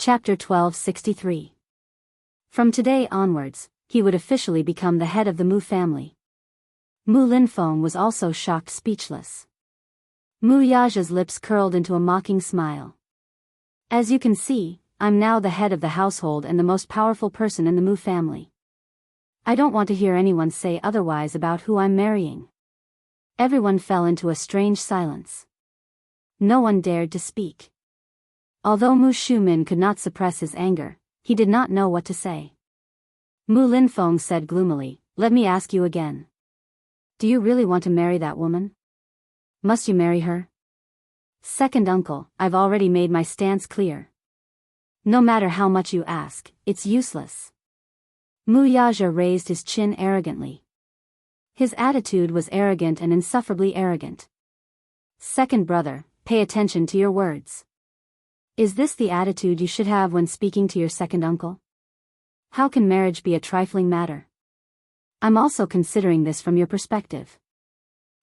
Chapter 1263. From today onwards, he would officially become the head of the Mu family. Mu Linfeng was also shocked speechless. Mu Yaja's lips curled into a mocking smile. As you can see, I'm now the head of the household and the most powerful person in the Mu family. I don't want to hear anyone say otherwise about who I'm marrying. Everyone fell into a strange silence. No one dared to speak. Although Mu Shumin could not suppress his anger, he did not know what to say. Mu Linfeng said gloomily, "Let me ask you again. Do you really want to marry that woman? Must you marry her?" "Second uncle, I've already made my stance clear. No matter how much you ask, it's useless." Mu Yaja raised his chin arrogantly. His attitude was arrogant and insufferably arrogant. "Second brother, pay attention to your words. Is this the attitude you should have when speaking to your second uncle? How can marriage be a trifling matter? I'm also considering this from your perspective.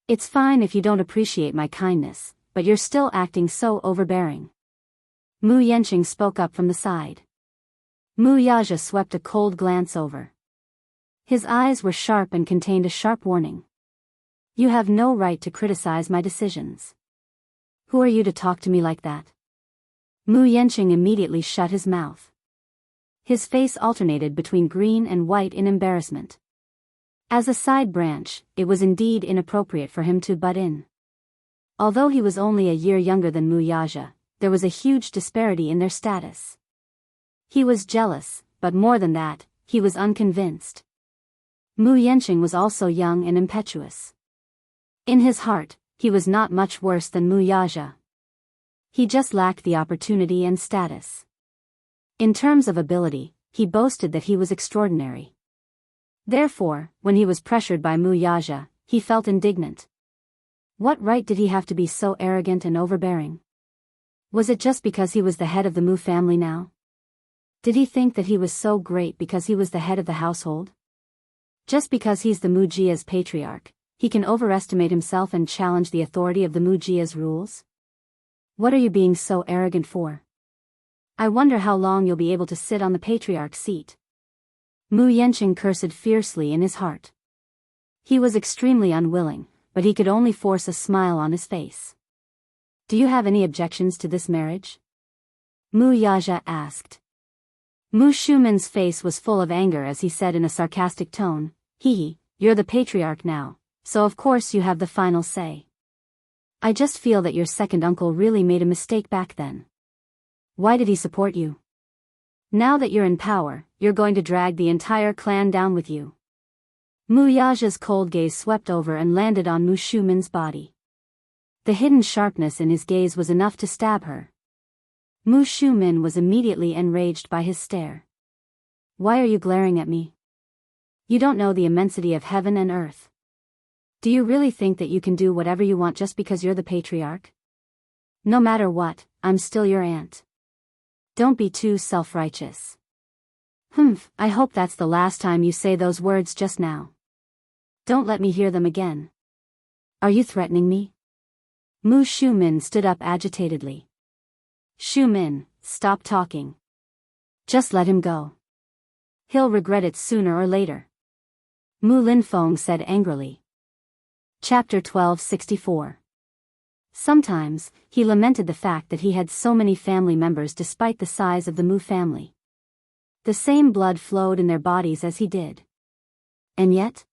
It's fine if you don't appreciate my kindness, but you're still acting so overbearing." Mu Yanqing spoke up from the side. Mu Yaja swept a cold glance over. His eyes were sharp and contained a sharp warning. "You have no right to criticize my decisions. Who are you to talk to me like that?" Mu Yanqing immediately shut his mouth. His face alternated between green and white in embarrassment. As a side branch, it was indeed inappropriate for him to butt in. Although he was only a year younger than Mu Yaja, there was a huge disparity in their status. He was jealous, but more than that, he was unconvinced. Mu Yanqing was also young and impetuous. In his heart, he was not much worse than Mu Yaja. He just lacked the opportunity and status. In terms of ability, he boasted that he was extraordinary. Therefore, when he was pressured by Mu Yaja, he felt indignant. What right did he have to be so arrogant and overbearing? Was it just because he was the head of the Mu family now? Did he think that he was so great because he was the head of the household? Just because he's the Mu Jia's patriarch, he can overestimate himself and challenge the authority of the Mu Jia's rules? What are you being so arrogant for? I wonder how long you'll be able to sit on the patriarch's seat." Mu Yanqing cursed fiercely in his heart. He was extremely unwilling, but he could only force a smile on his face. "Do you have any objections to this marriage?" Mu Yaja asked. Mu Shumin's face was full of anger as he said in a sarcastic tone, You're the patriarch now, so of course you have the final say. I just feel that your second uncle really made a mistake back then. Why did he support you? Now that you're in power, you're going to drag the entire clan down with you." Mu Yaja's cold gaze swept over and landed on Mu Shumin's body. The hidden sharpness in his gaze was enough to stab her. Mu Shumin was immediately enraged by his stare. "Why are you glaring at me? You don't know the immensity of heaven and earth. Do you really think that you can do whatever you want just because you're the patriarch? No matter what, I'm still your aunt. Don't be too self-righteous." I hope that's the last time you say those words just now. Don't let me hear them again. Are you threatening me?" Mu Shumin stood up agitatedly. "Shumin, stop talking. Just let him go. He'll regret it sooner or later," Mu Linfeng said angrily. Chapter 1264. Sometimes, he lamented the fact that he had so many family members despite the size of the Mu family. The same blood flowed in their bodies as he did. And yet?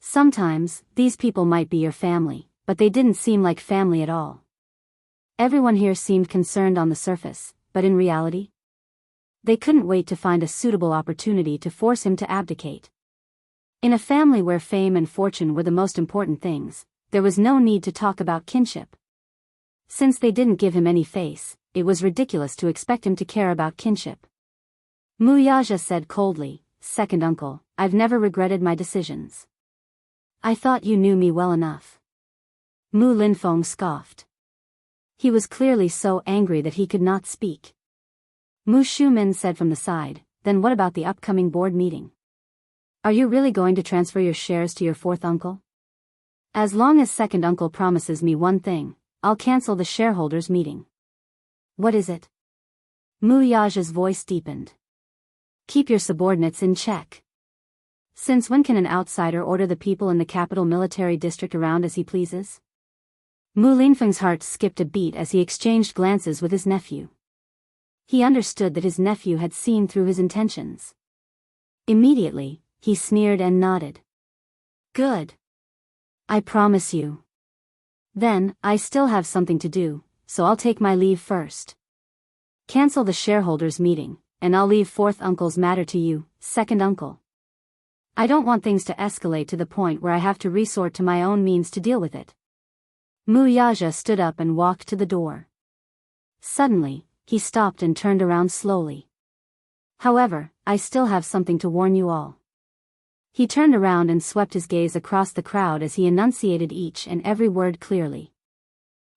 Sometimes, these people might be your family, but they didn't seem like family at all. Everyone here seemed concerned on the surface, but in reality? They couldn't wait to find a suitable opportunity to force him to abdicate. In a family where fame and fortune were the most important things, there was no need to talk about kinship. Since they didn't give him any face, it was ridiculous to expect him to care about kinship. Mu Yaja said coldly, "Second uncle, I've never regretted my decisions." "I thought you knew me well enough." Mu Linfeng scoffed. He was clearly so angry that he could not speak. Mu Shumin said from the side, "Then what about the upcoming board meeting? Are you really going to transfer your shares to your fourth uncle?" "As long as second uncle promises me one thing, I'll cancel the shareholders' meeting." "What is it?" Mu Yaja's voice deepened. Keep your subordinates in check. Since when can an outsider order the people in the capital military district around as he pleases? Mu Linfeng's heart skipped a beat as he exchanged glances with his nephew. He understood that his nephew had seen through his intentions. Immediately, he sneered and nodded. Good. I promise you. Then, I still have something to do, so I'll take my leave first. Cancel the shareholders' meeting, and I'll leave fourth uncle's matter to you, second uncle. I don't want things to escalate to the point where I have to resort to my own means to deal with it. Mu Yaja stood up and walked to the door. Suddenly, he stopped and turned around slowly. However, I still have something to warn you all. He turned around and swept his gaze across the crowd as he enunciated each and every word clearly.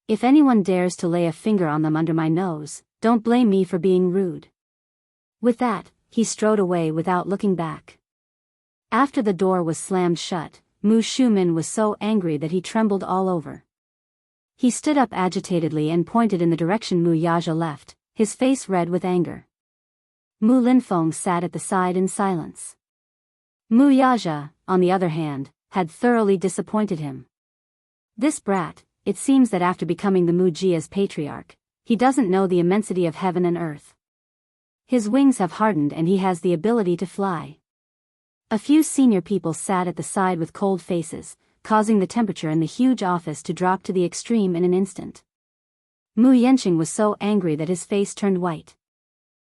If anyone dares to lay a finger on them under my nose, don't blame me for being rude. With that, he strode away without looking back. After the door was slammed shut, Mu Shumin was so angry that he trembled all over. He stood up agitatedly and pointed in the direction Mu Yaja left, his face red with anger. Mu Linfeng sat at the side in silence. Mu Yaja, on the other hand, had thoroughly disappointed him. This brat, it seems that after becoming the Mu Jia's patriarch, he doesn't know the immensity of heaven and earth. His wings have hardened and he has the ability to fly. A few senior people sat at the side with cold faces, causing the temperature in the huge office to drop to the extreme in an instant. Mu Yanqing was so angry that his face turned white.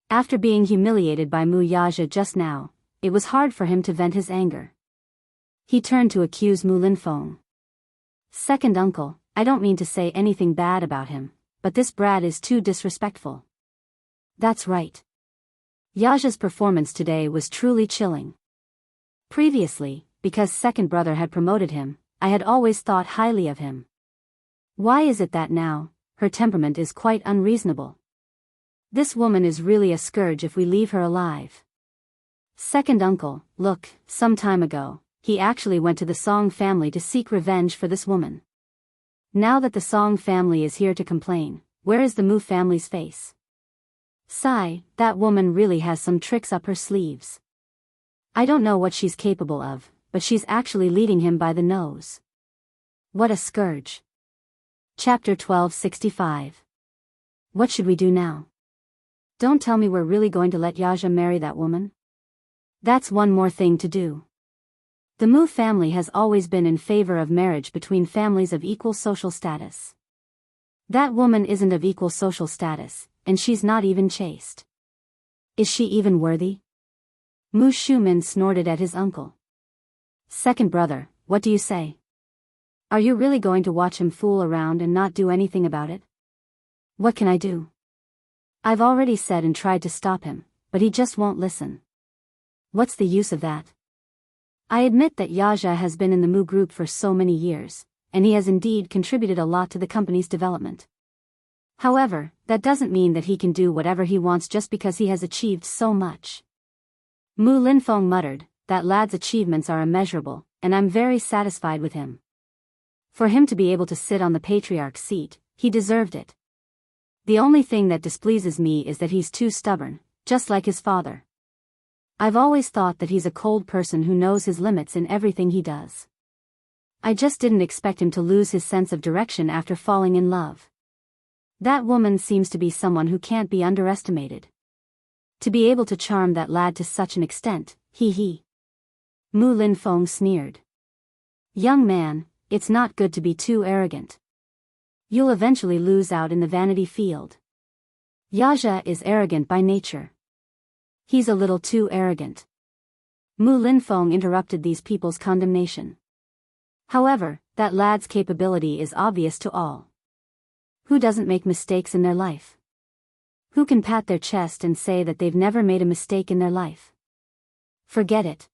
After being humiliated by Mu Yaja just now, it was hard for him to vent his anger. He turned to accuse Mu Linfeng. Second uncle, I don't mean to say anything bad about him, but this brat is too disrespectful. That's right. Yaja's performance today was truly chilling. Previously, because second brother had promoted him, I had always thought highly of him. Why is it that now, her temperament is quite unreasonable? This woman is really a scourge if we leave her alive. Second uncle, look, some time ago, he actually went to the Song family to seek revenge for this woman. Now that the Song family is here to complain, where is the Mu family's face? Sigh, that woman really has some tricks up her sleeves. I don't know what she's capable of, but she's actually leading him by the nose. What a scourge. Chapter 1265. What should we do now? Don't tell me we're really going to let Yaja marry that woman? That's one more thing to do. The Mu family has always been in favor of marriage between families of equal social status. That woman isn't of equal social status, and she's not even chaste. Is she even worthy? Mu Shumin snorted at his uncle. Second brother, what do you say? Are you really going to watch him fool around and not do anything about it? What can I do? I've already said and tried to stop him, but he just won't listen. What's the use of that? I admit that Yaja has been in the Mu group for so many years, and he has indeed contributed a lot to the company's development. However, that doesn't mean that he can do whatever he wants just because he has achieved so much. Mu Linfeng muttered, that lad's achievements are immeasurable, and I'm very satisfied with him. For him to be able to sit on the patriarch's seat, he deserved it. The only thing that displeases me is that he's too stubborn, just like his father. I've always thought that he's a cold person who knows his limits in everything he does. I just didn't expect him to lose his sense of direction after falling in love. That woman seems to be someone who can't be underestimated. To be able to charm that lad to such an extent, he. Mu Linfeng sneered. Young man, it's not good to be too arrogant. You'll eventually lose out in the vanity field. Yaja is arrogant by nature. He's a little too arrogant. Mu Linfeng interrupted these people's condemnation. However, that lad's capability is obvious to all. Who doesn't make mistakes in their life? Who can pat their chest and say that they've never made a mistake in their life? Forget it.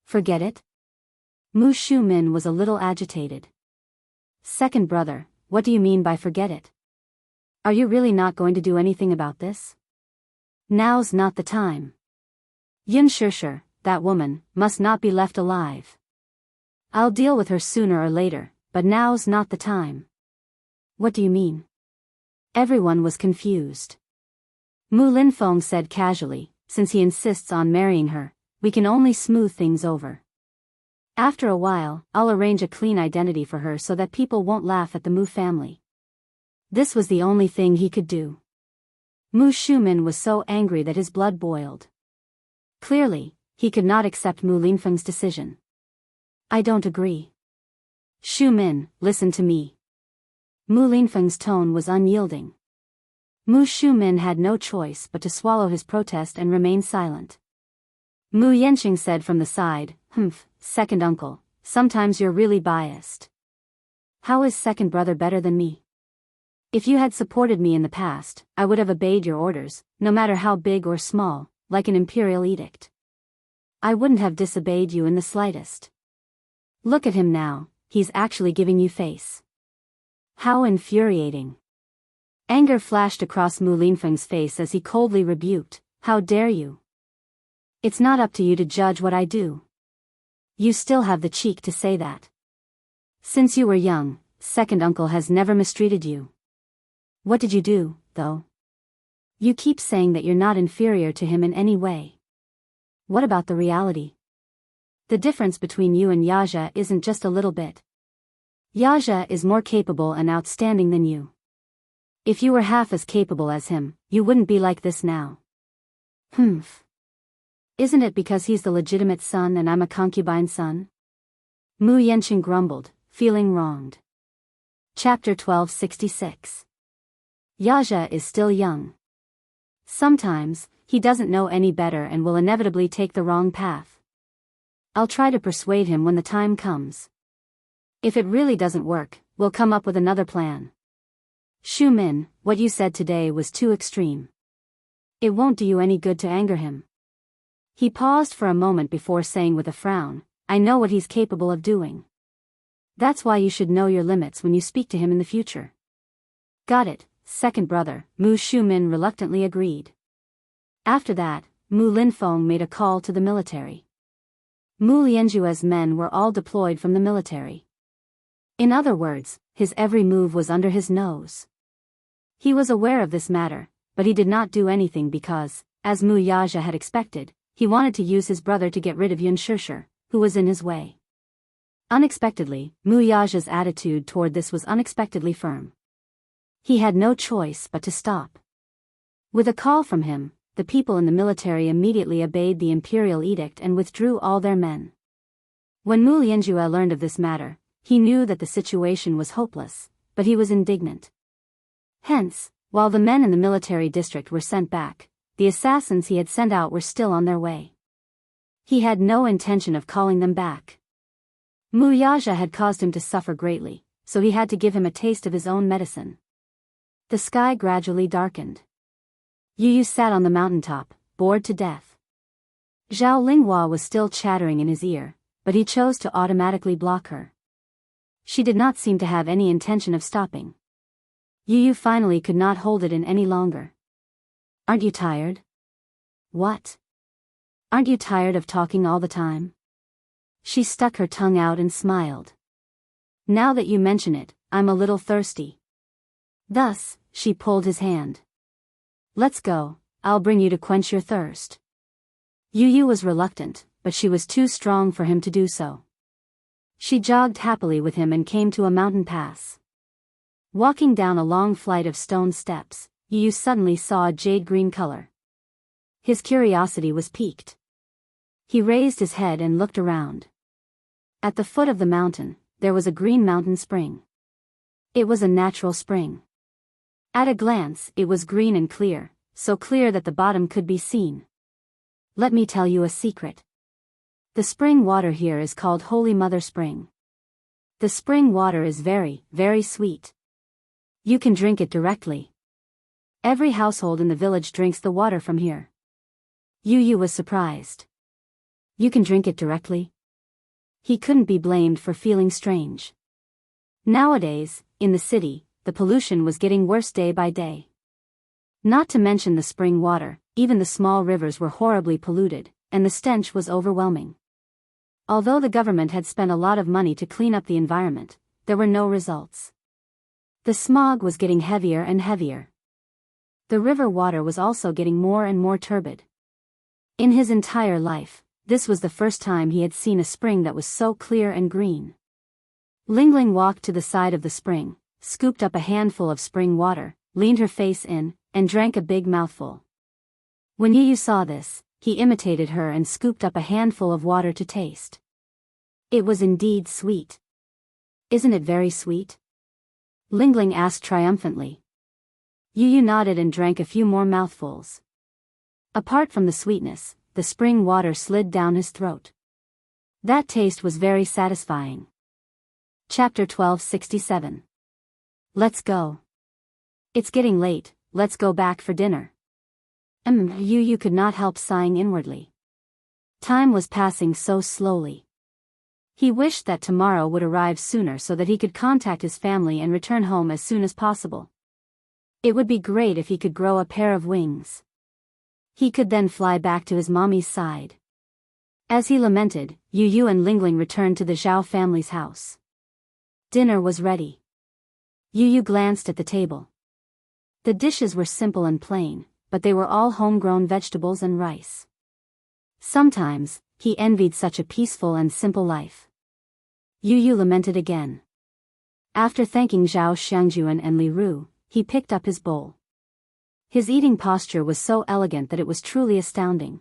Forget it? Mu Shumin was a little agitated. Second brother, what do you mean by forget it? Are you really not going to do anything about this? Now's not the time. Yun Shishir, that woman, must not be left alive. I'll deal with her sooner or later, but now's not the time. What do you mean? Everyone was confused. Mu Linfeng said casually, since he insists on marrying her, we can only smooth things over. After a while, I'll arrange a clean identity for her so that people won't laugh at the Mu family. This was the only thing he could do. Mu Shumin was so angry that his blood boiled. Clearly, he could not accept Mu Linfeng's decision. I don't agree. Shumin, listen to me. Mu Linfeng's tone was unyielding. Mu Shumin had no choice but to swallow his protest and remain silent. Mu Yanqing said from the side, second uncle, sometimes you're really biased. How is second brother better than me? If you had supported me in the past, I would have obeyed your orders, no matter how big or small, like an imperial edict. I wouldn't have disobeyed you in the slightest. Look at him now, he's actually giving you face. How infuriating. Anger flashed across Mu Linfeng's face as he coldly rebuked, how dare you? It's not up to you to judge what I do. You still have the cheek to say that. Since you were young, second uncle has never mistreated you. What did you do, though? You keep saying that you're not inferior to him in any way. What about the reality? The difference between you and Yaxia isn't just a little bit. Yaxia is more capable and outstanding than you. If you were half as capable as him, you wouldn't be like this now. Isn't it because he's the legitimate son and I'm a concubine's son? Mu Yanqing grumbled, feeling wronged. Chapter 1266. Yaxia is still young. Sometimes, he doesn't know any better and will inevitably take the wrong path. I'll try to persuade him when the time comes. If it really doesn't work, we'll come up with another plan. Shumin, what you said today was too extreme. It won't do you any good to anger him. He paused for a moment before saying with a frown, I know what he's capable of doing. That's why you should know your limits when you speak to him in the future. Got it, second brother, Mu Shumin reluctantly agreed. After that, Mu Linfeng made a call to the military. Mu Lianjue's men were all deployed from the military. In other words, his every move was under his nose. He was aware of this matter, but he did not do anything because, as Mu Yaxia had expected, he wanted to use his brother to get rid of Yun Shishir, who was in his way. Unexpectedly, Mu Yaxia's attitude toward this was unexpectedly firm. He had no choice but to stop. With a call from him, the people in the military immediately obeyed the imperial edict and withdrew all their men. When Mu Lianjue learned of this matter, he knew that the situation was hopeless, but he was indignant. Hence, while the men in the military district were sent back, the assassins he had sent out were still on their way. He had no intention of calling them back. Mu Yaxia had caused him to suffer greatly, so he had to give him a taste of his own medicine. The sky gradually darkened. Yu Yu sat on the mountaintop, bored to death. Zhao Linghua was still chattering in his ear, but he chose to automatically block her. She did not seem to have any intention of stopping. Yu Yu finally could not hold it in any longer. Aren't you tired? What? Aren't you tired of talking all the time? She stuck her tongue out and smiled. Now that you mention it, I'm a little thirsty. Thus, she pulled his hand. Let's go, I'll bring you to quench your thirst. Yu Yu was reluctant, but she was too strong for him to do so. She jogged happily with him and came to a mountain pass. Walking down a long flight of stone steps, Yu Yu suddenly saw a jade-green color. His curiosity was piqued. He raised his head and looked around. At the foot of the mountain, there was a green mountain spring. It was a natural spring. At a glance, it was green and clear, so clear that the bottom could be seen. Let me tell you a secret. The spring water here is called Holy Mother Spring. The spring water is very, very sweet. You can drink it directly. Every household in the village drinks the water from here. Yu Yu was surprised. You can drink it directly? He couldn't be blamed for feeling strange. Nowadays, in the city, the pollution was getting worse day by day. Not to mention the spring water, even the small rivers were horribly polluted, and the stench was overwhelming. Although the government had spent a lot of money to clean up the environment, there were no results. The smog was getting heavier and heavier. The river water was also getting more and more turbid. In his entire life, this was the first time he had seen a spring that was so clear and green. Lingling walked to the side of the spring, scooped up a handful of spring water, leaned her face in, and drank a big mouthful. When Yu saw this, he imitated her and scooped up a handful of water to taste. It was indeed sweet. Isn't it very sweet? Lingling asked triumphantly. Yu nodded and drank a few more mouthfuls. Apart from the sweetness, the spring water slid down his throat. That taste was very satisfying. Chapter 1267. Let's go. It's getting late, let's go back for dinner. Yu could not help sighing inwardly. Time was passing so slowly. He wished that tomorrow would arrive sooner so that he could contact his family and return home as soon as possible. It would be great if he could grow a pair of wings. He could then fly back to his mommy's side. As he lamented, Yu and Lingling returned to the Zhao family's house. Dinner was ready. Yu glanced at the table. The dishes were simple and plain, but they were all homegrown vegetables and rice. Sometimes, he envied such a peaceful and simple life. Yu lamented again. After thanking Zhao Xianxia and Li Ru, he picked up his bowl. His eating posture was so elegant that it was truly astounding.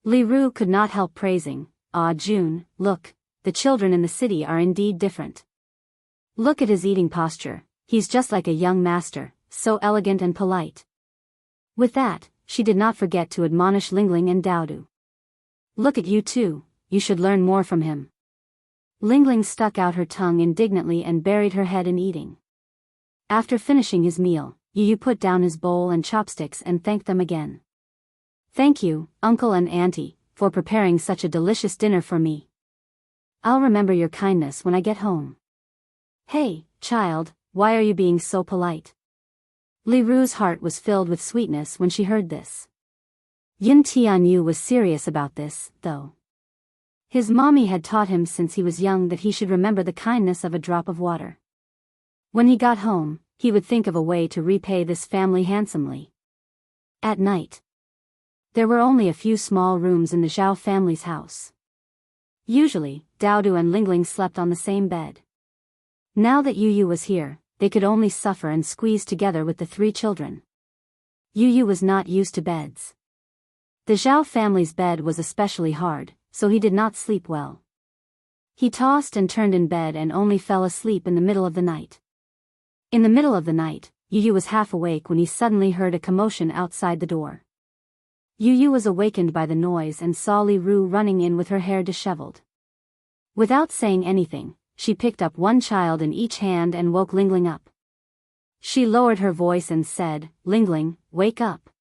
Li Ru could not help praising, "Ah Jun, look, the children in the city are indeed different. Look at his eating posture, he's just like a young master, so elegant and polite." With that, she did not forget to admonish Lingling and Daodu. "Look at you too, you should learn more from him." Lingling stuck out her tongue indignantly and buried her head in eating. After finishing his meal, Yu put down his bowl and chopsticks and thanked them again. "Thank you, Uncle and Auntie, for preparing such a delicious dinner for me. I'll remember your kindness when I get home." "Hey, child, why are you being so polite?" Li Ru's heart was filled with sweetness when she heard this. Yin Tianyu was serious about this, though. His mommy had taught him since he was young that he should remember the kindness of a drop of water. When he got home, he would think of a way to repay this family handsomely. At night, there were only a few small rooms in the Zhao family's house. Usually, Daodu and Lingling slept on the same bed. Now that Yu was here, they could only suffer and squeeze together with the three children. Yu was not used to beds. The Zhao family's bed was especially hard, so he did not sleep well. He tossed and turned in bed and only fell asleep in the middle of the night. In the middle of the night, Yu was half awake when he suddenly heard a commotion outside the door. Yu was awakened by the noise and saw Li Ru running in with her hair disheveled. Without saying anything, she picked up one child in each hand and woke Lingling up. She lowered her voice and said, "Lingling, wake up.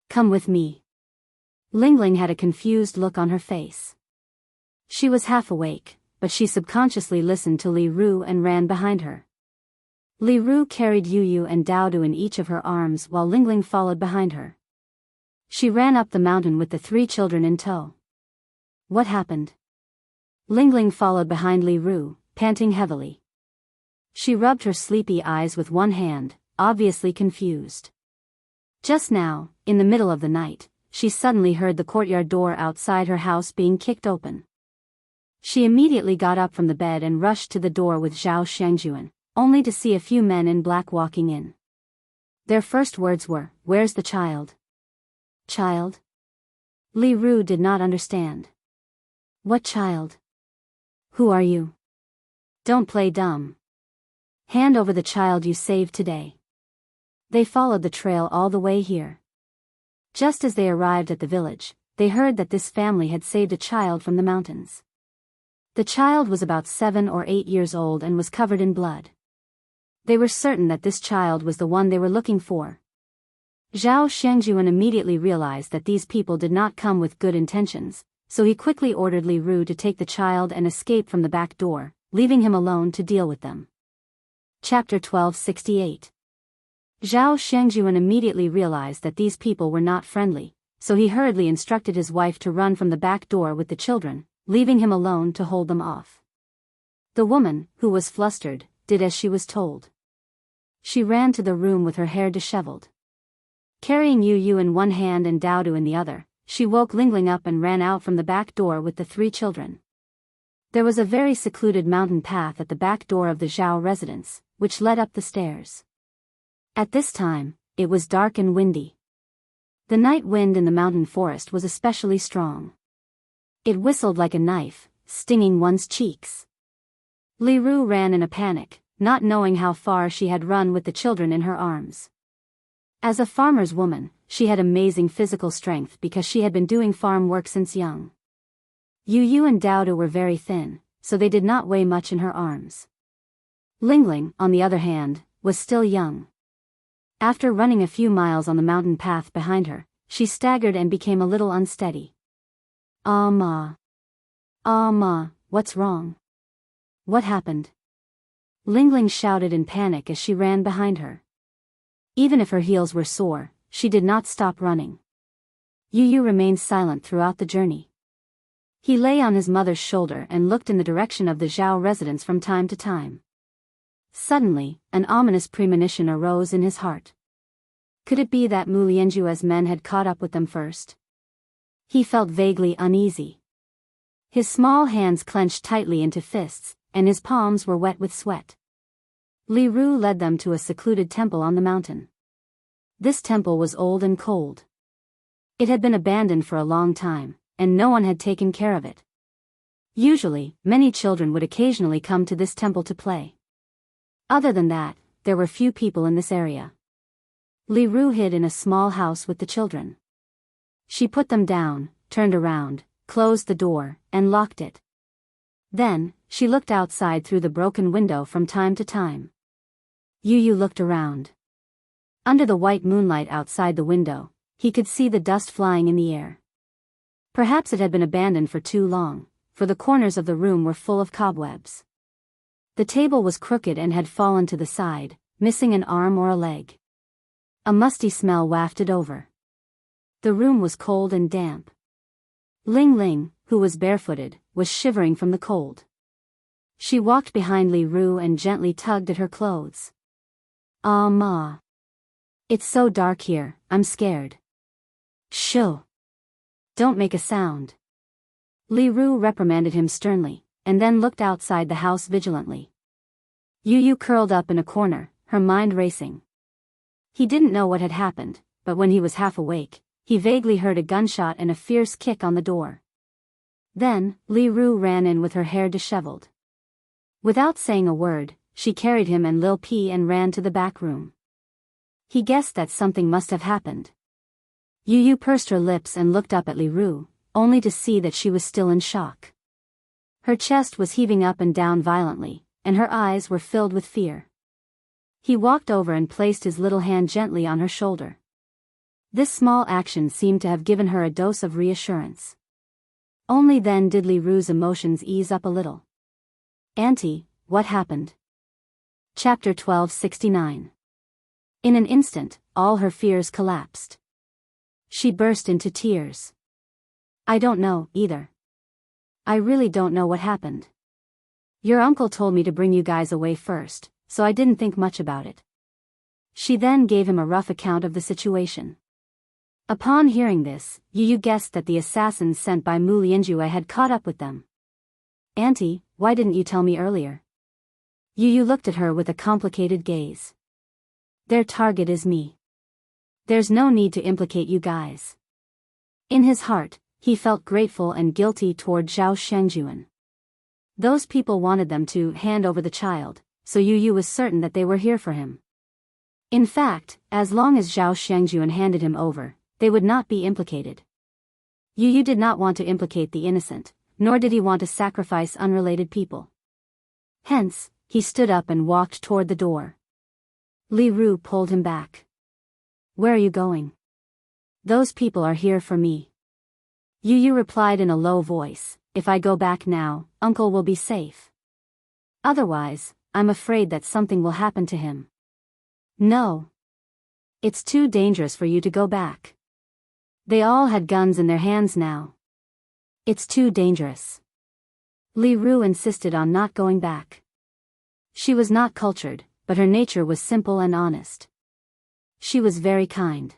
Come with me." Lingling had a confused look on her face. She was half awake, but she subconsciously listened to Li Ru and ran behind her. Li Ru carried Yu and Daodu in each of her arms while Lingling followed behind her. She ran up the mountain with the three children in tow. What happened? Lingling followed behind Li Ru, panting heavily. She rubbed her sleepy eyes with one hand, obviously confused. Just now, in the middle of the night, she suddenly heard the courtyard door outside her house being kicked open. She immediately got up from the bed and rushed to the door with Zhao Xianxia, only to see a few men in black walking in. Their first words were, "Where's the child?" "Child?" Li Ru did not understand. "What child? Who are you? Don't play dumb. Hand over the child you saved today." They followed the trail all the way here. Just as they arrived at the village, they heard that this family had saved a child from the mountains. The child was about 7 or 8 years old and was covered in blood. They were certain that this child was the one they were looking for. Zhao Xianxia immediately realized that these people did not come with good intentions, so he quickly ordered Li Ru to take the child and escape from the back door, leaving him alone to deal with them. Chapter 1268. Zhao Xianxia immediately realized that these people were not friendly, so he hurriedly instructed his wife to run from the back door with the children, leaving him alone to hold them off. The woman, who was flustered, did as she was told. She ran to the room with her hair disheveled. Carrying Yu Yu in one hand and Daodu in the other, she woke Lingling up and ran out from the back door with the 3 children. There was a very secluded mountain path at the back door of the Zhao residence, which led up the stairs. At this time, it was dark and windy. The night wind in the mountain forest was especially strong. It whistled like a knife, stinging one's cheeks. Li Ru ran in a panic, not knowing how far she had run with the children in her arms. As a farmer's woman, she had amazing physical strength because she had been doing farm work since young. Yu Yu and Daodu were very thin, so they did not weigh much in her arms. Lingling, on the other hand, was still young. After running a few miles on the mountain path behind her, she staggered and became a little unsteady. "Ah Ma. Ah Ma, what's wrong? What happened?" Lingling shouted in panic as she ran behind her. Even if her heels were sore, she did not stop running. Yu Yu remained silent throughout the journey. He lay on his mother's shoulder and looked in the direction of the Zhao residence from time to time. Suddenly, an ominous premonition arose in his heart. Could it be that Mu Lianjue's men had caught up with them first? He felt vaguely uneasy. His small hands clenched tightly into fists, and his palms were wet with sweat. Li Ru led them to a secluded temple on the mountain. This temple was old and cold. It had been abandoned for a long time, and no one had taken care of it. Usually, many children would occasionally come to this temple to play. Other than that, there were few people in this area. Li Ru hid in a small house with the children. She put them down, turned around, closed the door, and locked it. Then, she looked outside through the broken window from time to time. Yu Yu looked around. Under the white moonlight outside the window, he could see the dust flying in the air. Perhaps it had been abandoned for too long, for the corners of the room were full of cobwebs. The table was crooked and had fallen to the side, missing an arm or a leg. A musty smell wafted over. The room was cold and damp. Ling Ling, who was barefooted, was shivering from the cold. She walked behind Li Ru and gently tugged at her clothes. "Ah Ma. It's so dark here, I'm scared." "Shoo. Don't make a sound." Li Ru reprimanded him sternly, and then looked outside the house vigilantly. Yu Yu curled up in a corner, her mind racing. He didn't know what had happened, but when he was half awake, he vaguely heard a gunshot and a fierce kick on the door. Then, Li Ru ran in with her hair disheveled. Without saying a word, she carried him and Lil P and ran to the back room. He guessed that something must have happened. Yu Yu pursed her lips and looked up at Li Ru, only to see that she was still in shock. Her chest was heaving up and down violently, and her eyes were filled with fear. He walked over and placed his little hand gently on her shoulder. This small action seemed to have given her a dose of reassurance. Only then did Li Ru's emotions ease up a little. "Auntie, what happened?" Chapter 1269. In an instant, all her fears collapsed. She burst into tears. "I don't know, either. I really don't know what happened. Your uncle told me to bring you guys away first, so I didn't think much about it." She then gave him a rough account of the situation. Upon hearing this, Yu Yu guessed that the assassins sent by Mu Lianjue had caught up with them. "Auntie, why didn't you tell me earlier?" Yu Yu looked at her with a complicated gaze. "Their target is me. There's no need to implicate you guys." In his heart, he felt grateful and guilty toward Zhao Shengjuan. Those people wanted them to hand over the child, so Yu Yu was certain that they were here for him. In fact, as long as Zhao Shengjuan handed him over, they would not be implicated. Yu Yu did not want to implicate the innocent, nor did he want to sacrifice unrelated people. Hence, he stood up and walked toward the door. Li Ru pulled him back. "Where are you going?" "Those people are here for me." Yu Yu replied in a low voice, "If I go back now, Uncle will be safe. Otherwise, I'm afraid that something will happen to him." "No. It's too dangerous for you to go back. They all had guns in their hands now. It's too dangerous." Li Ru insisted on not going back. She was not cultured, but her nature was simple and honest. She was very kind.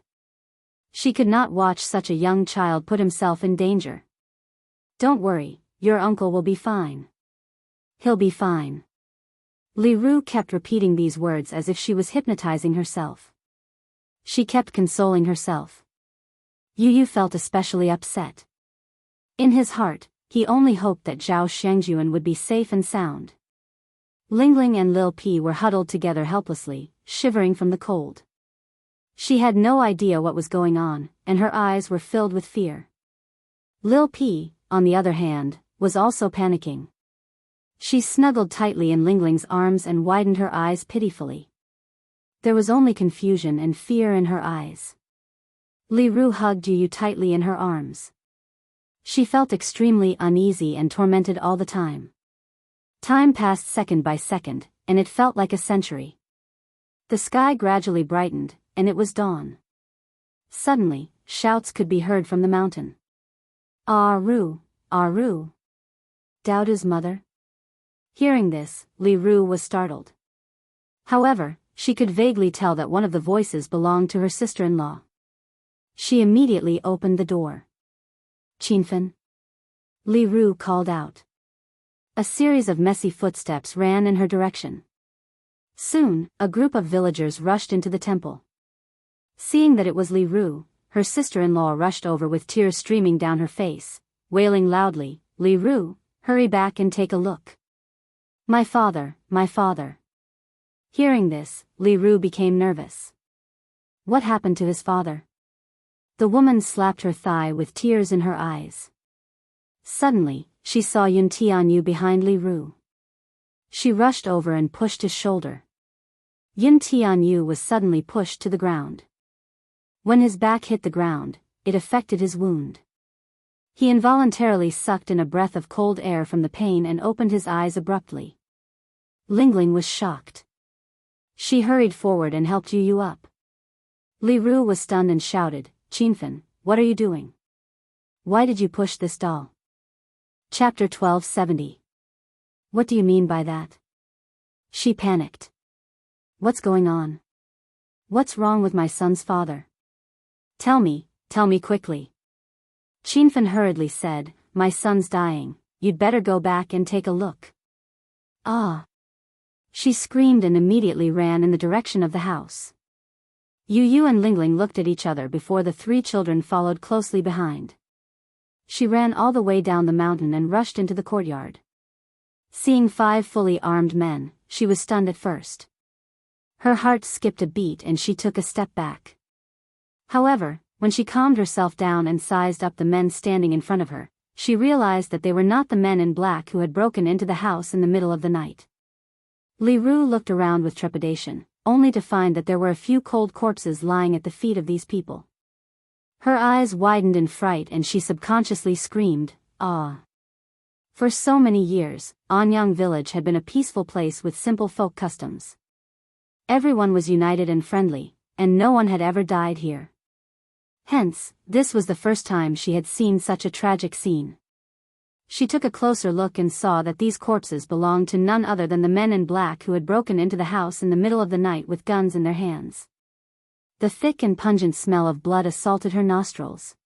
She could not watch such a young child put himself in danger. Don't worry, your uncle will be fine. He'll be fine. Li Ru kept repeating these words as if she was hypnotizing herself. She kept consoling herself. Yu Yu felt especially upset. In his heart, he only hoped that Zhao Shengjuan would be safe and sound. Lingling and Lil Pi were huddled together helplessly, shivering from the cold. She had no idea what was going on, and her eyes were filled with fear. Lil Pi, on the other hand, was also panicking. She snuggled tightly in Lingling's arms and widened her eyes pitifully. There was only confusion and fear in her eyes. Li Ru hugged Yu Yu tightly in her arms. She felt extremely uneasy and tormented all the time. Time passed second by second, and it felt like a century. The sky gradually brightened, and it was dawn. Suddenly, shouts could be heard from the mountain. Ah Ru, Ah Ru. Daoist's mother? Hearing this, Li Ru was startled. However, she could vaguely tell that one of the voices belonged to her sister-in-law. She immediately opened the door. Qinfen? Li Ru called out. A series of messy footsteps ran in her direction. Soon, a group of villagers rushed into the temple. Seeing that it was Li Ru, her sister-in-law rushed over with tears streaming down her face, wailing loudly, Li Ru, hurry back and take a look. My father, my father. Hearing this, Li Ru became nervous. What happened to his father? The woman slapped her thigh with tears in her eyes. Suddenly, she saw Yun Tianyu behind Li Ru. She rushed over and pushed his shoulder. Yun Tianyu was suddenly pushed to the ground. When his back hit the ground, it affected his wound. He involuntarily sucked in a breath of cold air from the pain and opened his eyes abruptly. Lingling was shocked. She hurried forward and helped Yu Yu up. Li Ru was stunned and shouted, Qinfen, what are you doing? Why did you push this doll? Chapter 1270. What do you mean by that? She panicked. What's going on? What's wrong with my son's father? Tell me quickly. Qinfen hurriedly said, my son's dying, you'd better go back and take a look. Ah! She screamed and immediately ran in the direction of the house. Yu Yu and Lingling looked at each other before the three children followed closely behind. She ran all the way down the mountain and rushed into the courtyard. Seeing 5 fully armed men, she was stunned at first. Her heart skipped a beat and she took a step back. However, when she calmed herself down and sized up the men standing in front of her, she realized that they were not the men in black who had broken into the house in the middle of the night. Li Ru looked around with trepidation, only to find that there were a few cold corpses lying at the feet of these people. Her eyes widened in fright and she subconsciously screamed, ah. For so many years, Anyang village had been a peaceful place with simple folk customs. Everyone was united and friendly, and no one had ever died here. Hence, this was the first time she had seen such a tragic scene. She took a closer look and saw that these corpses belonged to none other than the men in black who had broken into the house in the middle of the night with guns in their hands. The thick and pungent smell of blood assaulted her nostrils.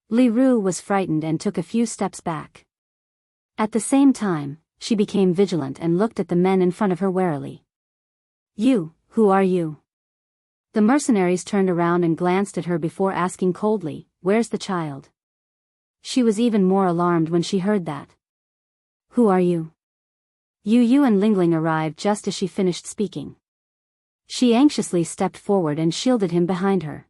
Li Ru was frightened and took a few steps back. At the same time, she became vigilant and looked at the men in front of her warily. You, who are you? The mercenaries turned around and glanced at her before asking coldly, where's the child? She was even more alarmed when she heard that. Who are you? Yu Yu and Lingling arrived just as she finished speaking. She anxiously stepped forward and shielded him behind her.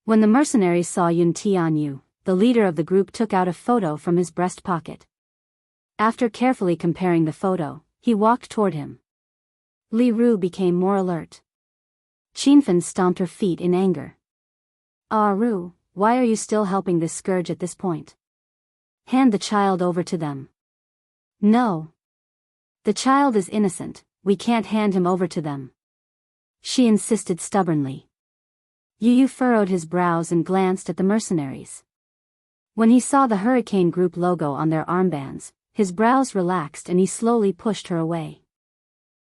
When the mercenaries saw Yun Tianyu, the leader of the group took out a photo from his breast pocket. After carefully comparing the photo, he walked toward him. Li Ru became more alert. Qinfen stomped her feet in anger. Ah Ru, why are you still helping this scourge at this point? Hand the child over to them. No. The child is innocent, we can't hand him over to them. She insisted stubbornly. Yu Yu furrowed his brows and glanced at the mercenaries. When he saw the Hurricane Group logo on their armbands, his brows relaxed and he slowly pushed her away.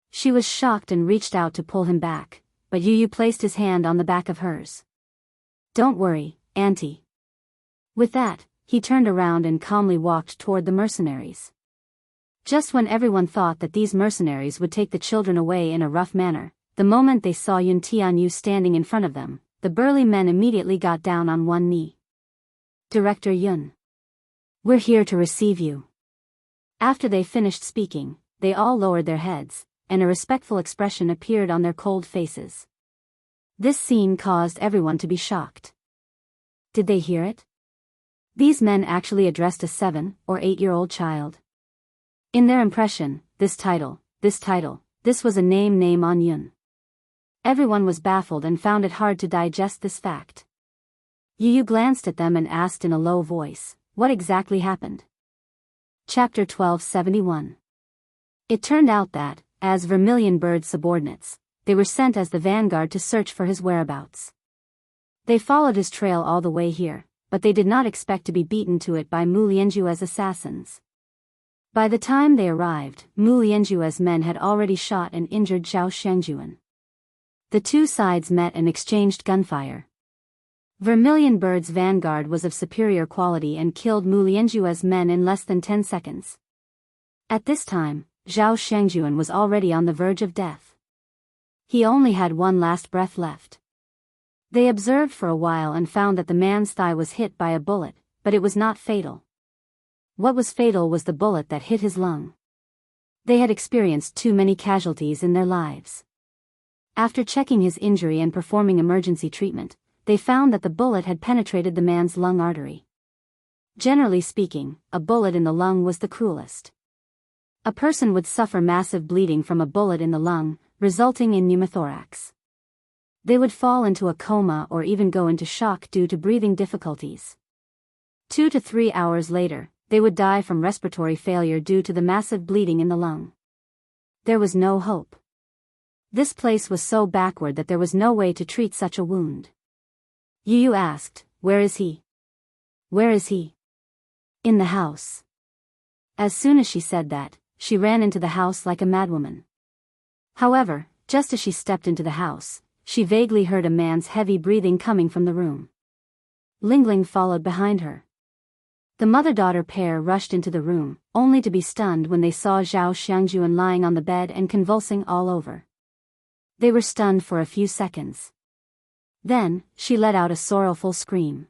She was shocked and reached out to pull him back, but Yu Yu placed his hand on the back of hers. Don't worry, Auntie. With that, he turned around and calmly walked toward the mercenaries. Just when everyone thought that these mercenaries would take the children away in a rough manner, the moment they saw Yun Tianyu standing in front of them, the burly men immediately got down on one knee. Director Yun. We're here to receive you. After they finished speaking, they all lowered their heads, and a respectful expression appeared on their cold faces. This scene caused everyone to be shocked. Did they hear it? These men actually addressed a 7- or 8-year-old child. In their impression, this was a name on Yun. Everyone was baffled and found it hard to digest this fact. Yu glanced at them and asked in a low voice, what exactly happened? Chapter 1271. It turned out that, as Vermilion Bird's subordinates, they were sent as the vanguard to search for his whereabouts. They followed his trail all the way here, but they did not expect to be beaten to it by Mu Lianjue's assassins. By the time they arrived, Mu Lianjue's men had already shot and injured Zhao Shangjuan. The two sides met and exchanged gunfire. Vermilion Bird's vanguard was of superior quality and killed Mu Lianjue's men in less than 10 seconds. At this time, Zhao Shangjuan was already on the verge of death. He only had one last breath left. They observed for a while and found that the man's thigh was hit by a bullet, but it was not fatal. What was fatal was the bullet that hit his lung. They had experienced too many casualties in their lives. After checking his injury and performing emergency treatment, they found that the bullet had penetrated the man's lung artery. Generally speaking, a bullet in the lung was the cruelest. A person would suffer massive bleeding from a bullet in the lung, resulting in pneumothorax. They would fall into a coma or even go into shock due to breathing difficulties. 2 to 3 hours later, they would die from respiratory failure due to the massive bleeding in the lung. There was no hope. This place was so backward that there was no way to treat such a wound. Yu asked, "Where is he?" "Where is he?" "In the house." As soon as she said that, she ran into the house like a madwoman. However, just as she stepped into the house, she vaguely heard a man's heavy breathing coming from the room. Lingling followed behind her. The mother-daughter pair rushed into the room, only to be stunned when they saw Zhao Shangjuan lying on the bed and convulsing all over. They were stunned for a few seconds. Then, she let out a sorrowful scream.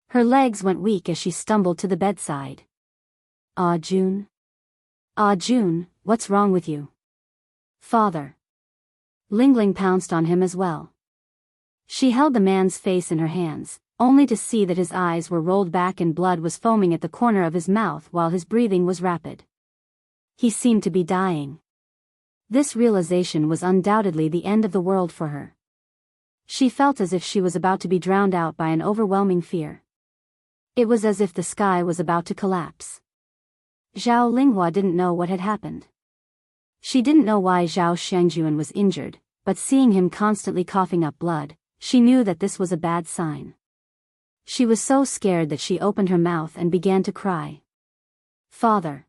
Her legs went weak as she stumbled to the bedside. "Ah Jun? Ah Jun, what's wrong with you?" "Father." Lingling pounced on him as well. She held the man's face in her hands, only to see that his eyes were rolled back and blood was foaming at the corner of his mouth while his breathing was rapid. He seemed to be dying. This realization was undoubtedly the end of the world for her. She felt as if she was about to be drowned out by an overwhelming fear. It was as if the sky was about to collapse. Zhao Linghua didn't know what had happened. She didn't know why Zhao Shangjuan was injured, but seeing him constantly coughing up blood, she knew that this was a bad sign. She was so scared that she opened her mouth and began to cry. "Father!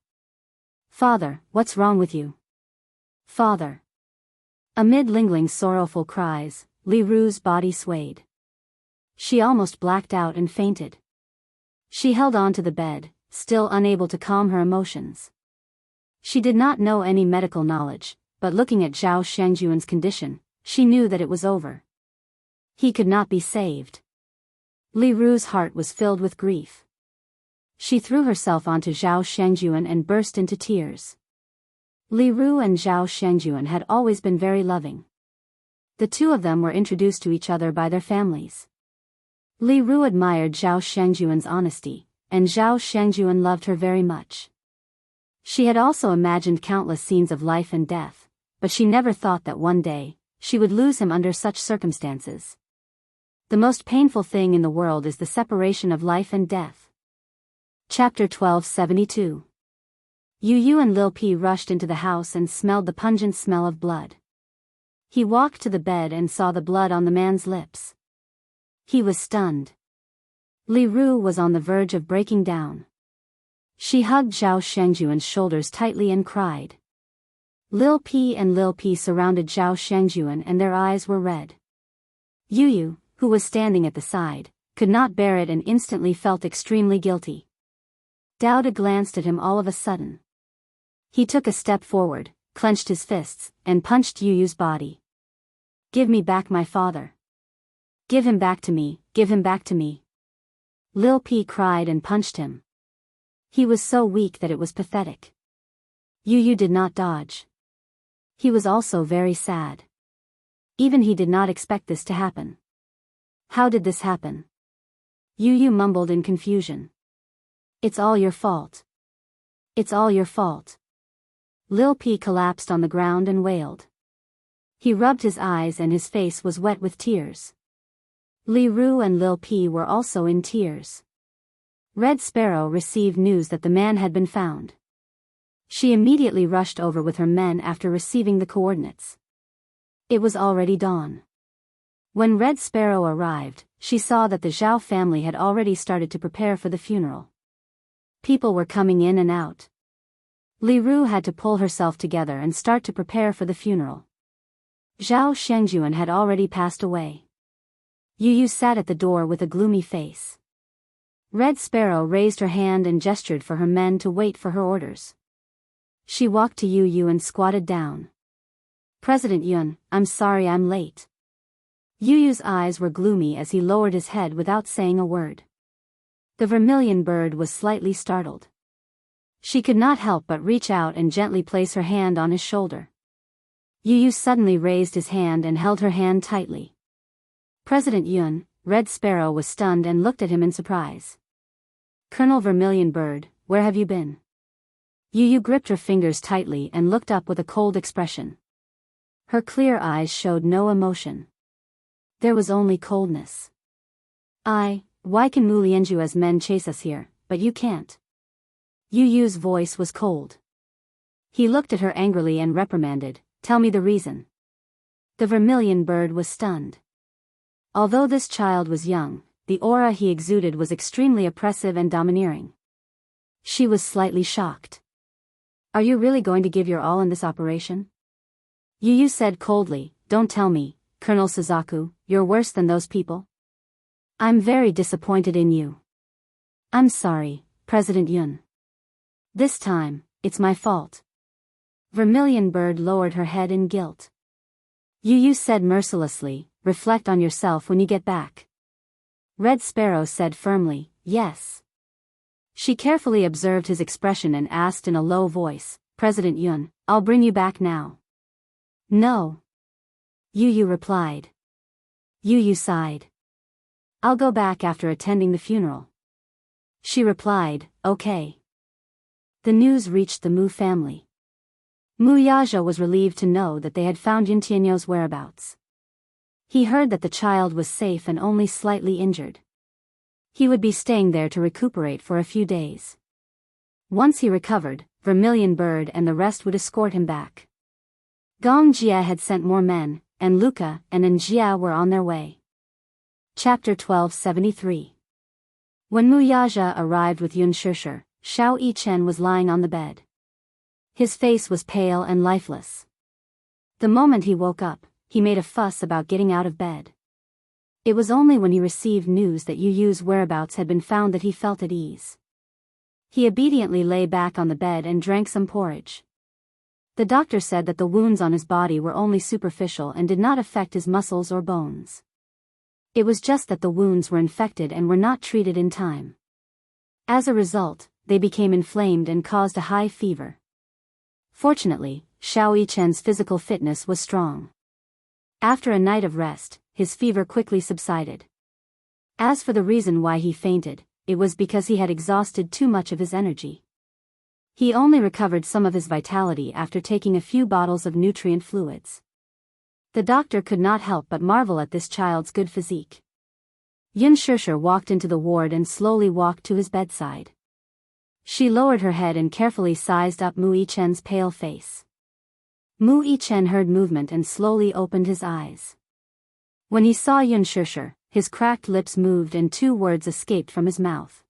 Father, what's wrong with you? Father!" Amid Lingling's sorrowful cries, Li Ru's body swayed. She almost blacked out and fainted. She held on to the bed, still unable to calm her emotions. She did not know any medical knowledge, but looking at Zhao Shangjuan's condition, she knew that it was over. He could not be saved. Li Ru's heart was filled with grief. She threw herself onto Zhao Shangjuan and burst into tears. Li Ru and Zhao Shangjuan had always been very loving. The two of them were introduced to each other by their families. Li Ru admired Zhao Shangjuan's honesty, and Zhao Shangjuan loved her very much. She had also imagined countless scenes of life and death, but she never thought that one day, she would lose him under such circumstances. The most painful thing in the world is the separation of life and death. Chapter 1272. Yu and Lil P rushed into the house and smelled the pungent smell of blood. He walked to the bed and saw the blood on the man's lips. He was stunned. Li Ru was on the verge of breaking down. She hugged Zhao Shangjuan's shoulders tightly and cried. Lil P surrounded Zhao Shangjuan and their eyes were red. Yu, who was standing at the side, could not bear it and instantly felt extremely guilty. Daoist glanced at him all of a sudden. He took a step forward, clenched his fists, and punched Yu Yu's body. "Give me back my father. Give him back to me, give him back to me." Lil P cried and punched him. He was so weak that it was pathetic. Yu Yu did not dodge. He was also very sad. Even he did not expect this to happen. How did this happen? Yu Yu mumbled in confusion. "It's all your fault. It's all your fault." Lil P collapsed on the ground and wailed. He rubbed his eyes and his face was wet with tears. Li Ru and Lil P were also in tears. Red Sparrow received news that the man had been found. She immediately rushed over with her men after receiving the coordinates. It was already dawn. When Red Sparrow arrived, she saw that the Zhao family had already started to prepare for the funeral. People were coming in and out. Li Ru had to pull herself together and start to prepare for the funeral. Zhao Shengjuan had already passed away. Yu Yu sat at the door with a gloomy face. Red Sparrow raised her hand and gestured for her men to wait for her orders. She walked to Yu Yu and squatted down. "President Yun, I'm sorry I'm late." Yu Yu's eyes were gloomy as he lowered his head without saying a word. The vermilion bird was slightly startled. She could not help but reach out and gently place her hand on his shoulder. Yu Yu suddenly raised his hand and held her hand tightly. "President Yun," Red Sparrow was stunned and looked at him in surprise. "Colonel Vermilion Bird, where have you been?" Yu Yu gripped her fingers tightly and looked up with a cold expression. Her clear eyes showed no emotion. There was only coldness. Why can Mu Lianjue's men chase us here, but you can't?" Yu Yu's voice was cold. He looked at her angrily and reprimanded, "Tell me the reason." The Vermilion Bird was stunned. Although this child was young, the aura he exuded was extremely oppressive and domineering. She was slightly shocked. "Are you really going to give your all in this operation?" Yu Yu said coldly, "Don't tell me, Colonel Suzaku, you're worse than those people. I'm very disappointed in you." "I'm sorry, President Yun. This time, it's my fault." Vermilion Bird lowered her head in guilt. Yu Yu said mercilessly, "Reflect on yourself when you get back." Red Sparrow said firmly, "Yes." She carefully observed his expression and asked in a low voice, "President Yun, I'll bring you back now." "No." Yu Yu replied. Yu Yu sighed. "I'll go back after attending the funeral." She replied, "Okay." The news reached the Mu family. Mu Yaja was relieved to know that they had found Yun Tianyo's whereabouts. He heard that the child was safe and only slightly injured. He would be staying there to recuperate for a few days. Once he recovered, Vermilion Bird and the rest would escort him back. Gong Jia had sent more men, and Luca and Njia were on their way. Chapter 1273. When Mu Yaja arrived with Yun Shishir, Shao Yichen was lying on the bed. His face was pale and lifeless. The moment he woke up, he made a fuss about getting out of bed. It was only when he received news that Yu Yu's whereabouts had been found that he felt at ease. He obediently lay back on the bed and drank some porridge. The doctor said that the wounds on his body were only superficial and did not affect his muscles or bones. It was just that the wounds were infected and were not treated in time. As a result, they became inflamed and caused a high fever. Fortunately, Shao Yichen's physical fitness was strong. After a night of rest, his fever quickly subsided. As for the reason why he fainted, it was because he had exhausted too much of his energy. He only recovered some of his vitality after taking a few bottles of nutrient fluids. The doctor could not help but marvel at this child's good physique. Yun Shishir walked into the ward and slowly walked to his bedside. She lowered her head and carefully sized up Mu Yichen's pale face. Mu Yichen heard movement and slowly opened his eyes. When he saw Yun Shishir, his cracked lips moved and 2 words escaped from his mouth.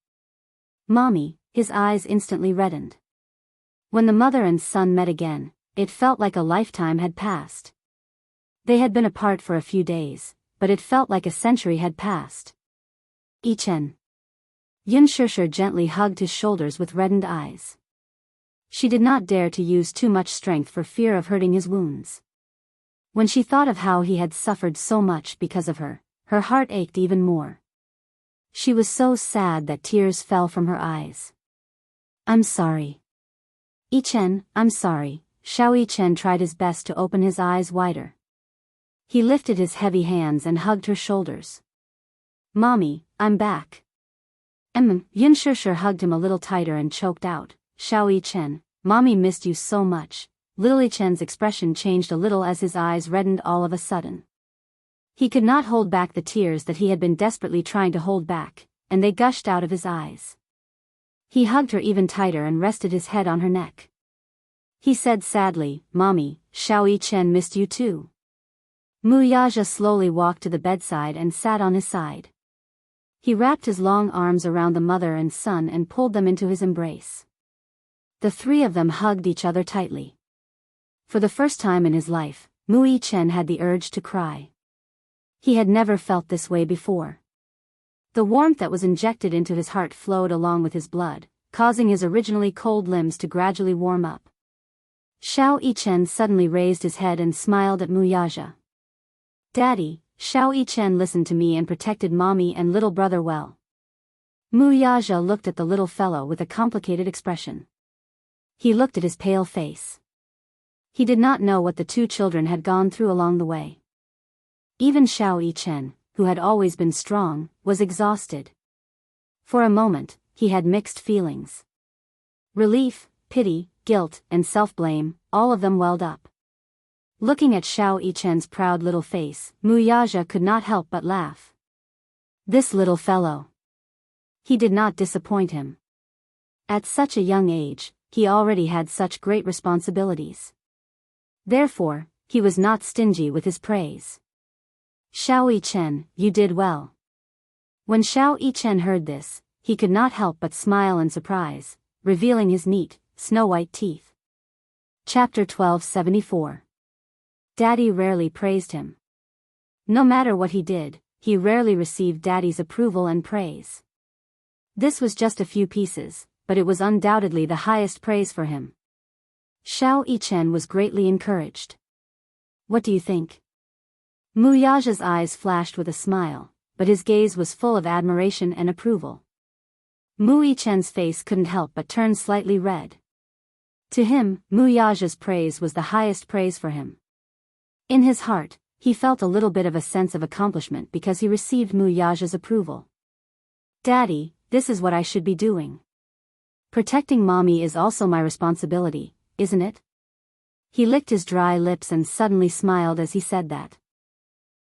"Mommy," his eyes instantly reddened. When the mother and son met again, it felt like a lifetime had passed. They had been apart for a few days, but it felt like a century had passed. Yichen. Yun Shishir gently hugged his shoulders with reddened eyes. She did not dare to use too much strength for fear of hurting his wounds. When she thought of how he had suffered so much because of her, her heart ached even more. She was so sad that tears fell from her eyes. I'm sorry. Yichen, I'm sorry. Xiao Yichen tried his best to open his eyes wider. He lifted his heavy hands and hugged her shoulders. Mommy, I'm back. Yun Shishir hugged him a little tighter and choked out, Xiao Yichen, Mommy missed you so much. Little Yichen's expression changed a little as his eyes reddened all of a sudden. He could not hold back the tears that he had been desperately trying to hold back, and they gushed out of his eyes. He hugged her even tighter and rested his head on her neck. He said sadly, Mommy, Xiao Yichen missed you too. Wuxia slowly walked to the bedside and sat on his side. He wrapped his long arms around the mother and son and pulled them into his embrace. The three of them hugged each other tightly. For the first time in his life, Yichen had the urge to cry. He had never felt this way before. The warmth that was injected into his heart flowed along with his blood, causing his originally cold limbs to gradually warm up. Xiao Yichen suddenly raised his head and smiled at Wuxia. Daddy, Xiao Yichen listened to me and protected Mommy and little brother well. Wuxia looked at the little fellow with a complicated expression. He looked at his pale face. He did not know what the two children had gone through along the way. Even Xiao Yichen, who had always been strong, was exhausted. For a moment, he had mixed feelings. Relief, pity, guilt, and self-blame, all of them welled up. Looking at Xiao Yichen's proud little face, Wuxia could not help but laugh. This little fellow. He did not disappoint him. At such a young age, he already had such great responsibilities. Therefore, he was not stingy with his praise. Xiao Yichen, you did well. When Xiao Yichen heard this, he could not help but smile in surprise, revealing his neat, snow-white teeth. Chapter 1274. Daddy rarely praised him. No matter what he did, he rarely received Daddy's approval and praise. This was just a few pieces, but it was undoubtedly the highest praise for him. Xiao Yichen was greatly encouraged. What do you think? Wuxia's eyes flashed with a smile, but his gaze was full of admiration and approval. Yichen's face couldn't help but turn slightly red. To him, Wuxia's praise was the highest praise for him. In his heart, he felt a little bit of a sense of accomplishment because he received Wuxia's approval. Daddy, this is what I should be doing. Protecting Mommy is also my responsibility, isn't it? He licked his dry lips and suddenly smiled as he said that.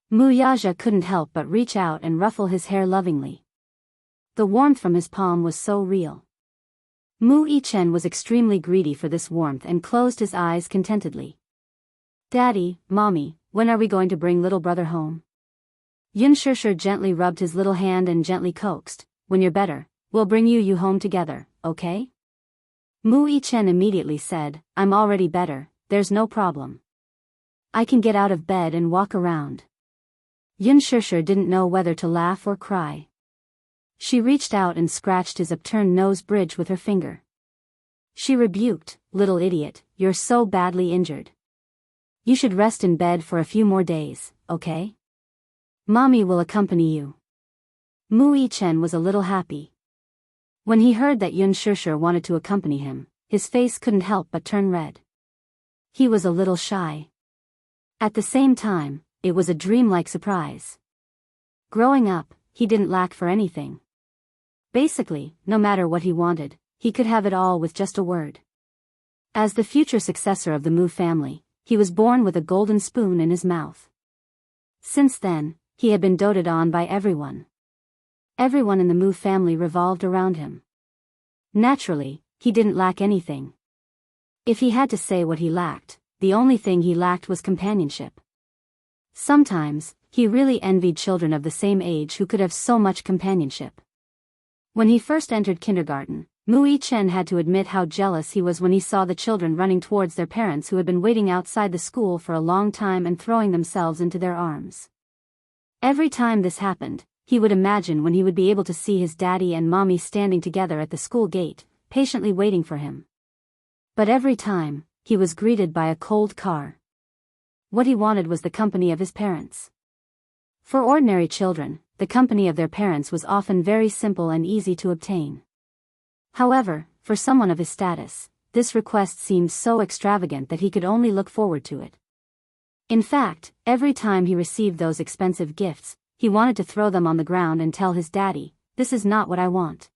Wuxia couldn't help but reach out and ruffle his hair lovingly. The warmth from his palm was so real. Yichen was extremely greedy for this warmth and closed his eyes contentedly. Daddy, Mommy, when are we going to bring little brother home? Yun Shishir gently rubbed his little hand and gently coaxed, when you're better, we'll bring you home together, okay? Yichen immediately said, I'm already better, there's no problem. I can get out of bed and walk around. Yun Shishir didn't know whether to laugh or cry. She reached out and scratched his upturned nose bridge with her finger. She rebuked, little idiot, you're so badly injured. You should rest in bed for a few more days, okay? Mommy will accompany you. Yichen was a little happy. When he heard that Yun Shishir wanted to accompany him, his face couldn't help but turn red. He was a little shy. At the same time, it was a dreamlike surprise. Growing up, he didn't lack for anything. Basically, no matter what he wanted, he could have it all with just a word. As the future successor of the Mu family, he was born with a golden spoon in his mouth. Since then, he had been doted on by everyone. Everyone in the Mu family revolved around him. Naturally, he didn't lack anything. If he had to say what he lacked, the only thing he lacked was companionship. Sometimes, he really envied children of the same age who could have so much companionship. When he first entered kindergarten, Yichen had to admit how jealous he was when he saw the children running towards their parents who had been waiting outside the school for a long time and throwing themselves into their arms. Every time this happened, he would imagine when he would be able to see his daddy and mommy standing together at the school gate, patiently waiting for him. But every time, he was greeted by a cold car. What he wanted was the company of his parents. For ordinary children, the company of their parents was often very simple and easy to obtain. However, for someone of his status, this request seemed so extravagant that he could only look forward to it. In fact, every time he received those expensive gifts, he wanted to throw them on the ground and tell his daddy, "This is not what I want.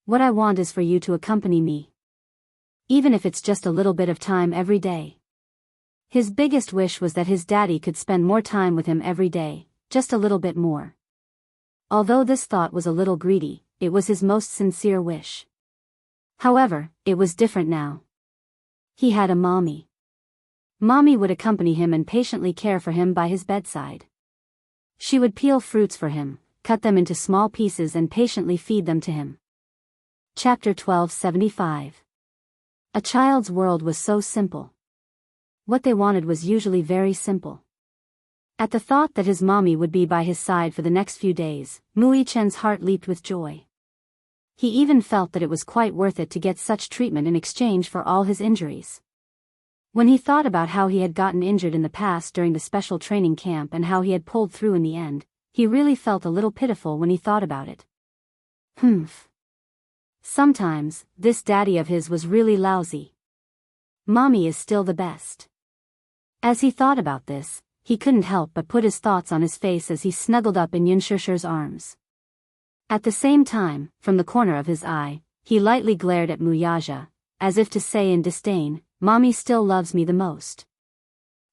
What I want is for you to accompany me. Even if it's just a little bit of time every day." His biggest wish was that his daddy could spend more time with him every day, just a little bit more. Although this thought was a little greedy, it was his most sincere wish. However, it was different now. He had a mommy. Mommy would accompany him and patiently care for him by his bedside. She would peel fruits for him, cut them into small pieces and patiently feed them to him. Chapter 1275. A child's world was so simple. What they wanted was usually very simple. At the thought that his mommy would be by his side for the next few days, Mu Yichen's heart leaped with joy. He even felt that it was quite worth it to get such treatment in exchange for all his injuries. When he thought about how he had gotten injured in the past during the special training camp and how he had pulled through in the end, he really felt a little pitiful when he thought about it. Sometimes, this daddy of his was really lousy. Mommy is still the best. As he thought about this, he couldn't help but put his thoughts on his face as he snuggled up in Yunshusher's arms. At the same time, from the corner of his eye, he lightly glared at Wuxia, as if to say in disdain, "Mommy still loves me the most."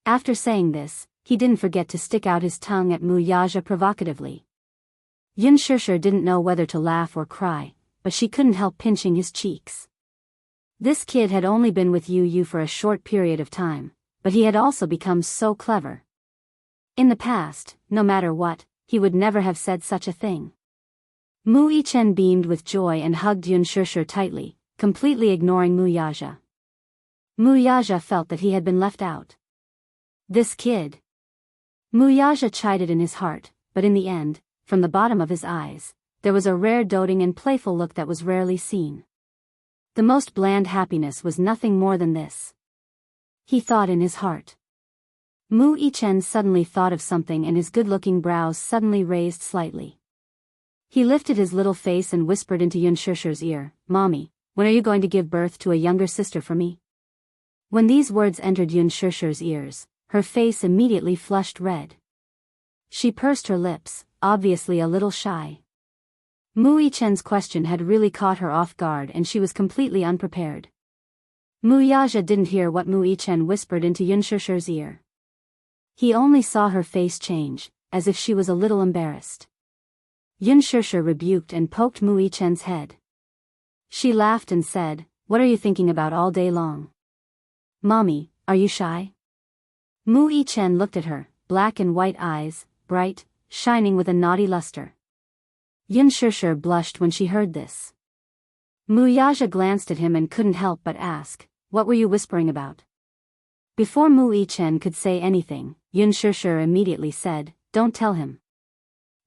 After saying this, he didn't forget to stick out his tongue at Wuxia provocatively. Yunshusher didn't know whether to laugh or cry, but she couldn't help pinching his cheeks. This kid had only been with Yu for a short period of time, but he had also become so clever. In the past, no matter what, he would never have said such a thing. Mu Yichen beamed with joy and hugged Yunshusher tightly, completely ignoring Wuxia. Wuxia felt that he had been left out. This kid. Wuxia chided in his heart, but in the end, from the bottom of his eyes, there was a rare doting and playful look that was rarely seen. The most bland happiness was nothing more than this. He thought in his heart. Mu Yichen suddenly thought of something and his good-looking brows suddenly raised slightly. He lifted his little face and whispered into Yunshusher's ear, "Mommy, when are you going to give birth to a younger sister for me?" When these words entered Yunshusher's ears, her face immediately flushed red. She pursed her lips, obviously a little shy. Mu Yichen's question had really caught her off guard and she was completely unprepared. Wuxia didn't hear what Mu Yichen whispered into Yunshusher's ear. He only saw her face change, as if she was a little embarrassed. Yunshusher rebuked and poked Mu Yichen's head. She laughed and said, "What are you thinking about all day long? Mommy, are you shy?" Mu Yichen looked at her, black and white eyes, bright, shining with a naughty luster. Yunshusher blushed when she heard this. Wuxia glanced at him and couldn't help but ask, "What were you whispering about?" Before Mu Yichen could say anything, Yunshusher immediately said, "Don't tell him."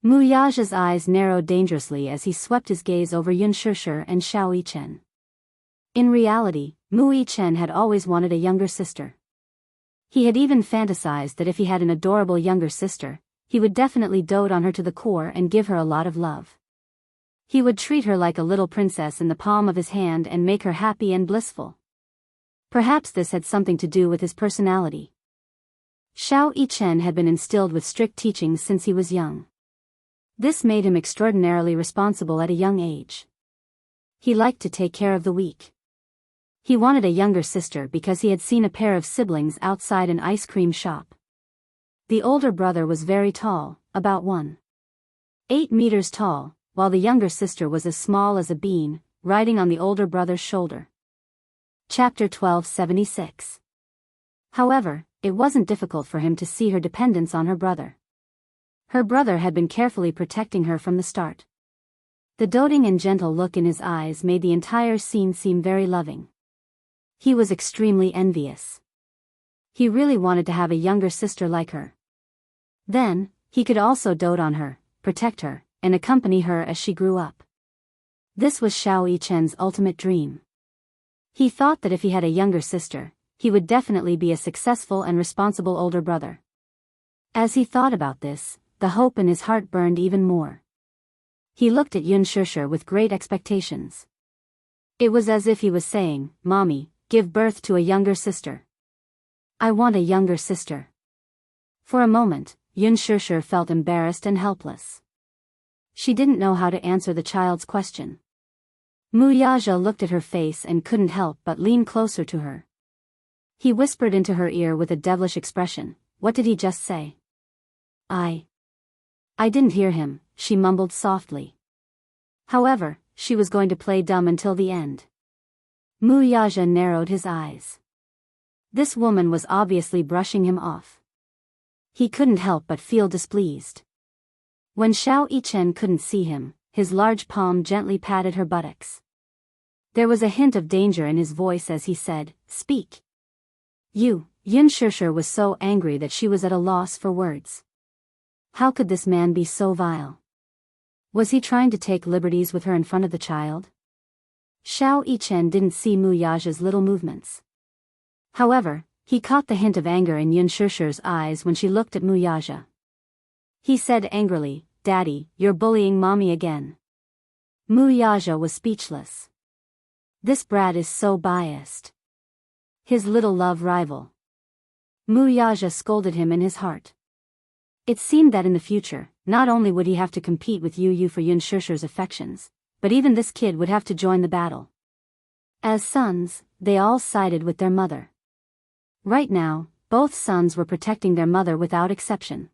Wuxia's eyes narrowed dangerously as he swept his gaze over Yunshusher and Xiao Yichen. In reality, Mu Yichen had always wanted a younger sister. He had even fantasized that if he had an adorable younger sister, he would definitely dote on her to the core and give her a lot of love. He would treat her like a little princess in the palm of his hand and make her happy and blissful. Perhaps this had something to do with his personality. Xiao Yichen had been instilled with strict teachings since he was young. This made him extraordinarily responsible at a young age. He liked to take care of the weak. He wanted a younger sister because he had seen a pair of siblings outside an ice cream shop. The older brother was very tall, about 1.8 meters tall, while the younger sister was as small as a bean, riding on the older brother's shoulder. Chapter 1276. However, it wasn't difficult for him to see her dependence on her brother. Her brother had been carefully protecting her from the start. The doting and gentle look in his eyes made the entire scene seem very loving. He was extremely envious. He really wanted to have a younger sister like her. Then, He could also dote on her, protect her, and accompany her as she grew up. This was Xiao Yichen's ultimate dream. He thought that if he had a younger sister, he would definitely be a successful and responsible older brother. As he thought about this, the hope in his heart burned even more. He looked at Yun Shishir with great expectations. It was as if he was saying, "Mommy, give birth to a younger sister. I want a younger sister." For a moment, Yun Shishir felt embarrassed and helpless. She didn't know how to answer the child's question. Mu Yaja looked at her face and couldn't help but lean closer to her. He whispered into her ear with a devilish expression, "What did he just say?" I didn't hear him," she mumbled softly. However, she was going to play dumb until the end. Mu Yaja narrowed his eyes. This woman was obviously brushing him off. He couldn't help but feel displeased. When Xiao Yichen couldn't see him, his large palm gently patted her buttocks. There was a hint of danger in his voice as he said, "Speak." Yun Shishir was so angry that she was at a loss for words. How could this man be so vile? Was he trying to take liberties with her in front of the child? Xiao Yichen didn't see Mu Yaja's little movements. However, he caught the hint of anger in Yun Shishir's eyes when she looked at Mu Yaja. He said angrily, "Daddy, you're bullying mommy again." Mu Yaja was speechless. This brat is so biased. His little love rival. Mu Yaja scolded him in his heart. It seemed that in the future, not only would he have to compete with Yu for Yun Shishir's affections, but even this kid would have to join the battle. As sons, they all sided with their mother. Right now, both sons were protecting their mother without exception.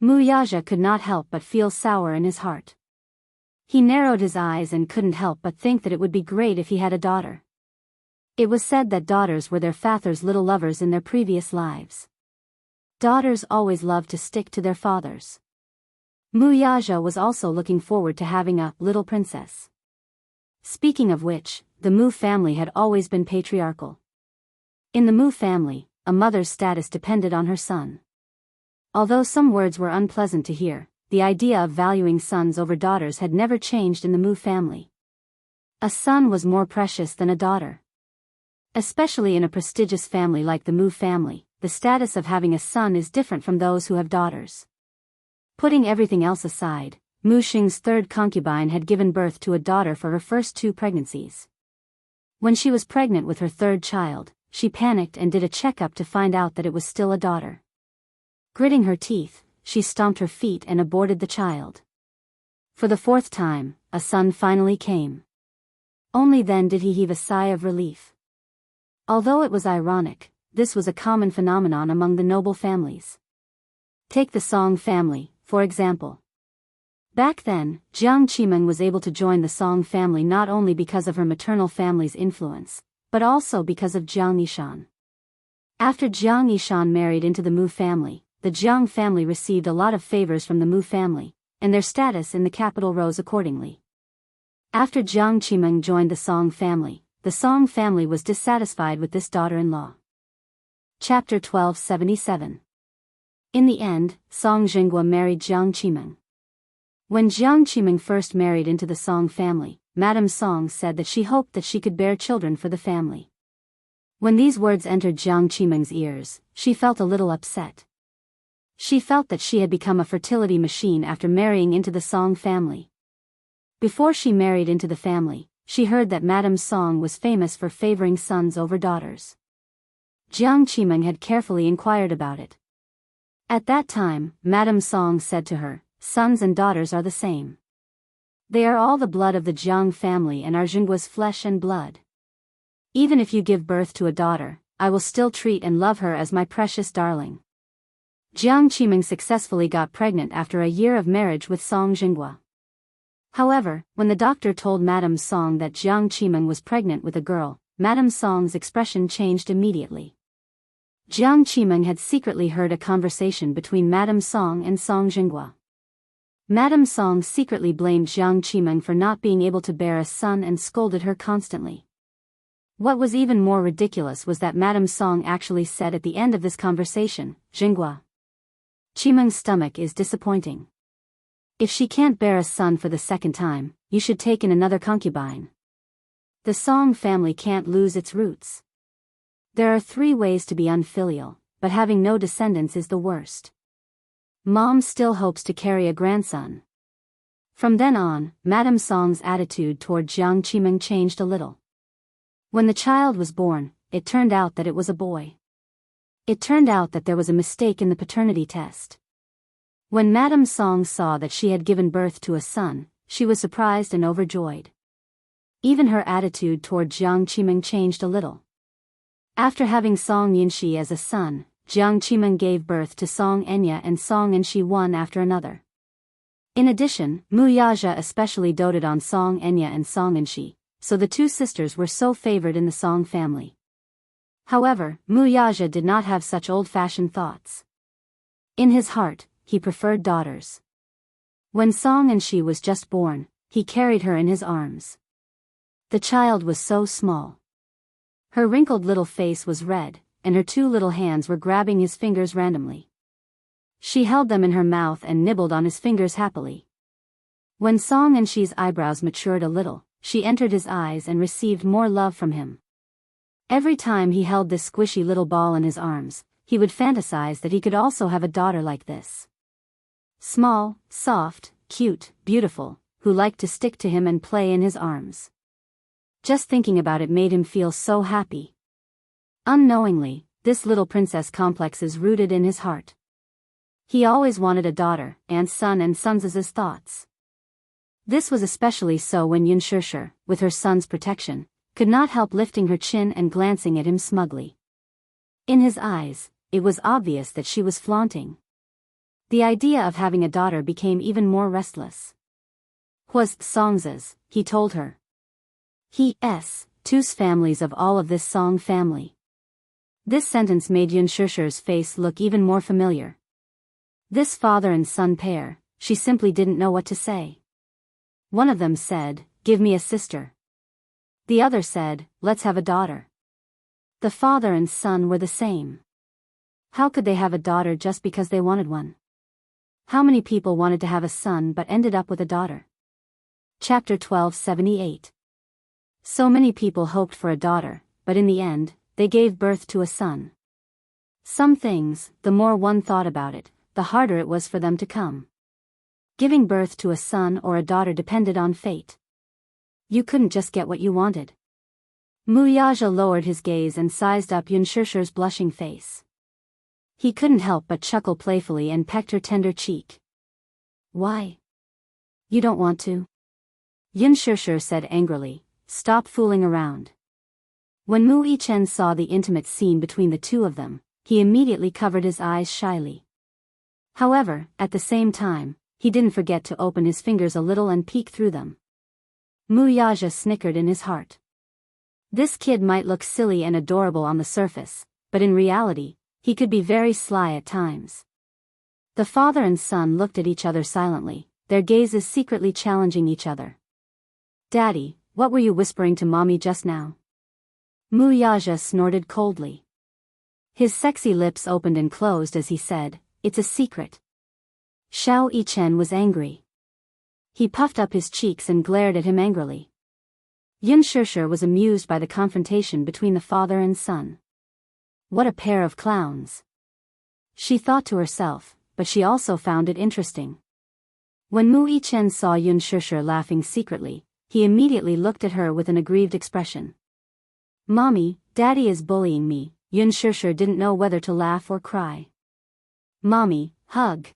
Mu Yaja could not help but feel sour in his heart. He narrowed his eyes and couldn't help but think that it would be great if he had a daughter. It was said that daughters were their father's little lovers in their previous lives. Daughters always loved to stick to their fathers. Mu Yaja was also looking forward to having a little princess. Speaking of which, the Mu family had always been patriarchal. In the Mu family, a mother's status depended on her son. Although some words were unpleasant to hear, the idea of valuing sons over daughters had never changed in the Mu family. A son was more precious than a daughter. Especially in a prestigious family like the Mu family, the status of having a son is different from those who have daughters. Putting everything else aside, Mu Xing's third concubine had given birth to a daughter for her first 2 pregnancies. When she was pregnant with her 3rd child, she panicked and did a checkup to find out that it was still a daughter. Gritting her teeth, she stomped her feet and aborted the child. For the 4th time, a son finally came. Only then did he heave a sigh of relief. Although it was ironic, this was a common phenomenon among the noble families. Take the Song family, for example. Back then, Jiang Qimeng was able to join the Song family not only because of her maternal family's influence, but also because of Jiang Yishan. After Jiang Yishan married into the Mu family, the Jiang family received a lot of favors from the Mu family, and their status in the capital rose accordingly. After Jiang Qimeng joined the Song family was dissatisfied with this daughter-in-law. Chapter 1277. In the end, Song Jinghua married Jiang Qimeng. When Jiang Qimeng first married into the Song family, Madame Song said that she hoped that she could bear children for the family. When these words entered Jiang Qimeng's ears, she felt a little upset. She felt that she had become a fertility machine after marrying into the Song family. Before she married into the family, she heard that Madame Song was famous for favoring sons over daughters. Jiang Qimeng had carefully inquired about it. At that time, Madame Song said to her, "Sons and daughters are the same. They are all the blood of the Jiang family and are Jinggua's flesh and blood. Even if you give birth to a daughter, I will still treat and love her as my precious darling." Jiang Qimeng successfully got pregnant after a year of marriage with Song Jinghua. However, when the doctor told Madame Song that Jiang Qimeng was pregnant with a girl, Madame Song's expression changed immediately. Jiang Qimeng had secretly heard a conversation between Madame Song and Song Jinghua. Madame Song secretly blamed Jiang Qimeng for not being able to bear a son and scolded her constantly. What was even more ridiculous was that Madame Song actually said at the end of this conversation, "Jinghua, Qimeng's stomach is disappointing. If she can't bear a son for the second time, you should take in another concubine. The Song family can't lose its roots. There are 3 ways to be unfilial, but having no descendants is the worst. Mom still hopes to carry a grandson. From then on, Madame Song's attitude toward Jiang Qimeng changed a little. When the child was born, it turned out that it was a boy. It turned out that there was a mistake in the paternity test. When Madame Song saw that she had given birth to a son, she was surprised and overjoyed. Even her attitude toward Jiang Qimeng changed a little. After having Song Yinshi as a son, Jiang Qimeng gave birth to Song Enya and Song Yinshi one after another. In addition, Wuxia especially doted on Song Enya and Song Yinshi, so the 2 sisters were so favored in the Song family. However, Wuxia did not have such old-fashioned thoughts. In his heart, he preferred daughters. When Song Yinshi was just born, he carried her in his arms. The child was so small. Her wrinkled little face was red, and her 2 little hands were grabbing his fingers randomly. She held them in her mouth and nibbled on his fingers happily. When Song Yinshi's eyebrows matured a little, she entered his eyes and received more love from him. Every time he held this squishy little ball in his arms, he would fantasize that he could also have a daughter like this. Small, soft, cute, beautiful, who liked to stick to him and play in his arms. Just thinking about it made him feel so happy. Unknowingly, this little princess complex is rooted in his heart. He always wanted a daughter, and sons as his thoughts. This was especially so when Yunshishir, with her son's protection, could not help lifting her chin and glancing at him smugly. In his eyes, it was obvious that she was flaunting. The idea of having a daughter became even more restless. "Was Song's," he told her. Two's families of all of this Song family. This sentence made Yunshishir's face look even more familiar. This father and son pair, she simply didn't know what to say. One of them said, "Give me a sister." The other said, "Let's have a daughter." The father and son were the same. How could they have a daughter just because they wanted one? How many people wanted to have a son but ended up with a daughter? Chapter 1278. So many people hoped for a daughter, but in the end, they gave birth to a son. Some things, the more one thought about it, the harder it was for them to come. Giving birth to a son or a daughter depended on fate. You couldn't just get what you wanted. Wuxia lowered his gaze and sized up Yunshishir's blushing face. He couldn't help but chuckle playfully and pecked her tender cheek. "Why? You don't want to?" Yunshishir said angrily, "Stop fooling around." When Mu Yichen saw the intimate scene between the 2 of them, he immediately covered his eyes shyly. However, at the same time, he didn't forget to open his fingers a little and peek through them. Wuxia snickered in his heart. This kid might look silly and adorable on the surface, but in reality, he could be very sly at times. The father and son looked at each other silently, their gazes secretly challenging each other. "Daddy, what were you whispering to Mommy just now?" Wuxia snorted coldly. His sexy lips opened and closed as he said, "It's a secret." Xiao Yichen was angry. He puffed up his cheeks and glared at him angrily. Yunshishir was amused by the confrontation between the father and son. What a pair of clowns. She thought to herself, but she also found it interesting. When Mu Yichen saw Yunshishir laughing secretly, he immediately looked at her with an aggrieved expression. "Mommy, Daddy is bullying me." Yunshishir didn't know whether to laugh or cry. "Mommy, hug."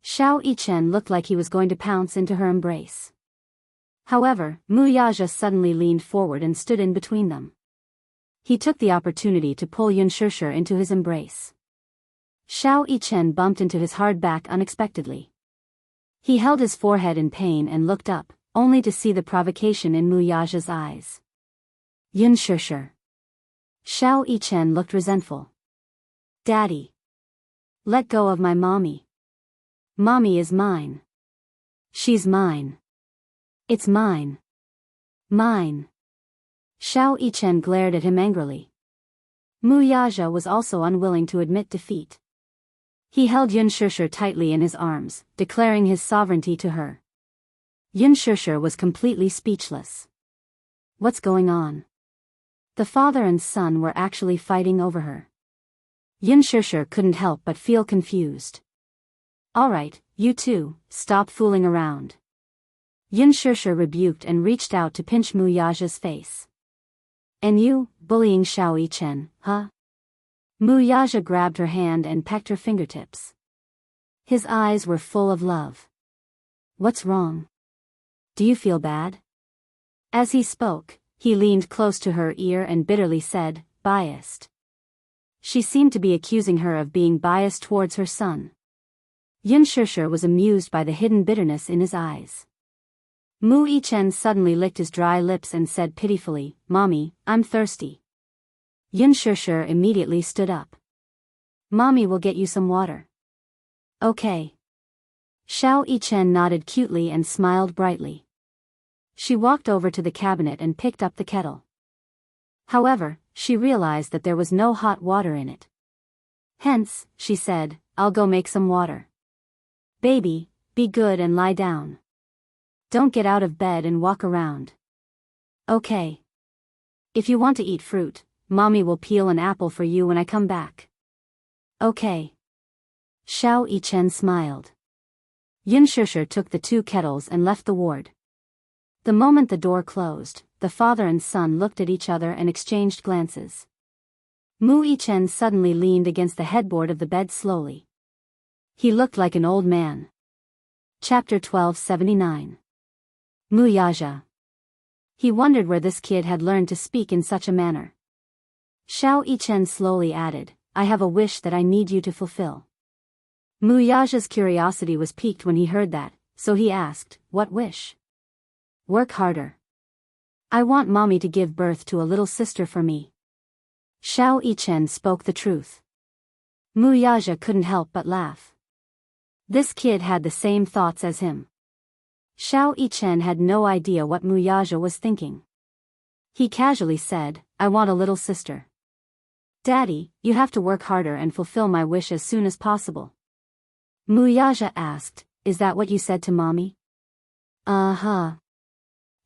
Xiao Yichen looked like he was going to pounce into her embrace. However, Wuxia suddenly leaned forward and stood in between them. He took the opportunity to pull Yunshishir into his embrace. Xiao Yichen bumped into his hard back unexpectedly. He held his forehead in pain and looked up, only to see the provocation in Wuxia's eyes. "Yunshishir." Xiao Yichen looked resentful. "Daddy. Let go of my mommy. Mommy is mine. She's mine. It's mine. Mine." Xiao Yichen glared at him angrily. Wuxia was also unwilling to admit defeat. He held Yun Shishir tightly in his arms, declaring his sovereignty to her. Yun Shishir was completely speechless. What's going on? The father and son were actually fighting over her. Yun Shishir couldn't help but feel confused. Alright, you two, stop fooling around. Yun Shishir rebuked and reached out to pinch Mu Yaja's face. And you, bullying Xiao Yichen, huh? Mu Yaja grabbed her hand and pecked her fingertips. His eyes were full of love. What's wrong? Do you feel bad? As he spoke, he leaned close to her ear and bitterly said, biased. She seemed to be accusing her of being biased towards her son. Yun Shishir was amused by the hidden bitterness in his eyes. Mu Yichen suddenly licked his dry lips and said pitifully, Mommy, I'm thirsty. Yun Shishir immediately stood up. Mommy will get you some water. Okay. Xiao Yichen nodded cutely and smiled brightly. She walked over to the cabinet and picked up the kettle. However, she realized that there was no hot water in it. Hence, she said, I'll go make some water. Baby, be good and lie down. Don't get out of bed and walk around. Okay. If you want to eat fruit, Mommy will peel an apple for you when I come back. Okay. Xiao Yichen smiled. Yun Shishir took the two kettles and left the ward. The moment the door closed, the father and son looked at each other and exchanged glances. Mu Yichen suddenly leaned against the headboard of the bed slowly. He looked like an old man. Chapter 1279. Mu Yaja. He wondered where this kid had learned to speak in such a manner. Xiao Yichen slowly added, I have a wish that I need you to fulfill. Mu Yaja's curiosity was piqued when he heard that, so he asked, what wish? Work harder. I want Mommy to give birth to a little sister for me. Xiao Yichen spoke the truth. Mu Yaja couldn't help but laugh. This kid had the same thoughts as him. Xiao Yichen had no idea what Mu Yaja was thinking. He casually said, I want a little sister. Daddy, you have to work harder and fulfill my wish as soon as possible. Mu Yaja asked, is that what you said to Mommy? Uh-huh.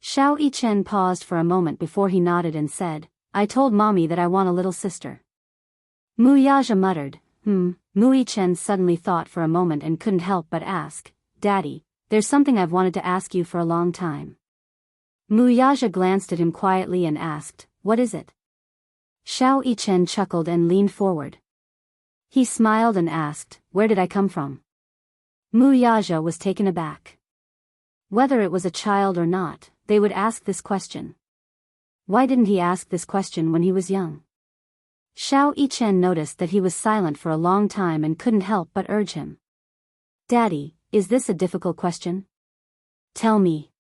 Xiao Yichen paused for a moment before he nodded and said, I told Mommy that I want a little sister. Mu Yaja muttered, Mu Yichen suddenly thought for a moment and couldn't help but ask, Daddy, there's something I've wanted to ask you for a long time. Mu Yaja glanced at him quietly and asked, what is it? Xiao Yichen chuckled and leaned forward. He smiled and asked, where did I come from? Mu Yaja was taken aback. Whether it was a child or not, they would ask this question. Why didn't he ask this question when he was young? Xiao Yichen noticed that he was silent for a long time and couldn't help but urge him. Daddy, is this a difficult question? Tell me.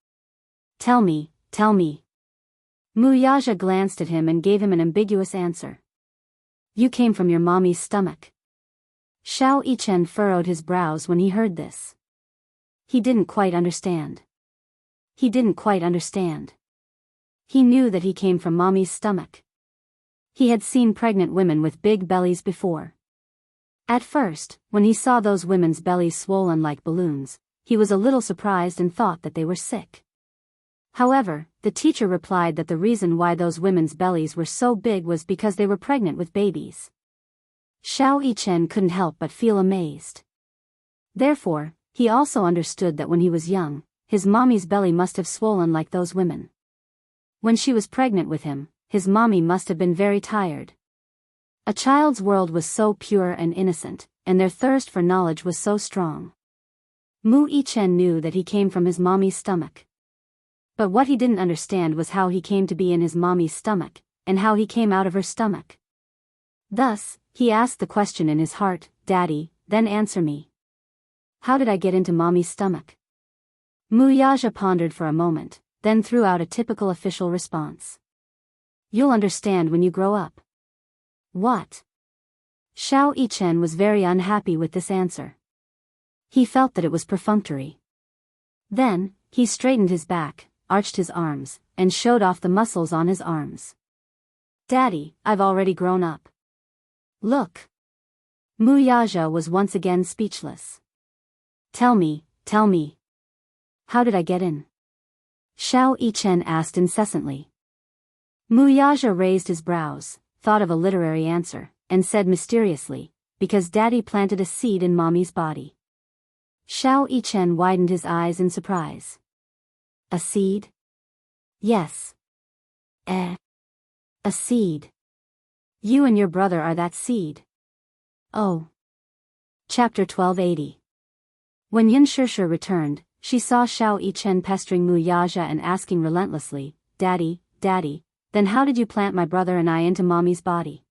Tell me, tell me. Mu Yaja glanced at him and gave him an ambiguous answer. You came from your mommy's stomach. Xiao Yichen furrowed his brows when he heard this. He didn't quite understand. He didn't quite understand. He knew that he came from mommy's stomach. He had seen pregnant women with big bellies before. At first, when he saw those women's bellies swollen like balloons, he was a little surprised and thought that they were sick. However, the teacher replied that the reason why those women's bellies were so big was because they were pregnant with babies. Xiao Yichen couldn't help but feel amazed. Therefore, he also understood that when he was young, his mommy's belly must have swollen like those women. When she was pregnant with him, his mommy must have been very tired. A child's world was so pure and innocent, and their thirst for knowledge was so strong. Mu Yichen knew that he came from his mommy's stomach. But what he didn't understand was how he came to be in his mommy's stomach, and how he came out of her stomach. Thus, he asked the question in his heart, Daddy, then answer me. How did I get into mommy's stomach? Mu Yaja pondered for a moment, then threw out a typical official response. You'll understand when you grow up. What? Xiao Yichen was very unhappy with this answer. He felt that it was perfunctory. Then, he straightened his back, arched his arms, and showed off the muscles on his arms. Daddy, I've already grown up. Look. Mu Yaja was once again speechless. Tell me. How did I get in? Xiao Yichen asked incessantly. Mu Yaja raised his brows, thought of a literary answer, and said mysteriously, because Daddy planted a seed in Mommy's body. Xiao Yichen widened his eyes in surprise. A seed? Yes. A seed. You and your brother are that seed. Oh. Chapter 1280. When Yunshishir returned, she saw Xiao Yichen pestering Mu Yaja and asking relentlessly, Daddy, then how did you plant my brother and I into Mommy's body?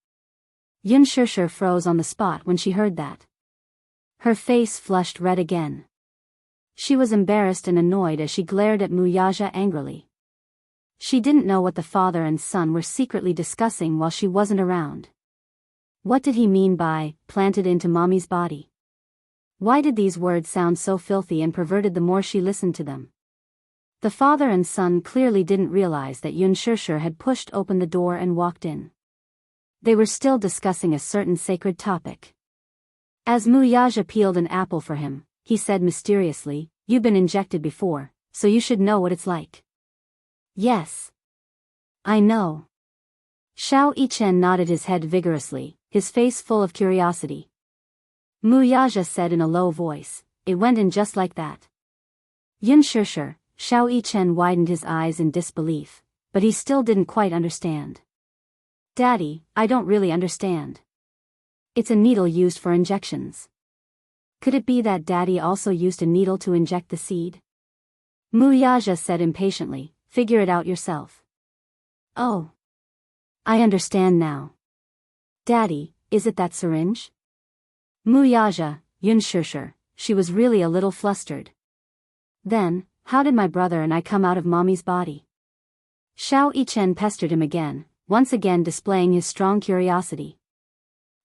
Yunshishir froze on the spot when she heard that. Her face flushed red again. She was embarrassed and annoyed as she glared at Mu Yaja angrily. She didn't know what the father and son were secretly discussing while she wasn't around. What did he mean by, planted into Mommy's body? Why did these words sound so filthy and perverted the more she listened to them? The father and son clearly didn't realize that Yunshishir had pushed open the door and walked in. They were still discussing a certain sacred topic. As Mu Yaja peeled an apple for him, he said mysteriously, You've been injected before, so you should know what it's like. Yes. I know. Xiao Yichen nodded his head vigorously, his face full of curiosity. Mu Yaja said in a low voice, It went in just like that. Yunshishir, Xiao Yichen widened his eyes in disbelief, but he still didn't quite understand. Daddy, I don't really understand. It's a needle used for injections. Could it be that Daddy also used a needle to inject the seed? Mu Yaja said impatiently, Figure it out yourself. Oh. I understand now. Daddy, is it that syringe? Mu Yaja, Yunshishir, she was really a little flustered. Then, how did my brother and I come out of Mommy's body? Xiao Yichen pestered him again, once again displaying his strong curiosity.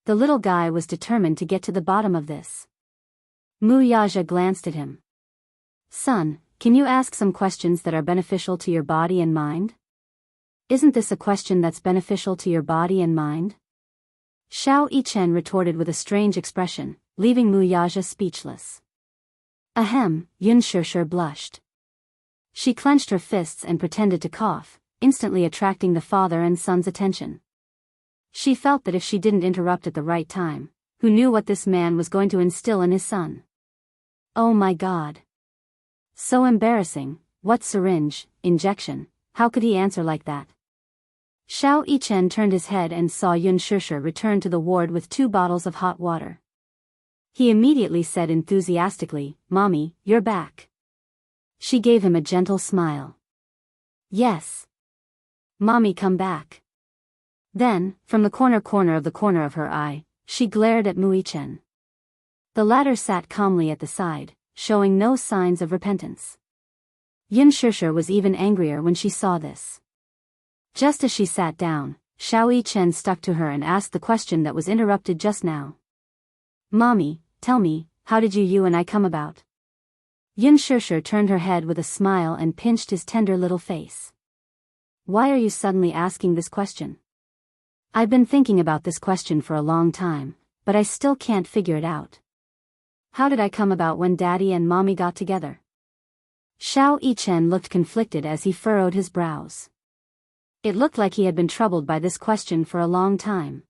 The little guy was determined to get to the bottom of this. Mu Yaja glanced at him. Son, can you ask some questions that are beneficial to your body and mind? Isn't this a question that's beneficial to your body and mind? Xiao Yichen retorted with a strange expression, leaving Mu Yaja speechless. Ahem, Yunshishir blushed. She clenched her fists and pretended to cough, instantly attracting the father and son's attention. She felt that if she didn't interrupt at the right time, who knew what this man was going to instill in his son? Oh my God. So embarrassing, what syringe, injection, how could he answer like that? Xiao Yichen turned his head and saw Yunshishir return to the ward with 2 bottles of hot water. He immediately said enthusiastically, Mommy, you're back. She gave him a gentle smile. Yes. Mommy, come back. Then, from the corner of her eye, she glared at Mu Yichen. The latter sat calmly at the side, showing no signs of repentance. Yunshishir was even angrier when she saw this. Just as she sat down, Xiao Yichen stuck to her and asked the question that was interrupted just now. Mommy, tell me, how did you and I come about? Yunshishir turned her head with a smile and pinched his tender little face. Why are you suddenly asking this question? I've been thinking about this question for a long time, but I still can't figure it out. How did I come about when Daddy and Mommy got together? Xiao Yichen looked conflicted as he furrowed his brows. It looked like he had been troubled by this question for a long time.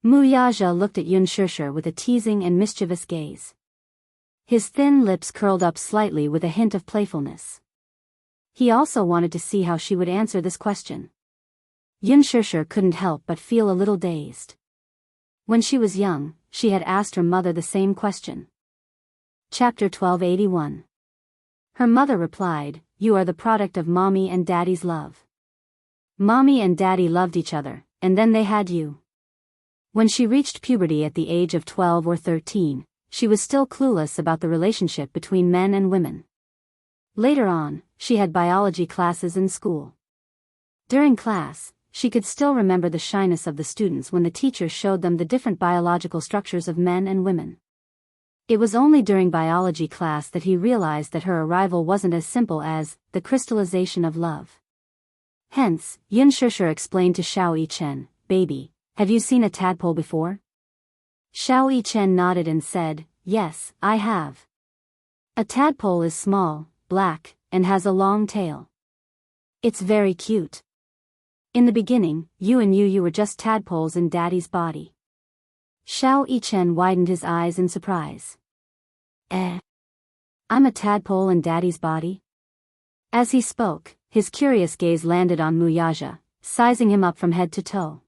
Mu Yaja looked at Yunshishir with a teasing and mischievous gaze. His thin lips curled up slightly with a hint of playfulness. He also wanted to see how she would answer this question. Yunshishir couldn't help but feel a little dazed. When she was young, she had asked her mother the same question. Chapter 1281. Her mother replied, You are the product of Mommy and Daddy's love. Mommy and Daddy loved each other, and then they had you. When she reached puberty at the age of 12 or 13, she was still clueless about the relationship between men and women. Later on, she had biology classes in school. During class, she could still remember the shyness of the students when the teacher showed them the different biological structures of men and women. It was only during biology class that he realized that her arrival wasn't as simple as the crystallization of love. Hence, Yunshishir explained to Xiao Yichen, Baby, have you seen a tadpole before? Xiao Yichen nodded and said, yes, I have. A tadpole is small, black, and has a long tail. It's very cute. In the beginning, you were just tadpoles in Daddy's body. Xiao Yichen widened his eyes in surprise. I'm a tadpole in Daddy's body? As he spoke, his curious gaze landed on Wuxia, sizing him up from head to toe.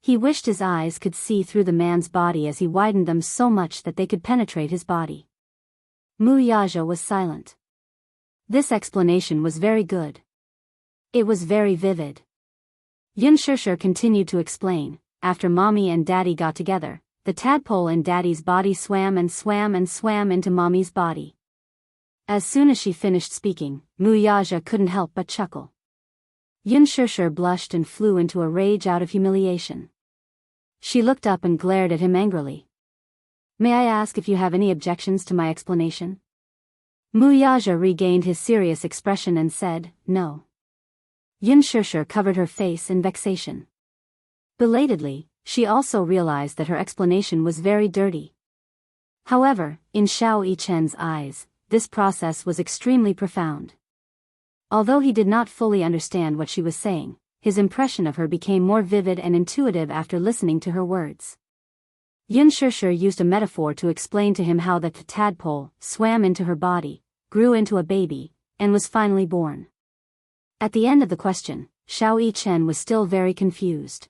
He wished his eyes could see through the man's body as he widened them so much that they could penetrate his body. Wuxia was silent. This explanation was very good. It was very vivid. Xianxia continued to explain, after Mommy and Daddy got together, the tadpole in Daddy's body swam and swam and swam into Mommy's body. As soon as she finished speaking, Wuxia couldn't help but chuckle. Xianxia blushed and flew into a rage out of humiliation. She looked up and glared at him angrily. May I ask if you have any objections to my explanation? Wuxia regained his serious expression and said, no. Xianxia covered her face in vexation. Belatedly, she also realized that her explanation was very dirty. However, in Xiao Yichen's eyes, this process was extremely profound. Although he did not fully understand what she was saying, his impression of her became more vivid and intuitive after listening to her words. Xianxia used a metaphor to explain to him how the tadpole swam into her body, grew into a baby, and was finally born. At the end of the question, Xiao Yichen was still very confused.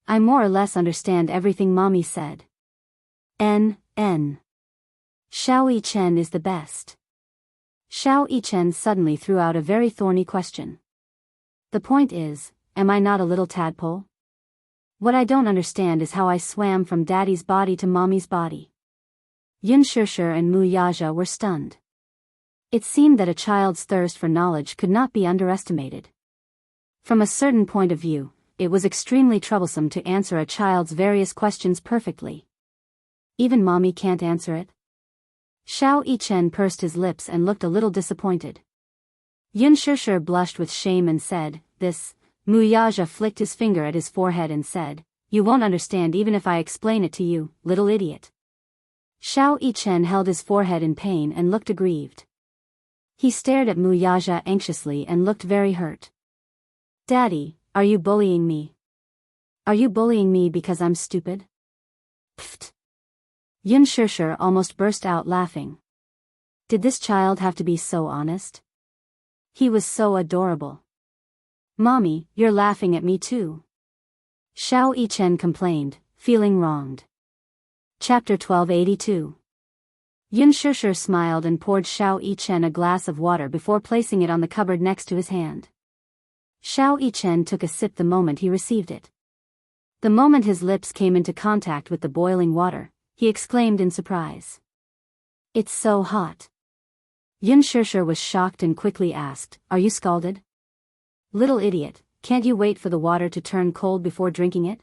I more or less understand everything Mommy said. Xiao Yichen is the best. Xiao Yichen suddenly threw out a very thorny question. The point is, am I not a little tadpole? What I don't understand is how I swam from Daddy's body to Mommy's body. Xianxia and Wuxia were stunned. It seemed that a child's thirst for knowledge could not be underestimated. From a certain point of view, it was extremely troublesome to answer a child's various questions perfectly. Even Mommy can't answer it? Xiao Yichen pursed his lips and looked a little disappointed. Xianxia blushed with shame and said, this. Wuxia flicked his finger at his forehead and said, you won't understand even if I explain it to you, little idiot. Xiao Yichen held his forehead in pain and looked aggrieved. He stared at Wuxia anxiously and looked very hurt. Daddy, are you bullying me? Are you bullying me because I'm stupid? Pfft. Xianxia almost burst out laughing. Did this child have to be so honest? He was so adorable. Mommy, you're laughing at me too. Xiao Yichen complained, feeling wronged. Chapter 1282. Xianxia smiled and poured Xiao Yichen a glass of water before placing it on the cupboard next to his hand. Xiao Yichen took a sip the moment he received it. The moment his lips came into contact with the boiling water, he exclaimed in surprise. It's so hot. Xianxia was shocked and quickly asked, are you scalded? Little idiot, can't you wait for the water to turn cold before drinking it?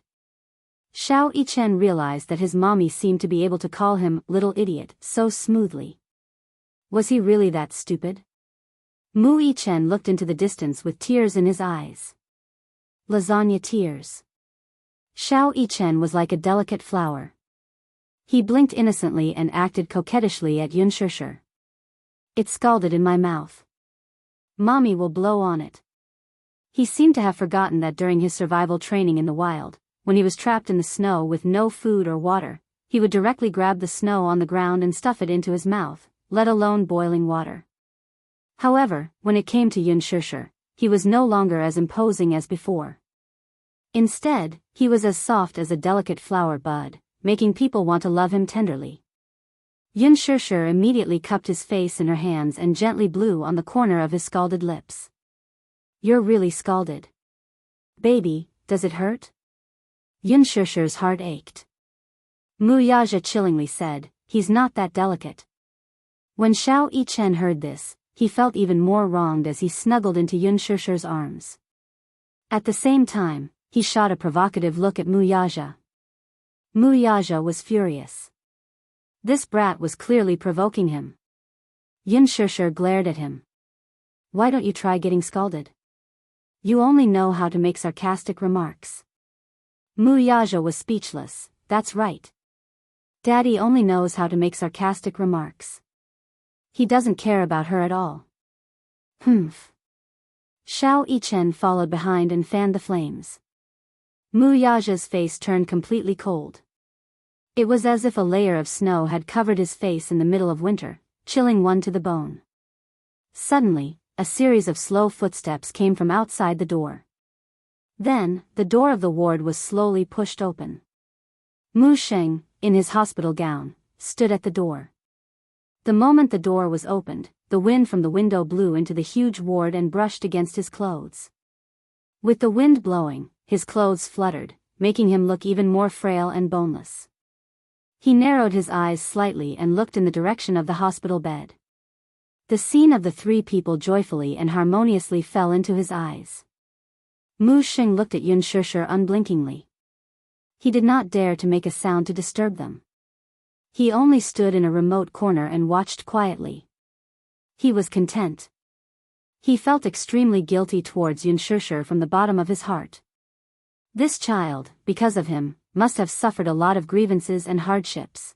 Xiao Yichen realized that his mommy seemed to be able to call him little idiot so smoothly. Was he really that stupid? Yichen looked into the distance with tears in his eyes. Lasagna tears. Xiao Yichen was like a delicate flower. He blinked innocently and acted coquettishly at Xianxia. It's scalded in my mouth. Mommy will blow on it. He seemed to have forgotten that during his survival training in the wild, when he was trapped in the snow with no food or water, he would directly grab the snow on the ground and stuff it into his mouth, let alone boiling water. However, when it came to Xianxia, he was no longer as imposing as before. Instead, he was as soft as a delicate flower bud, making people want to love him tenderly. Xianxia immediately cupped his face in her hands and gently blew on the corner of his scalded lips. You're really scalded. Baby, does it hurt? Xianxia's heart ached. Wuxia chillingly said, he's not that delicate. When Xiao Yichen heard this, he felt even more wronged as he snuggled into Xianxia's arms. At the same time, he shot a provocative look at Wuxia. Wuxia was furious. This brat was clearly provoking him. Xianxia glared at him. Why don't you try getting scalded? You only know how to make sarcastic remarks. Wuxia was speechless. That's right. Daddy only knows how to make sarcastic remarks. He doesn't care about her at all. Humph. Xiao Yichen followed behind and fanned the flames. Mu Yaja's face turned completely cold. It was as if a layer of snow had covered his face in the middle of winter, chilling one to the bone. Suddenly, a series of slow footsteps came from outside the door. Then, the door of the ward was slowly pushed open. Mu Sheng, in his hospital gown, stood at the door. The moment the door was opened, the wind from the window blew into the huge ward and brushed against his clothes. With the wind blowing, his clothes fluttered, making him look even more frail and boneless. He narrowed his eyes slightly and looked in the direction of the hospital bed. The scene of the three people joyfully and harmoniously fell into his eyes. Mu Sheng looked at Yun Shishir unblinkingly. He did not dare to make a sound to disturb them. He only stood in a remote corner and watched quietly. He was content. He felt extremely guilty towards Yun Shishir from the bottom of his heart. This child, because of him, must have suffered a lot of grievances and hardships.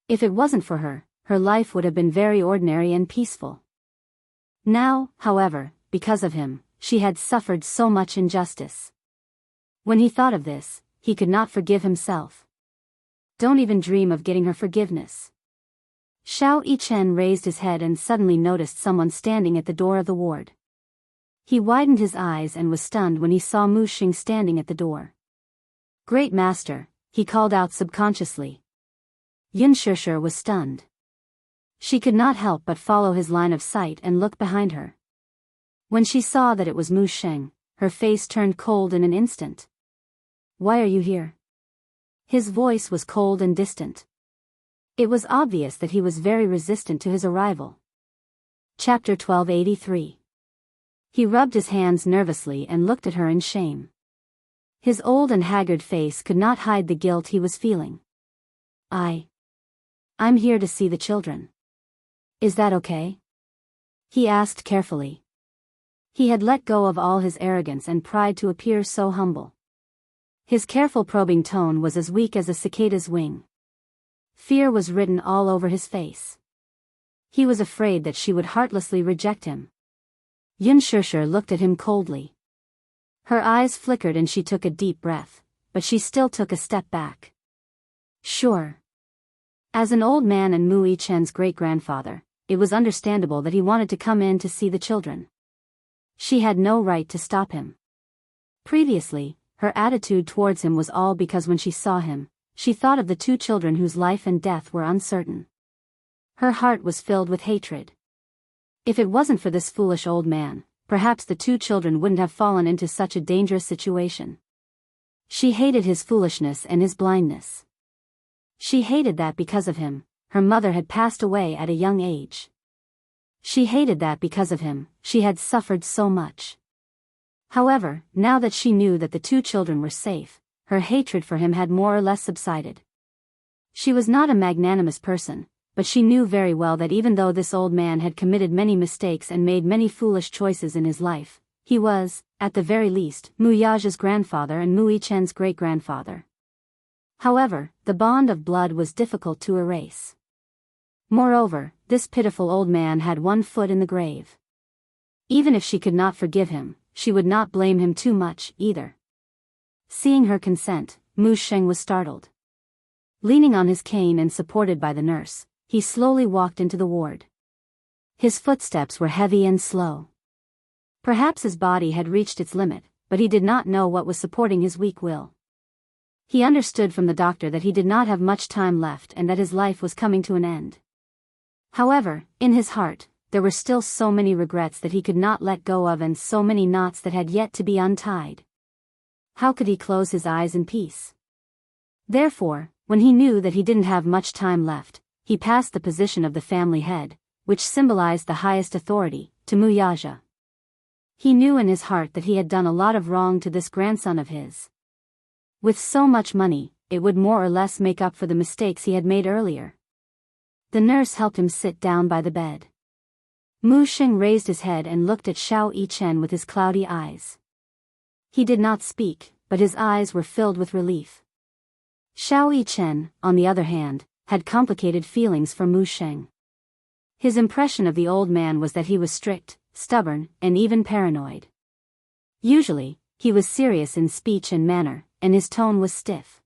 If it wasn't for her, her life would have been very ordinary and peaceful. Now, however, because of him, she had suffered so much injustice. When he thought of this, he could not forgive himself. Don't even dream of getting her forgiveness. Xiao Yichen raised his head and suddenly noticed someone standing at the door of the ward. He widened his eyes and was stunned when he saw Mu Sheng standing at the door. Great Master, he called out subconsciously. Yun Shishir was stunned. She could not help but follow his line of sight and look behind her. When she saw that it was Mu Sheng, her face turned cold in an instant. Why are you here? His voice was cold and distant. It was obvious that he was very resistant to his arrival. Chapter 1283. He rubbed his hands nervously and looked at her in shame. His old and haggard face could not hide the guilt he was feeling. I'm here to see the children. Is that okay? He asked carefully. He had let go of all his arrogance and pride to appear so humble. His careful probing tone was as weak as a cicada's wing. Fear was written all over his face. He was afraid that she would heartlessly reject him. Yun Shishir looked at him coldly. Her eyes flickered and she took a deep breath, but she still took a step back. Sure. As an old man and Mu Yichen's great-grandfather, it was understandable that he wanted to come in to see the children. She had no right to stop him. Previously, her attitude towards him was all because when she saw him, she thought of the two children whose life and death were uncertain. Her heart was filled with hatred. If it wasn't for this foolish old man, perhaps the two children wouldn't have fallen into such a dangerous situation. She hated his foolishness and his blindness. She hated that because of him, her mother had passed away at a young age. She hated that because of him, she had suffered so much. However, now that she knew that the two children were safe, her hatred for him had more or less subsided. She was not a magnanimous person, but she knew very well that even though this old man had committed many mistakes and made many foolish choices in his life, he was, at the very least, Mu Yaja's grandfather and Mu Yichen's great-grandfather. However, the bond of blood was difficult to erase. Moreover, this pitiful old man had one foot in the grave. Even if she could not forgive him, she would not blame him too much, either. Seeing her consent, Mu Sheng was startled. Leaning on his cane and supported by the nurse, he slowly walked into the ward. His footsteps were heavy and slow. Perhaps his body had reached its limit, but he did not know what was supporting his weak will. He understood from the doctor that he did not have much time left and that his life was coming to an end. However, in his heart, there were still so many regrets that he could not let go of and so many knots that had yet to be untied. How could he close his eyes in peace? Therefore, when he knew that he didn't have much time left, he passed the position of the family head, which symbolized the highest authority, to Mu Yaja. He knew in his heart that he had done a lot of wrong to this grandson of his. With so much money, it would more or less make up for the mistakes he had made earlier. The nurse helped him sit down by the bed. Mu Sheng raised his head and looked at Xiao Yichen with his cloudy eyes. He did not speak, but his eyes were filled with relief. Xiao Yichen, on the other hand, had complicated feelings for Mu Sheng. His impression of the old man was that he was strict, stubborn, and even paranoid. Usually, he was serious in speech and manner, and his tone was stiff.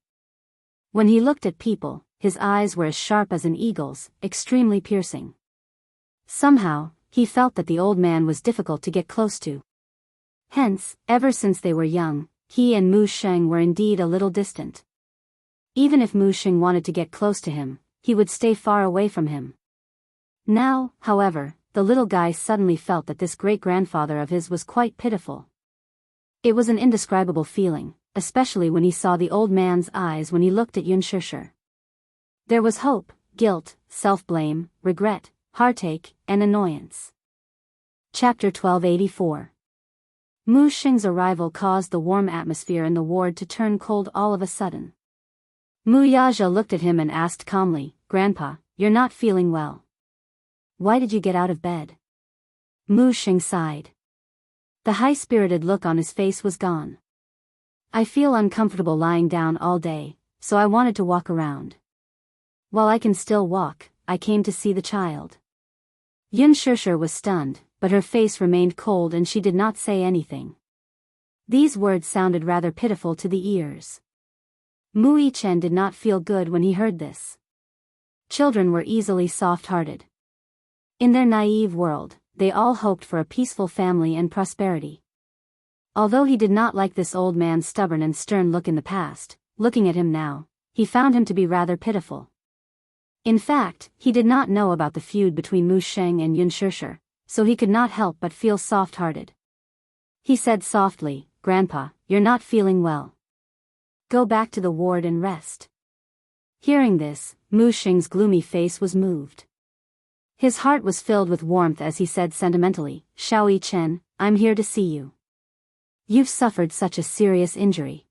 When he looked at people, his eyes were as sharp as an eagle's, extremely piercing. Somehow, he felt that the old man was difficult to get close to. Hence, ever since they were young, he and Mu Sheng were indeed a little distant. Even if Mu Sheng wanted to get close to him, he would stay far away from him. Now, however, the little guy suddenly felt that this great-grandfather of his was quite pitiful. It was an indescribable feeling, especially when he saw the old man's eyes when he looked at Yun Shusher. There was hope, guilt, self-blame, regret, heartache, and annoyance. Chapter 1284. Mu Sheng's arrival caused the warm atmosphere in the ward to turn cold all of a sudden. Mu Yazha looked at him and asked calmly, "Grandpa, you're not feeling well. Why did you get out of bed?" Mu Sheng sighed. The high-spirited look on his face was gone. "I feel uncomfortable lying down all day, so I wanted to walk around. While I can still walk, I came to see the child." Yun Shusher was stunned, but her face remained cold and she did not say anything. These words sounded rather pitiful to the ears. Mu Yichen did not feel good when he heard this. Children were easily soft-hearted. In their naive world, they all hoped for a peaceful family and prosperity. Although he did not like this old man's stubborn and stern look in the past, looking at him now, he found him to be rather pitiful. In fact, he did not know about the feud between Mu Sheng and Yun Shusher, so he could not help but feel soft-hearted. He said softly, "Grandpa, you're not feeling well. Go back to the ward and rest." Hearing this, Mu Sheng's gloomy face was moved. His heart was filled with warmth as he said sentimentally, "Xiao Yichen, I'm here to see you. You've suffered such a serious injury.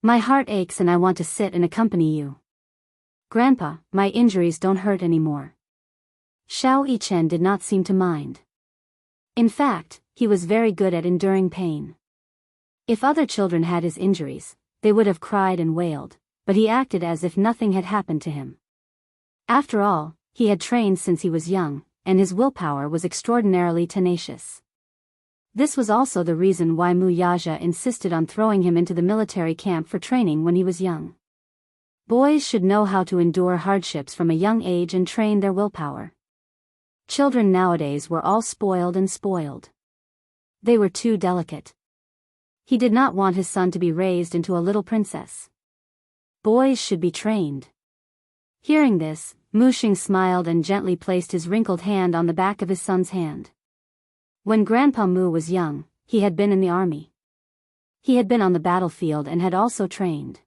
My heart aches and I want to sit and accompany you. Grandpa, my injuries don't hurt anymore." Xiao Yichen did not seem to mind. In fact, he was very good at enduring pain. If other children had his injuries, they would have cried and wailed, but he acted as if nothing had happened to him. After all, he had trained since he was young, and his willpower was extraordinarily tenacious. This was also the reason why Mu Yazha insisted on throwing him into the military camp for training when he was young. Boys should know how to endure hardships from a young age and train their willpower. Children nowadays were all spoiled and spoiled. They were too delicate. He did not want his son to be raised into a little princess. Boys should be trained. Hearing this, Mu Sheng smiled and gently placed his wrinkled hand on the back of his son's hand. When Grandpa Mu was young, he had been in the army. He had been on the battlefield and had also trained.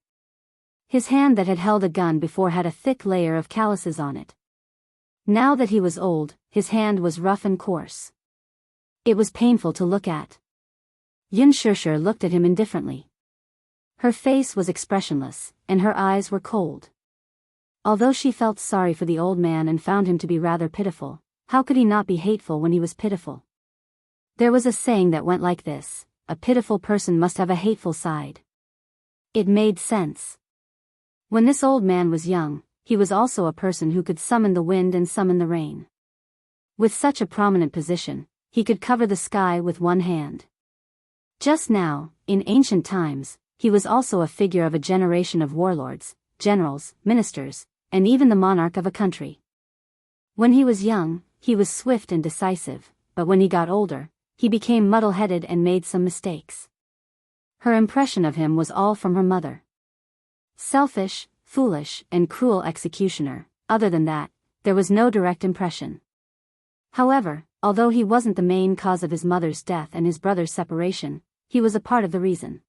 His hand that had held a gun before had a thick layer of calluses on it. Now that he was old, his hand was rough and coarse. It was painful to look at. Yun Shusher looked at him indifferently. Her face was expressionless, and her eyes were cold. Although she felt sorry for the old man and found him to be rather pitiful, how could he not be hateful when he was pitiful? There was a saying that went like this: a pitiful person must have a hateful side. It made sense. When this old man was young, he was also a person who could summon the wind and summon the rain. With such a prominent position, he could cover the sky with one hand. Just now, in ancient times, he was also a figure of a generation of warlords, generals, ministers, and even the monarch of a country. When he was young, he was swift and decisive, but when he got older, he became muddle-headed and made some mistakes. Her impression of him was all from her mother. Selfish, foolish, and cruel executioner. Other than that, there was no direct impression. However, although he wasn't the main cause of his mother's death and his brother's separation, he was a part of the reason.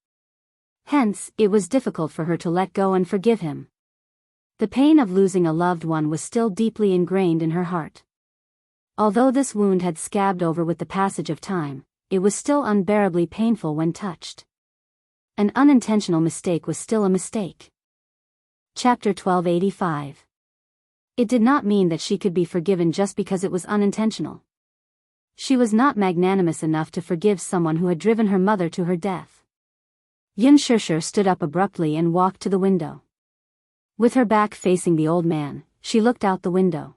Hence, it was difficult for her to let go and forgive him. The pain of losing a loved one was still deeply ingrained in her heart. Although this wound had scabbed over with the passage of time, it was still unbearably painful when touched. An unintentional mistake was still a mistake. Chapter 1285. It did not mean that she could be forgiven just because it was unintentional. She was not magnanimous enough to forgive someone who had driven her mother to her death. Yun Shusher stood up abruptly and walked to the window. With her back facing the old man, she looked out the window.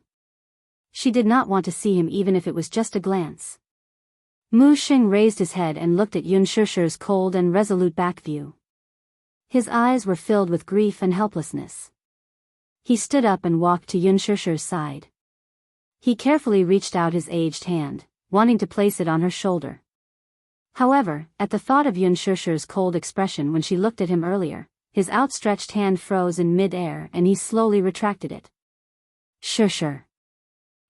She did not want to see him even if it was just a glance. Mu Xing raised his head and looked at Yun Shishir's cold and resolute back view. His eyes were filled with grief and helplessness. He stood up and walked to Yun Shishir's side. He carefully reached out his aged hand, wanting to place it on her shoulder. However, at the thought of Yun Shishir's cold expression when she looked at him earlier, his outstretched hand froze in mid-air and he slowly retracted it. Shishir.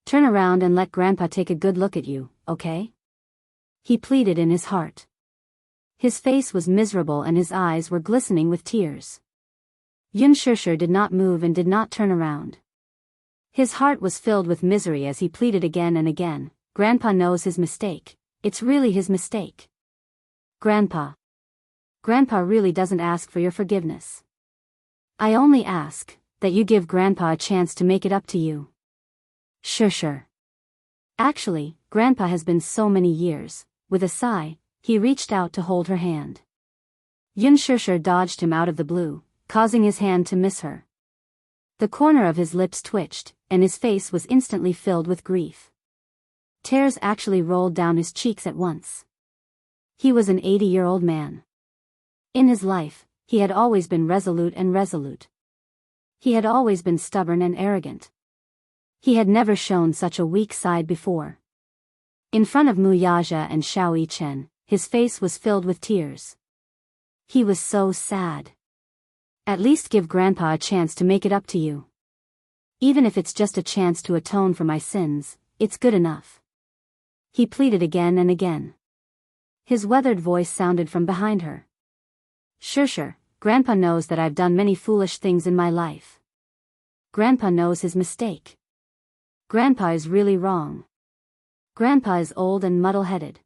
Turn around and let Grandpa take a good look at you, okay? He pleaded in his heart. His face was miserable and his eyes were glistening with tears. Yun Shishir did not move and did not turn around. His heart was filled with misery as he pleaded again and again, Grandpa knows his mistake, it's really his mistake. Grandpa. Grandpa really doesn't ask for your forgiveness. I only ask that you give Grandpa a chance to make it up to you. Shishir. Actually, Grandpa has been so many years. With a sigh, he reached out to hold her hand. Yun Shishir dodged him out of the blue, causing his hand to miss her. The corner of his lips twitched, and his face was instantly filled with grief. Tears actually rolled down his cheeks at once. He was an 80-year-old man. In his life, he had always been resolute. He had always been stubborn and arrogant. He had never shown such a weak side before. In front of Wuxia and Xiao Chen, his face was filled with tears. He was so sad. At least give Grandpa a chance to make it up to you. Even if it's just a chance to atone for my sins, it's good enough. He pleaded again and again. His weathered voice sounded from behind her. Shishir, Grandpa knows that I've done many foolish things in my life. Grandpa knows his mistake. Grandpa is really wrong. Grandpa is old and muddle-headed.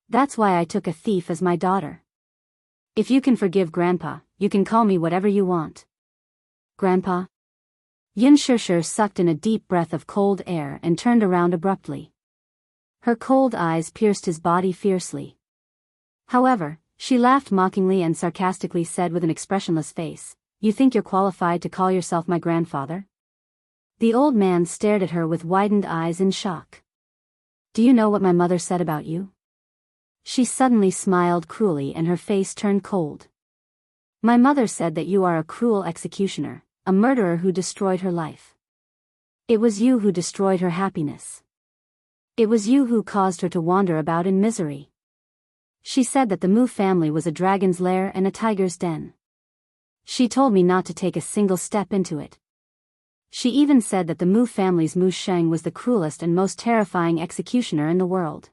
That's why I took a thief as my daughter. If you can forgive Grandpa, you can call me whatever you want. Grandpa? Yun Shishir sucked in a deep breath of cold air and turned around abruptly. Her cold eyes pierced his body fiercely. However, she laughed mockingly and sarcastically said with an expressionless face, You think you're qualified to call yourself my grandfather? The old man stared at her with widened eyes in shock. Do you know what my mother said about you? She suddenly smiled cruelly and her face turned cold. My mother said that you are a cruel executioner, a murderer who destroyed her life. It was you who destroyed her happiness. It was you who caused her to wander about in misery. She said that the Mu family was a dragon's lair and a tiger's den. She told me not to take a single step into it. She even said that the Mu family's Mu Sheng was the cruelest and most terrifying executioner in the world.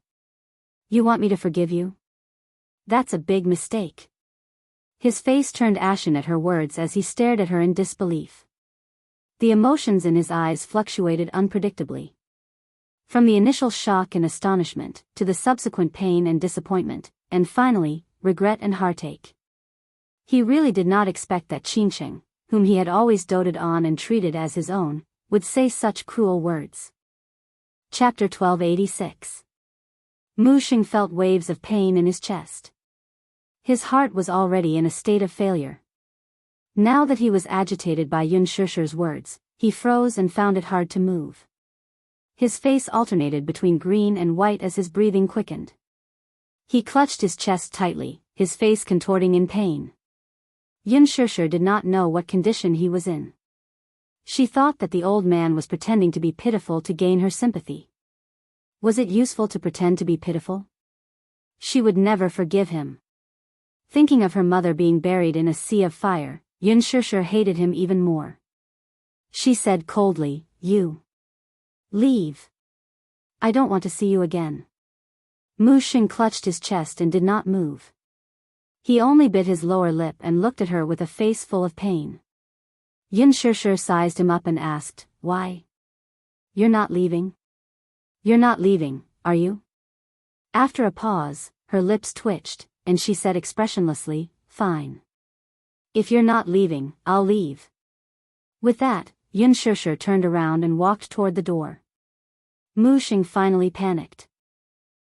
You want me to forgive you? That's a big mistake. His face turned ashen at her words as he stared at her in disbelief. The emotions in his eyes fluctuated unpredictably. From the initial shock and astonishment, to the subsequent pain and disappointment, and finally, regret and heartache. He really did not expect that Xianxia, whom he had always doted on and treated as his own, would say such cruel words. Chapter 1286. Mu Xing felt waves of pain in his chest. His heart was already in a state of failure. Now that he was agitated by Yun Shishir's words, he froze and found it hard to move. His face alternated between green and white as his breathing quickened. He clutched his chest tightly, his face contorting in pain. Yun Shishir did not know what condition he was in. She thought that the old man was pretending to be pitiful to gain her sympathy. Was it useful to pretend to be pitiful? She would never forgive him. Thinking of her mother being buried in a sea of fire, Yun Shishir hated him even more. She said coldly, You. Leave. I don't want to see you again. Mu Xing clutched his chest and did not move. He only bit his lower lip and looked at her with a face full of pain. Yun Shishir sized him up and asked, Why? You're not leaving? You're not leaving, are you? After a pause, her lips twitched, and she said expressionlessly, Fine. If you're not leaving, I'll leave. With that, Yun Shishir turned around and walked toward the door. Mu Xing finally panicked.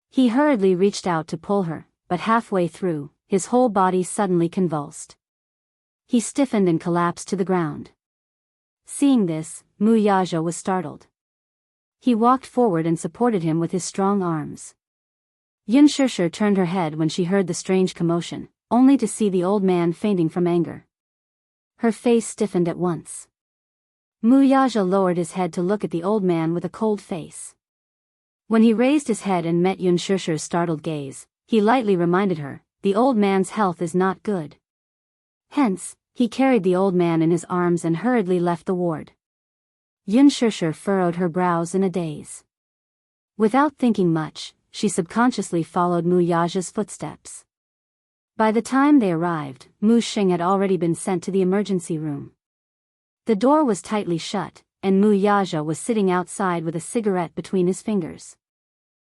He hurriedly reached out to pull her, but halfway through, his whole body suddenly convulsed. He stiffened and collapsed to the ground. Seeing this, Mu Yaja was startled. He walked forward and supported him with his strong arms. Yun Shishir turned her head when she heard the strange commotion, only to see the old man fainting from anger. Her face stiffened at once. Mu Yaja lowered his head to look at the old man with a cold face. When he raised his head and met Yun Shishir's startled gaze, he lightly reminded her, the old man's health is not good. Hence, he carried the old man in his arms and hurriedly left the ward. Yun Shishir furrowed her brows in a daze. Without thinking much, she subconsciously followed Mu Yaja's footsteps. By the time they arrived, Mu Xing had already been sent to the emergency room. The door was tightly shut, and Mu Yaja was sitting outside with a cigarette between his fingers.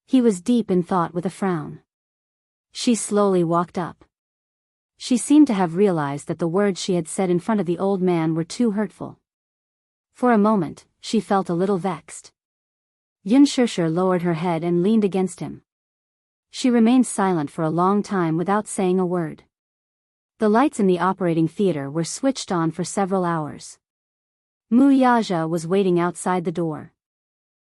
He was deep in thought with a frown. She slowly walked up. She seemed to have realized that the words she had said in front of the old man were too hurtful. For a moment, she felt a little vexed. Yun Shishir lowered her head and leaned against him. She remained silent for a long time without saying a word. The lights in the operating theater were switched on for several hours. Mu Yaja was waiting outside the door.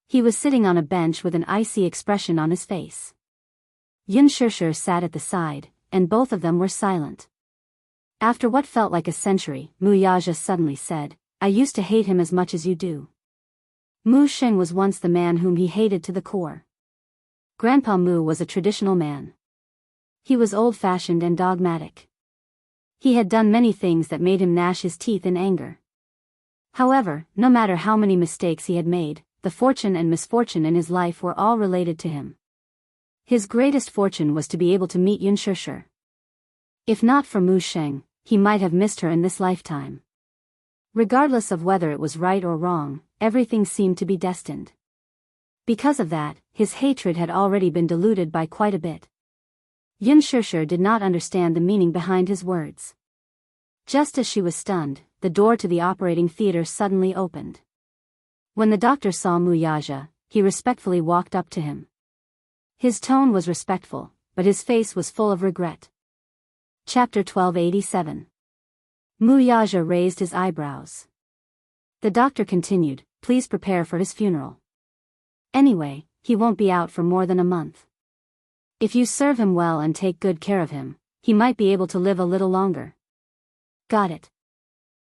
He was sitting on a bench with an icy expression on his face. Yun Shishir sat at the side, and both of them were silent. After what felt like a century, Mu Yaja suddenly said, I used to hate him as much as you do. Mu Xing was once the man whom he hated to the core. Grandpa Mu was a traditional man. He was old-fashioned and dogmatic. He had done many things that made him gnash his teeth in anger. However, no matter how many mistakes he had made, the fortune and misfortune in his life were all related to him. His greatest fortune was to be able to meet Yun Shishir. If not for Mu Xing, he might have missed her in this lifetime. Regardless of whether it was right or wrong, everything seemed to be destined. Because of that, his hatred had already been diluted by quite a bit. Yun Shishir did not understand the meaning behind his words. Just as she was stunned, the door to the operating theater suddenly opened. When the doctor saw Mu Yaja, he respectfully walked up to him. His tone was respectful, but his face was full of regret. Chapter 1287. Mu Yaja raised his eyebrows. The doctor continued, please prepare for his funeral. Anyway, he won't be out for more than a month. If you serve him well and take good care of him, he might be able to live a little longer. Got it.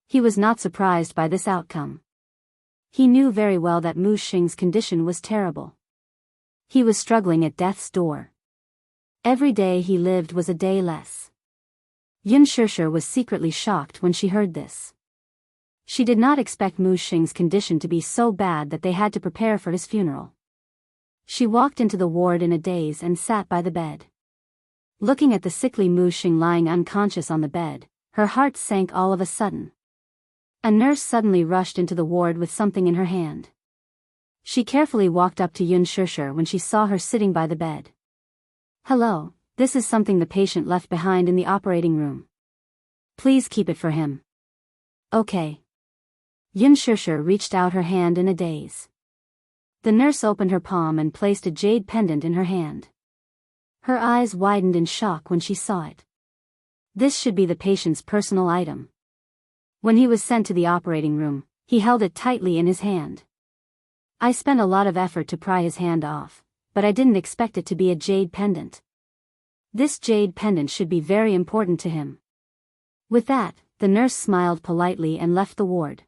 He was not surprised by this outcome. He knew very well that Mu Xing's condition was terrible. He was struggling at death's door. Every day he lived was a day less. Yun Shishir was secretly shocked when she heard this. She did not expect Mu Xing's condition to be so bad that they had to prepare for his funeral. She walked into the ward in a daze and sat by the bed. Looking at the sickly Mu Xing lying unconscious on the bed, her heart sank all of a sudden. A nurse suddenly rushed into the ward with something in her hand. She carefully walked up to Yun Shishir when she saw her sitting by the bed. Hello, this is something the patient left behind in the operating room. Please keep it for him. Okay. Yun Shishir reached out her hand in a daze. The nurse opened her palm and placed a jade pendant in her hand. Her eyes widened in shock when she saw it. This should be the patient's personal item. When he was sent to the operating room, he held it tightly in his hand. I spent a lot of effort to pry his hand off, but I didn't expect it to be a jade pendant. This jade pendant should be very important to him. With that, the nurse smiled politely and left the ward.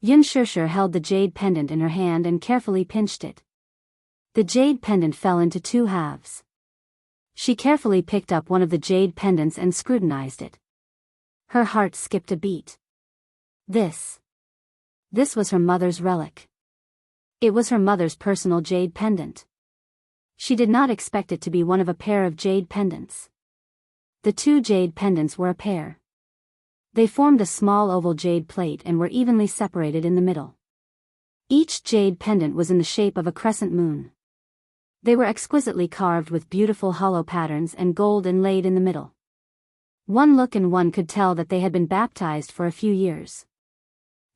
Yun Shishir held the jade pendant in her hand and carefully pinched it. The jade pendant fell into two halves. She carefully picked up one of the jade pendants and scrutinized it. Her heart skipped a beat. This was her mother's relic. It was her mother's personal jade pendant. She did not expect it to be one of a pair of jade pendants. The two jade pendants were a pair. They formed a small oval jade plate and were evenly separated in the middle. Each jade pendant was in the shape of a crescent moon. They were exquisitely carved with beautiful hollow patterns and gold inlaid in the middle. One look and one could tell that they had been baptized for a few years.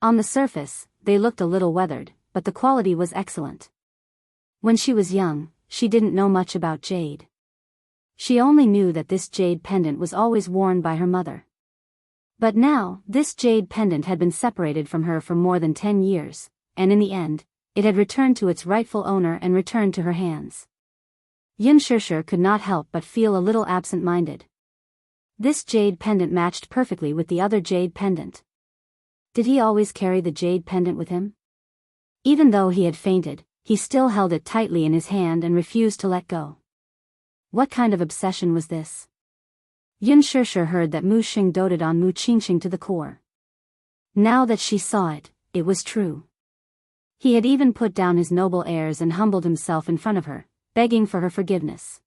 On the surface, they looked a little weathered, but the quality was excellent. When she was young, she didn't know much about jade. She only knew that this jade pendant was always worn by her mother. But now, this jade pendant had been separated from her for more than 10 years, and in the end, it had returned to its rightful owner and returned to her hands. Xianxia could not help but feel a little absent-minded. This jade pendant matched perfectly with the other jade pendant. Did he always carry the jade pendant with him? Even though he had fainted, he still held it tightly in his hand and refused to let go. What kind of obsession was this? Xianxia heard that Mu Xing doted on Mu Qingxing to the core. Now that she saw it, it was true. He had even put down his noble airs and humbled himself in front of her, begging for her forgiveness.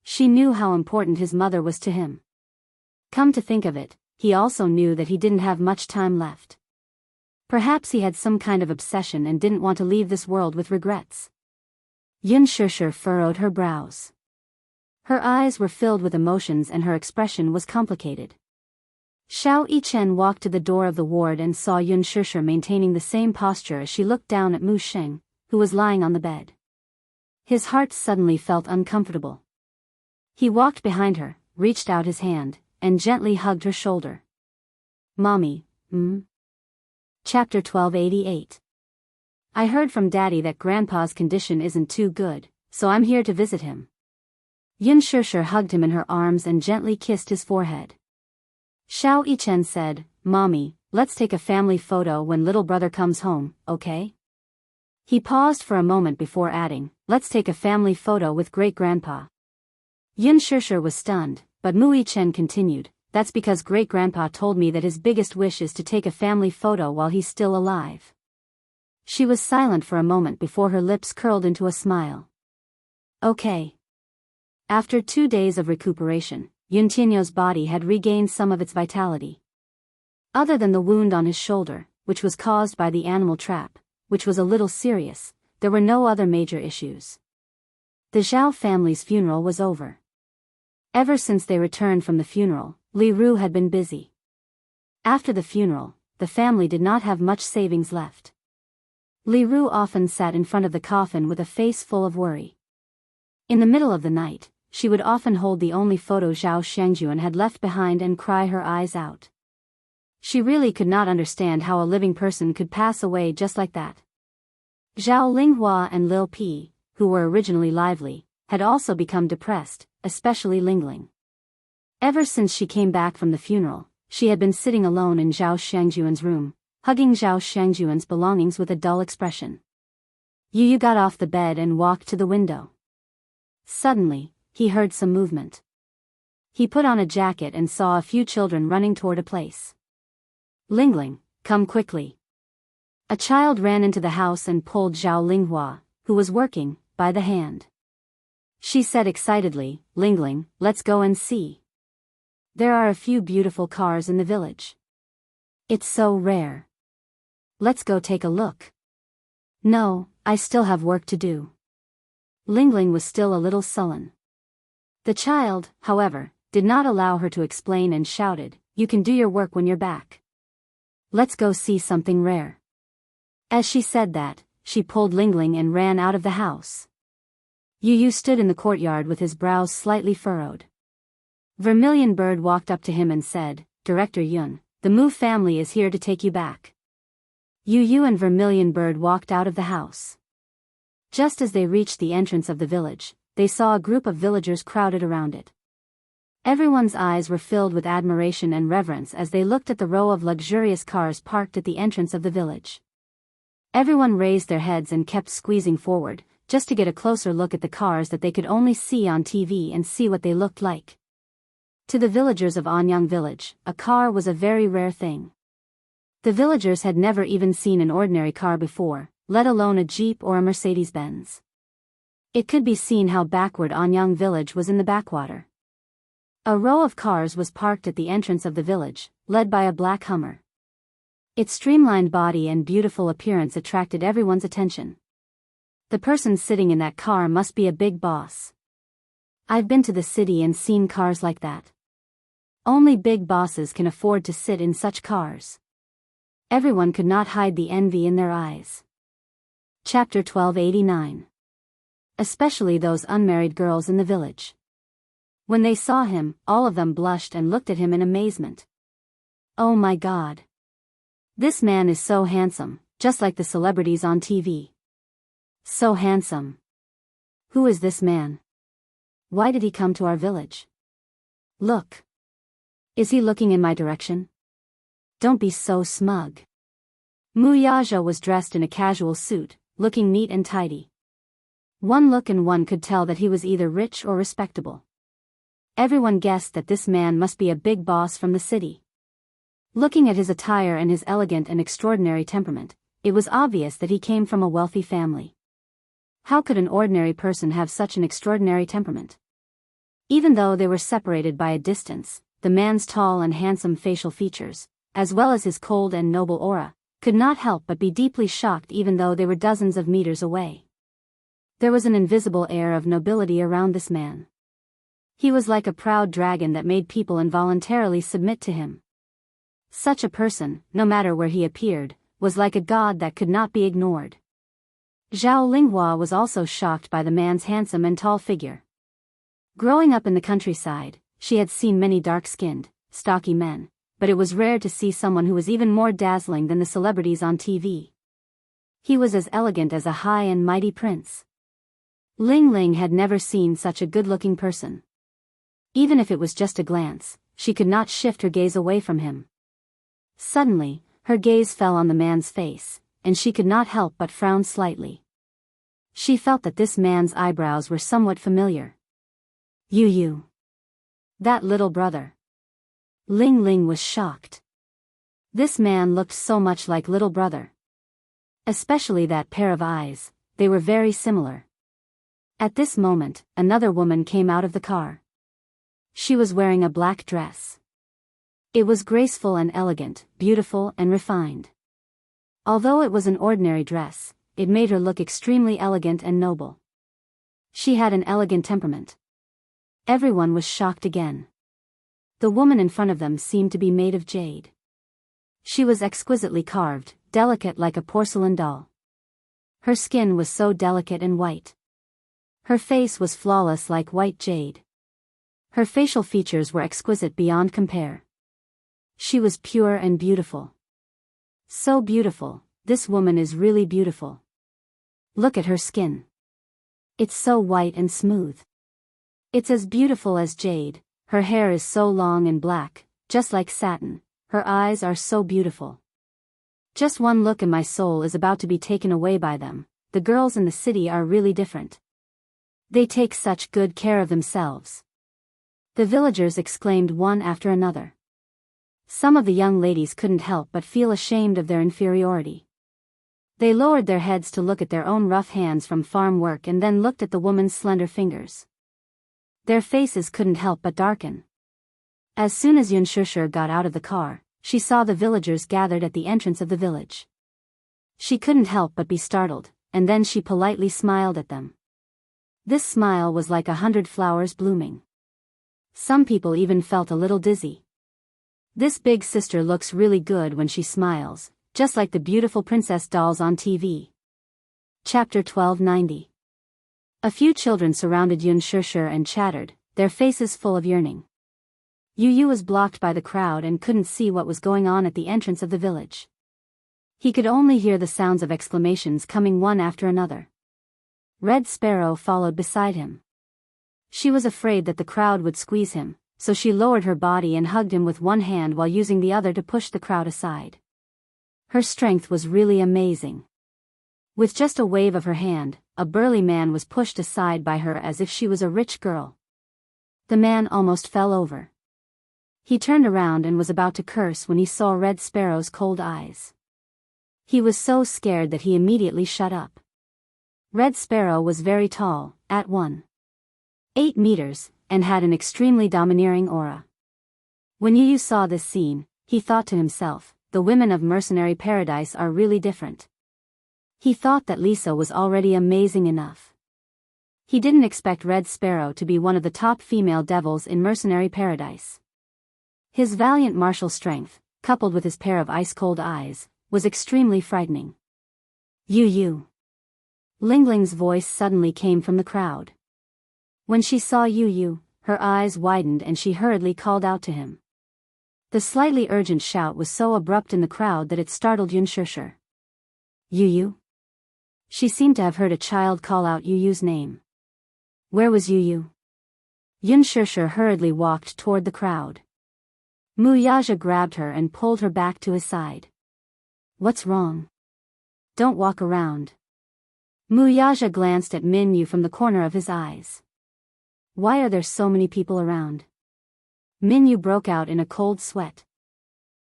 She knew how important his mother was to him. Come to think of it, he also knew that he didn't have much time left. Perhaps he had some kind of obsession and didn't want to leave this world with regrets. Xianxia furrowed her brows. Her eyes were filled with emotions and her expression was complicated. Xiao Yichen walked to the door of the ward and saw Xianxia maintaining the same posture as she looked down at Mu Xing, who was lying on the bed. His heart suddenly felt uncomfortable. He walked behind her, reached out his hand, and gently hugged her shoulder. Mommy, Chapter 1288. I heard from Daddy that Grandpa's condition isn't too good, so I'm here to visit him. Xianxia hugged him in her arms and gently kissed his forehead. Xiao Yichen said, Mommy, let's take a family photo when little brother comes home, okay? He paused for a moment before adding, let's take a family photo with great-grandpa. Xianxia was stunned, but Mu Yichen continued, that's because great-grandpa told me that his biggest wish is to take a family photo while he's still alive. She was silent for a moment before her lips curled into a smile. Okay. After 2 days of recuperation, Yuntinho's body had regained some of its vitality. Other than the wound on his shoulder, which was caused by the animal trap, which was a little serious, there were no other major issues. The Zhao family's funeral was over. Ever since they returned from the funeral, Li Ru had been busy. After the funeral, the family did not have much savings left. Li Ru often sat in front of the coffin with a face full of worry. In the middle of the night, she would often hold the only photo Zhao Shengjuan had left behind and cry her eyes out. She really could not understand how a living person could pass away just like that. Zhao Linghua and Lil Pi, who were originally lively, had also become depressed, especially Lingling. Ever since she came back from the funeral, she had been sitting alone in Zhao Shengjuan's room, hugging Zhao Shengjuan's belongings with a dull expression. Yu got off the bed and walked to the window. Suddenly, he heard some movement. He put on a jacket and saw a few children running toward a place. Lingling, come quickly. A child ran into the house and pulled Zhao Linghua, who was working, by the hand. She said excitedly, Lingling, let's go and see. There are a few beautiful cars in the village. It's so rare. Let's go take a look. No, I still have work to do. Lingling was still a little sullen. The child, however, did not allow her to explain and shouted, you can do your work when you're back. Let's go see something rare. As she said that, she pulled Lingling and ran out of the house. Yu stood in the courtyard with his brows slightly furrowed. Vermilion Bird walked up to him and said, Director Yun, the Mu family is here to take you back. Yu and Vermilion Bird walked out of the house. Just as they reached the entrance of the village, they saw a group of villagers crowded around it. Everyone's eyes were filled with admiration and reverence as they looked at the row of luxurious cars parked at the entrance of the village. Everyone raised their heads and kept squeezing forward, just to get a closer look at the cars that they could only see on TV and see what they looked like. To the villagers of Anyang village, a car was a very rare thing. The villagers had never even seen an ordinary car before, let alone a Jeep or a Mercedes-Benz. It could be seen how backward Anyang village was in the backwater. A row of cars was parked at the entrance of the village, led by a black Hummer. Its streamlined body and beautiful appearance attracted everyone's attention. The person sitting in that car must be a big boss. I've been to the city and seen cars like that. Only big bosses can afford to sit in such cars. Everyone could not hide the envy in their eyes. Chapter 1289. Especially those unmarried girls in the village. When they saw him, all of them blushed and looked at him in amazement. Oh my God. This man is so handsome, just like the celebrities on TV. So handsome. Who is this man? Why did he come to our village? Look. Is he looking in my direction? Don't be so smug. Wuxia was dressed in a casual suit, looking neat and tidy. One look and one could tell that he was either rich or respectable. Everyone guessed that this man must be a big boss from the city. Looking at his attire and his elegant and extraordinary temperament, it was obvious that he came from a wealthy family. How could an ordinary person have such an extraordinary temperament? Even though they were separated by a distance, the man's tall and handsome facial features, as well as his cold and noble aura, could not help but be deeply shocked even though they were dozens of meters away. There was an invisible air of nobility around this man. He was like a proud dragon that made people involuntarily submit to him. Such a person, no matter where he appeared, was like a god that could not be ignored. Zhao Linghua was also shocked by the man's handsome and tall figure. Growing up in the countryside, she had seen many dark-skinned, stocky men, but it was rare to see someone who was even more dazzling than the celebrities on TV. He was as elegant as a high and mighty prince. Ling Ling had never seen such a good-looking person. Even if it was just a glance, she could not shift her gaze away from him. Suddenly, her gaze fell on the man's face, and she could not help but frown slightly. She felt that this man's eyebrows were somewhat familiar. You. That little brother. Ling Ling was shocked. This man looked so much like little brother. Especially that pair of eyes, they were very similar. At this moment, another woman came out of the car. She was wearing a black dress. It was graceful and elegant, beautiful and refined. Although it was an ordinary dress, it made her look extremely elegant and noble. She had an elegant temperament. Everyone was shocked again. The woman in front of them seemed to be made of jade. She was exquisitely carved, delicate like a porcelain doll. Her skin was so delicate and white. Her face was flawless like white jade. Her facial features were exquisite beyond compare. She was pure and beautiful. So beautiful, this woman is really beautiful. Look at her skin. It's so white and smooth. It's as beautiful as jade. Her hair is so long and black, just like satin. Her eyes are so beautiful. Just one look and my soul is about to be taken away by them. The girls in the city are really different. They take such good care of themselves. The villagers exclaimed one after another. Some of the young ladies couldn't help but feel ashamed of their inferiority. They lowered their heads to look at their own rough hands from farm work and then looked at the woman's slender fingers. Their faces couldn't help but darken. As soon as Xianxia got out of the car, she saw the villagers gathered at the entrance of the village. She couldn't help but be startled, and then she politely smiled at them. This smile was like 100 flowers blooming. Some people even felt a little dizzy. This big sister looks really good when she smiles, just like the beautiful princess dolls on TV. Chapter 1290. A few children surrounded Xianxia and chattered, their faces full of yearning. Yu was blocked by the crowd and couldn't see what was going on at the entrance of the village. He could only hear the sounds of exclamations coming one after another. Red Sparrow followed beside him. She was afraid that the crowd would squeeze him, so she lowered her body and hugged him with one hand while using the other to push the crowd aside. Her strength was really amazing. With just a wave of her hand, a burly man was pushed aside by her as if she was a rich girl. The man almost fell over. He turned around and was about to curse when he saw Red Sparrow's cold eyes. He was so scared that he immediately shut up. Red Sparrow was very tall, at 1.8 meters, and had an extremely domineering aura. When Yu saw this scene, he thought to himself, the women of mercenary paradise are really different. He thought that Lisa was already amazing enough. He didn't expect Red Sparrow to be one of the top female devils in mercenary paradise. His valiant martial strength, coupled with his pair of ice-cold eyes, was extremely frightening. Yu. Ling Ling's voice suddenly came from the crowd. When she saw Yu, her eyes widened and she hurriedly called out to him. The slightly urgent shout was so abrupt in the crowd that it startled Yun Shishir. Yu Yu? She seemed to have heard a child call out Yu Yu's name. Where was Yu Yu? Yun Shishir hurriedly walked toward the crowd. Mu Yaja grabbed her and pulled her back to his side. What's wrong? Don't walk around. Mu Yaja glanced at Min Yu from the corner of his eyes. Why are there so many people around? Min Yu broke out in a cold sweat.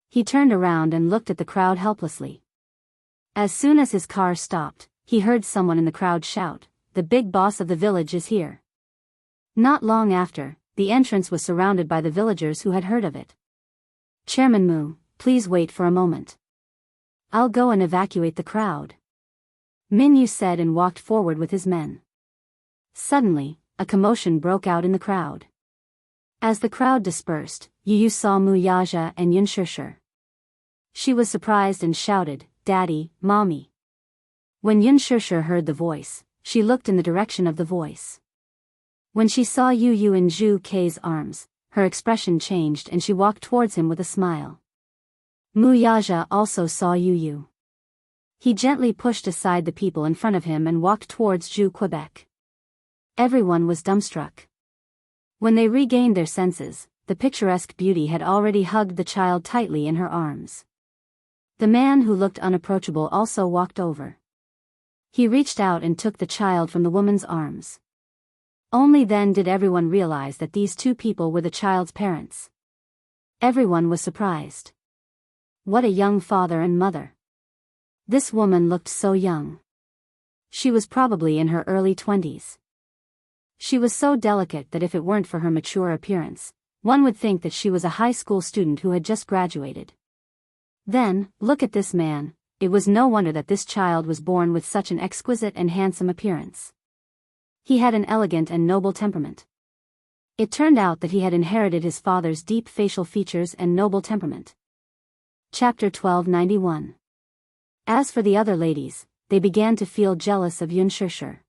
He turned around and looked at the crowd helplessly. As soon as his car stopped, he heard someone in the crowd shout, "The big boss of the village is here." Not long after, the entrance was surrounded by the villagers who had heard of it. Chairman Mu, please wait for a moment. I'll go and evacuate the crowd. Min Yu said and walked forward with his men. Suddenly, a commotion broke out in the crowd. As the crowd dispersed, Yu Yu saw Mu Yaja and Yun Shishir. She was surprised and shouted, "Daddy, Mommy." When Yun Shishir heard the voice, she looked in the direction of the voice. When she saw Yu Yu in Zhu Kei's arms, her expression changed and she walked towards him with a smile. Mu Yaja also saw Yu Yu. He gently pushed aside the people in front of him and walked towards Zhu Quebec. Everyone was dumbstruck. When they regained their senses, the picturesque beauty had already hugged the child tightly in her arms. The man who looked unapproachable also walked over. He reached out and took the child from the woman's arms. Only then did everyone realize that these two people were the child's parents. Everyone was surprised. What a young father and mother. This woman looked so young. She was probably in her early 20s. She was so delicate that if it weren't for her mature appearance, one would think that she was a high school student who had just graduated. Then, look at this man. It was no wonder that this child was born with such an exquisite and handsome appearance. He had an elegant and noble temperament. It turned out that he had inherited his father's deep facial features and noble temperament. Chapter 1291. As for the other ladies, they began to feel jealous of Yun Shishir.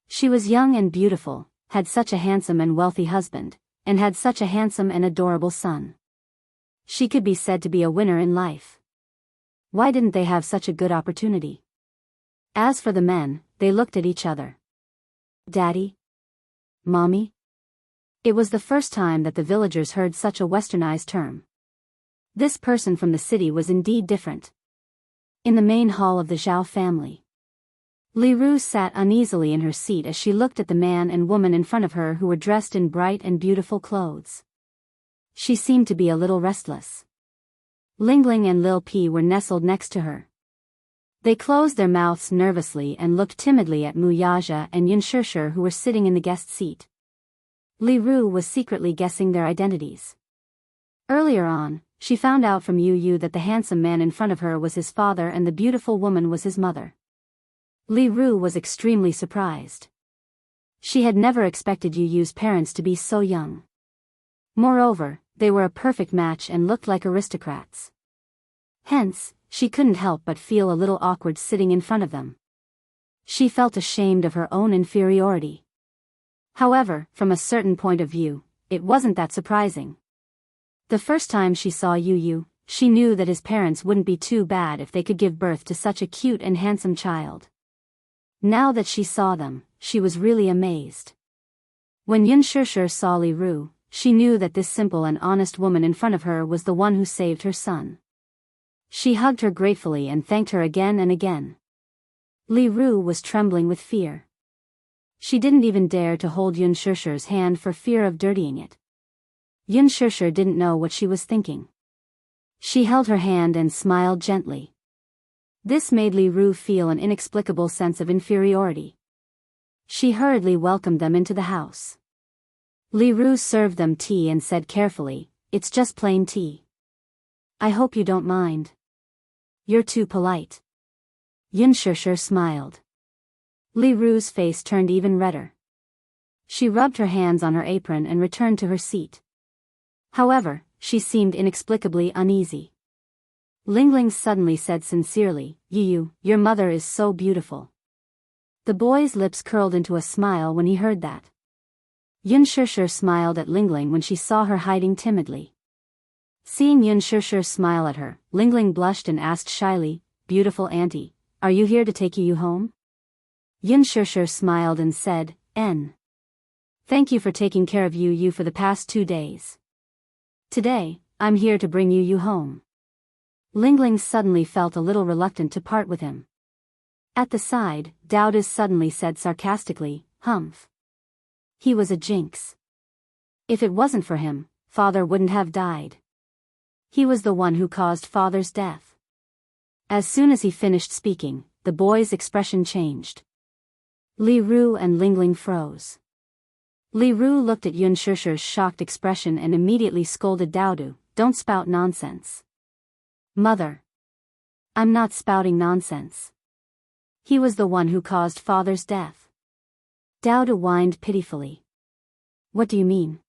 She was young and beautiful, had such a handsome and wealthy husband, and had such a handsome and adorable son. She could be said to be a winner in life. Why didn't they have such a good opportunity? As for the men, they looked at each other. Daddy? Mommy? It was the first time that the villagers heard such a westernized term. This person from the city was indeed different. In the main hall of the Zhao family, Li Ru sat uneasily in her seat as she looked at the man and woman in front of her who were dressed in bright and beautiful clothes. She seemed to be a little restless. Lingling and Lil Pi were nestled next to her. They closed their mouths nervously and looked timidly at Mu Yaja and Yun Shishir who were sitting in the guest seat. Li Ru was secretly guessing their identities. Earlier on, she found out from Yu Yu that the handsome man in front of her was his father and the beautiful woman was his mother. Li Ru was extremely surprised. She had never expected Yu Yu's parents to be so young. Moreover, they were a perfect match and looked like aristocrats. Hence, she couldn't help but feel a little awkward sitting in front of them. She felt ashamed of her own inferiority. However, from a certain point of view, it wasn't that surprising. The first time she saw Yu Yu, she knew that his parents wouldn't be too bad if they could give birth to such a cute and handsome child. Now that she saw them, she was really amazed. When Yun Shishir saw Li Ru, she knew that this simple and honest woman in front of her was the one who saved her son. She hugged her gratefully and thanked her again and again. Li Ru was trembling with fear. She didn't even dare to hold Yun Shishir's hand for fear of dirtying it. Yun Shishir didn't know what she was thinking. She held her hand and smiled gently. This made Li Ru feel an inexplicable sense of inferiority. She hurriedly welcomed them into the house. Li Ru served them tea and said carefully, "It's just plain tea. I hope you don't mind. You're too polite." Yun Shishir smiled. Li Ru's face turned even redder. She rubbed her hands on her apron and returned to her seat. However, she seemed inexplicably uneasy. Lingling suddenly said sincerely, "Yu Yu, your mother is so beautiful." The boy's lips curled into a smile when he heard that. Yun Shishir smiled at Lingling when she saw her hiding timidly. Seeing Yun Shishir smile at her, Lingling blushed and asked shyly, "Beautiful auntie, are you here to take you home?" Yun Shishir smiled and said, Thank you for taking care of you for the past 2 days. Today, I'm here to bring you home." Lingling suddenly felt a little reluctant to part with him. At the side, Daoist suddenly said sarcastically, "Humph. He was a jinx. If it wasn't for him, father wouldn't have died. He was the one who caused father's death." As soon as he finished speaking, the boy's expression changed. Li Ru and Lingling froze. Li Ru looked at Yun Shishir's shocked expression and immediately scolded Daodu, "Don't spout nonsense." "Mother. I'm not spouting nonsense. He was the one who caused father's death." Daodu whined pitifully. "What do you mean?"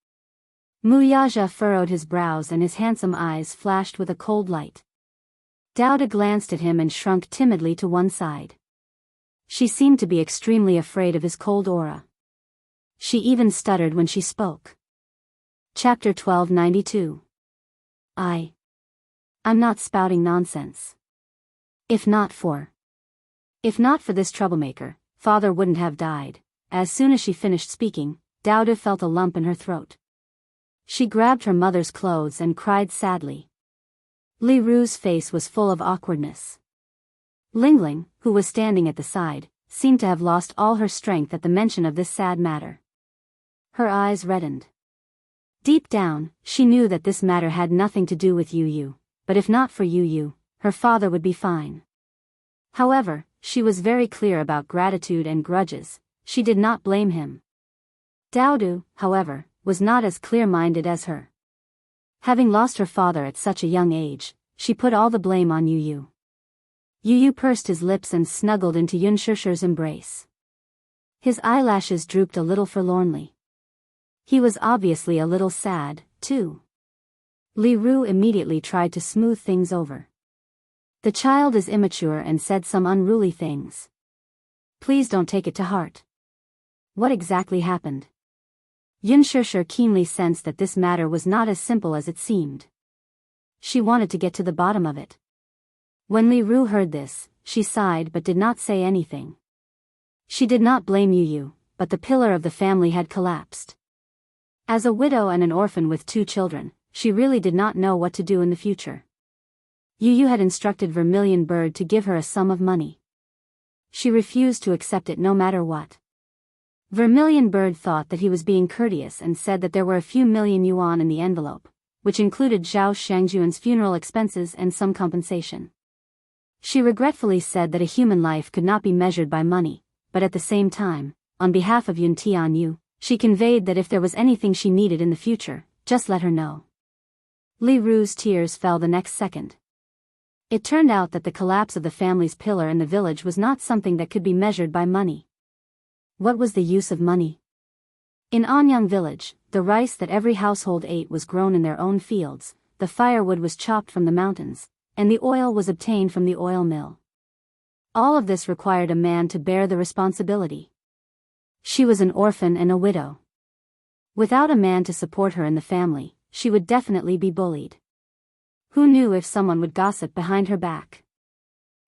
Wuxia furrowed his brows and his handsome eyes flashed with a cold light. Daodu glanced at him and shrunk timidly to one side. She seemed to be extremely afraid of his cold aura. She even stuttered when she spoke. Chapter 1292. I'm not spouting nonsense. If not for this troublemaker, father wouldn't have died. As soon as she finished speaking, Daodu felt a lump in her throat. She grabbed her mother's clothes and cried sadly. Li Ru's face was full of awkwardness. Lingling, who was standing at the side, seemed to have lost all her strength at the mention of this sad matter. Her eyes reddened. Deep down, she knew that this matter had nothing to do with Yu, but if not for Yu, her father would be fine. However, she was very clear about gratitude and grudges. She did not blame him. Daodu, however, was not as clear-minded as her. Having lost her father at such a young age, she put all the blame on Yu. Yu pursed his lips and snuggled into Yun Shishir's embrace. His eyelashes drooped a little forlornly. He was obviously a little sad, too. Li Ru immediately tried to smooth things over. "The child is immature and said some unruly things. Please don't take it to heart." What exactly happened? Yun Shishir keenly sensed that this matter was not as simple as it seemed. She wanted to get to the bottom of it. When Li Ru heard this, she sighed but did not say anything. She did not blame Yu, but the pillar of the family had collapsed. As a widow and an orphan with 2 children, she really did not know what to do in the future. Yu had instructed Vermilion Bird to give her a sum of money. She refused to accept it no matter what. Vermilion Bird thought that he was being courteous and said that there were a few million yuan in the envelope, which included Zhao Shangjuan's funeral expenses and some compensation. She regretfully said that a human life could not be measured by money, but at the same time, on behalf of Yun Tianyu, she conveyed that if there was anything she needed in the future, just let her know. Li Ru's tears fell the next second. It turned out that the collapse of the family's pillar in the village was not something that could be measured by money. What was the use of money? In Anyang village, the rice that every household ate was grown in their own fields, the firewood was chopped from the mountains, and the oil was obtained from the oil mill. All of this required a man to bear the responsibility. She was an orphan and a widow. Without a man to support her in the family, she would definitely be bullied. Who knew if someone would gossip behind her back?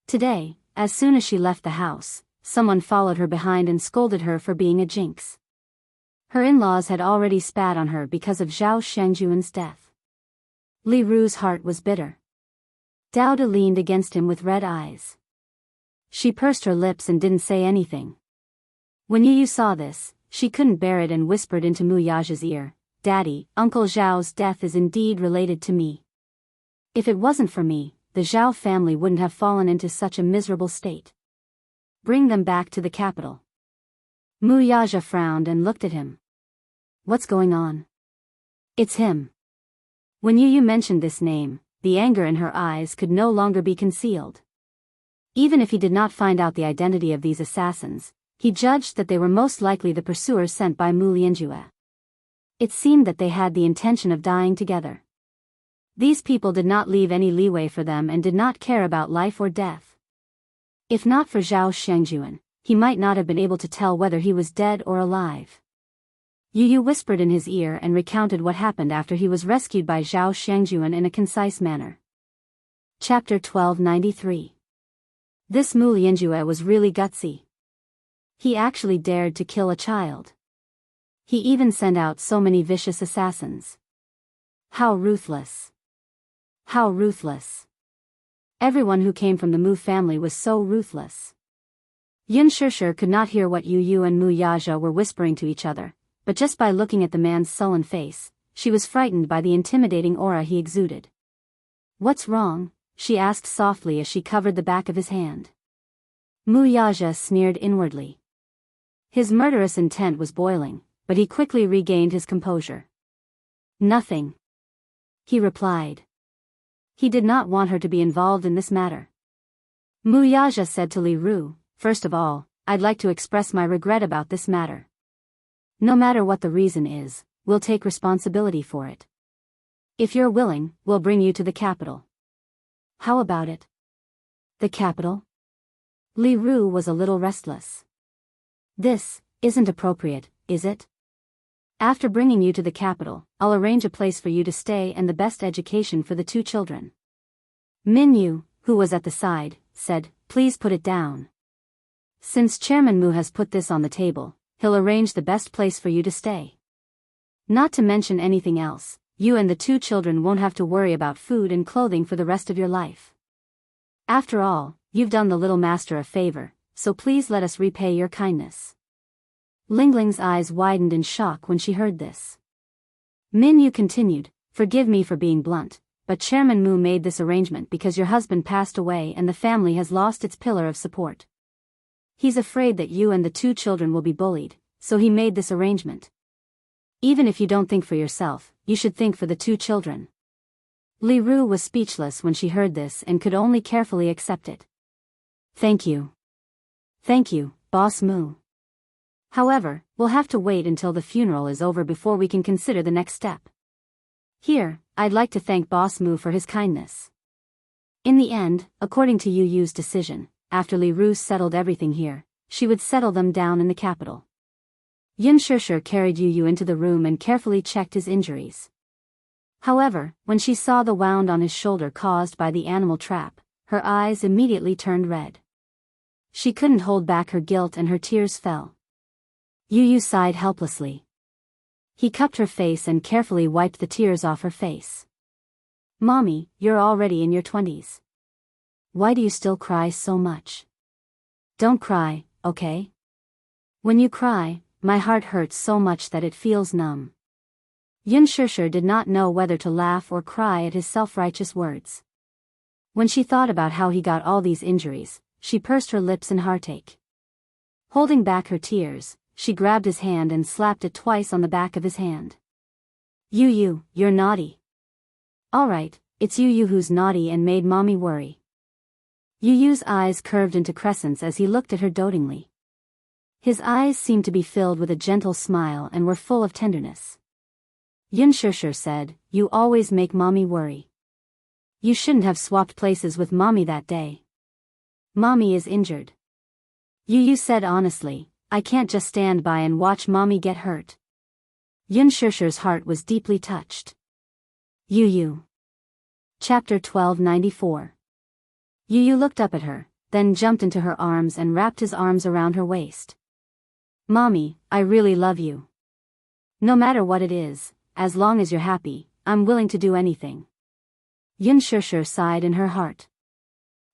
Today, as soon as she left the house, someone followed her behind and scolded her for being a jinx. Her in-laws had already spat on her because of Zhao Shangjuan's death. Li Ru's heart was bitter. Daoda leaned against him with red eyes. She pursed her lips and didn't say anything. When Yu saw this, she couldn't bear it and whispered into Wuxia's ear, "Daddy, Uncle Zhao's death is indeed related to me. If it wasn't for me, the Zhao family wouldn't have fallen into such a miserable state. Bring them back to the capital." Wuxia frowned and looked at him. "What's going on?" "It's him." When Yu mentioned this name, the anger in her eyes could no longer be concealed. Even if he did not find out the identity of these assassins, he judged that they were most likely the pursuers sent by Mu Lianjue. It seemed that they had the intention of dying together. These people did not leave any leeway for them and did not care about life or death. If not for Zhao Shangjuan, he might not have been able to tell whether he was dead or alive. Yu Yu whispered in his ear and recounted what happened after he was rescued by Zhao Shangjuan in a concise manner. Chapter 1293. This Mu Lianjue was really gutsy. He actually dared to kill a child. He even sent out so many vicious assassins. How ruthless. How ruthless. Everyone who came from the Mu family was so ruthless. Yin Shishir could not hear what Yu Yu and Mu Yaja were whispering to each other, but just by looking at the man's sullen face, she was frightened by the intimidating aura he exuded. "What's wrong?" she asked softly as she covered the back of his hand. Mu Yaja sneered inwardly. His murderous intent was boiling, but he quickly regained his composure. "Nothing," he replied. He did not want her to be involved in this matter. Mu Yaja said to Li Ru, "First of all, I'd like to express my regret about this matter. No matter what the reason is, we'll take responsibility for it. If you're willing, we'll bring you to the capital." "How about it?" "The capital?" Li Ru was a little restless. "This isn't appropriate, is it? After bringing you to the capital, I'll arrange a place for you to stay and the best education for the two children." Min Yu, who was at the side, said, "Please put it down. Since Chairman Mu has put this on the table, he'll arrange the best place for you to stay. Not to mention anything else, you and the two children won't have to worry about food and clothing for the rest of your life. After all, you've done the little master a favor, so please let us repay your kindness." Lingling's eyes widened in shock when she heard this. Min Yu continued, "Forgive me for being blunt, but Chairman Mu made this arrangement because your husband passed away and the family has lost its pillar of support. He's afraid that you and the two children will be bullied, so he made this arrangement. Even if you don't think for yourself, you should think for the two children." Li Ru was speechless when she heard this and could only carefully accept it. "Thank you. Thank you, Boss Mu. However, we'll have to wait until the funeral is over before we can consider the next step. Here, I'd like to thank Boss Mu for his kindness." In the end, according to Yu Yu's decision, after Li Ru settled everything here, she would settle them down in the capital. Yin Shishir carried Yu Yu into the room and carefully checked his injuries. However, when she saw the wound on his shoulder caused by the animal trap, her eyes immediately turned red. She couldn't hold back her guilt and her tears fell. Yu Yu sighed helplessly. He cupped her face and carefully wiped the tears off her face. "Mommy, you're already in your 20s. Why do you still cry so much? Don't cry, okay? When you cry, my heart hurts so much that it feels numb." Yin Shishir did not know whether to laugh or cry at his self-righteous words. When she thought about how he got all these injuries, she pursed her lips in heartache. Holding back her tears, she grabbed his hand and slapped it twice on the back of his hand. "Yu Yu, you're naughty." "Alright, it's Yu Yu who's naughty and made Mommy worry." Yu Yu's eyes curved into crescents as he looked at her dotingly. His eyes seemed to be filled with a gentle smile and were full of tenderness. Yin Shishir said, "You always make Mommy worry. You shouldn't have swapped places with Mommy that day. Mommy is injured." Yu Yu said honestly, "I can't just stand by and watch Mommy get hurt." Yin Shishir's heart was deeply touched. Yu Yu. Chapter 1294. Yu Yu looked up at her, then jumped into her arms and wrapped his arms around her waist. "Mommy, I really love you. No matter what it is, as long as you're happy, I'm willing to do anything." Yin Shishir sighed in her heart.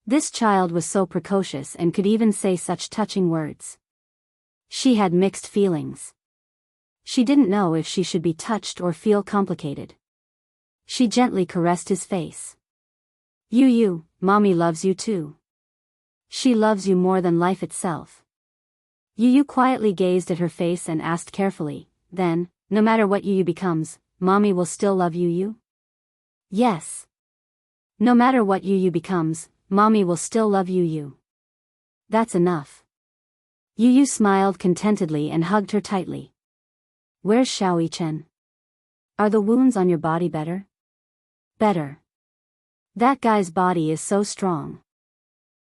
This child was so precocious and could even say such touching words. She had mixed feelings. She didn't know if she should be touched or feel complicated. She gently caressed his face. "Yu Yu, Mommy loves you too. She loves you more than life itself." Yu Yu quietly gazed at her face and asked carefully, "Then, no matter what Yu Yu becomes, Mommy will still love Yu Yu?" "Yes. No matter what Yu Yu becomes, Mommy will still love Yu Yu." "That's enough." Yu Yu smiled contentedly and hugged her tightly. "Where's Xiaoyi Chen? Are the wounds on your body better?" "Better. That guy's body is so strong.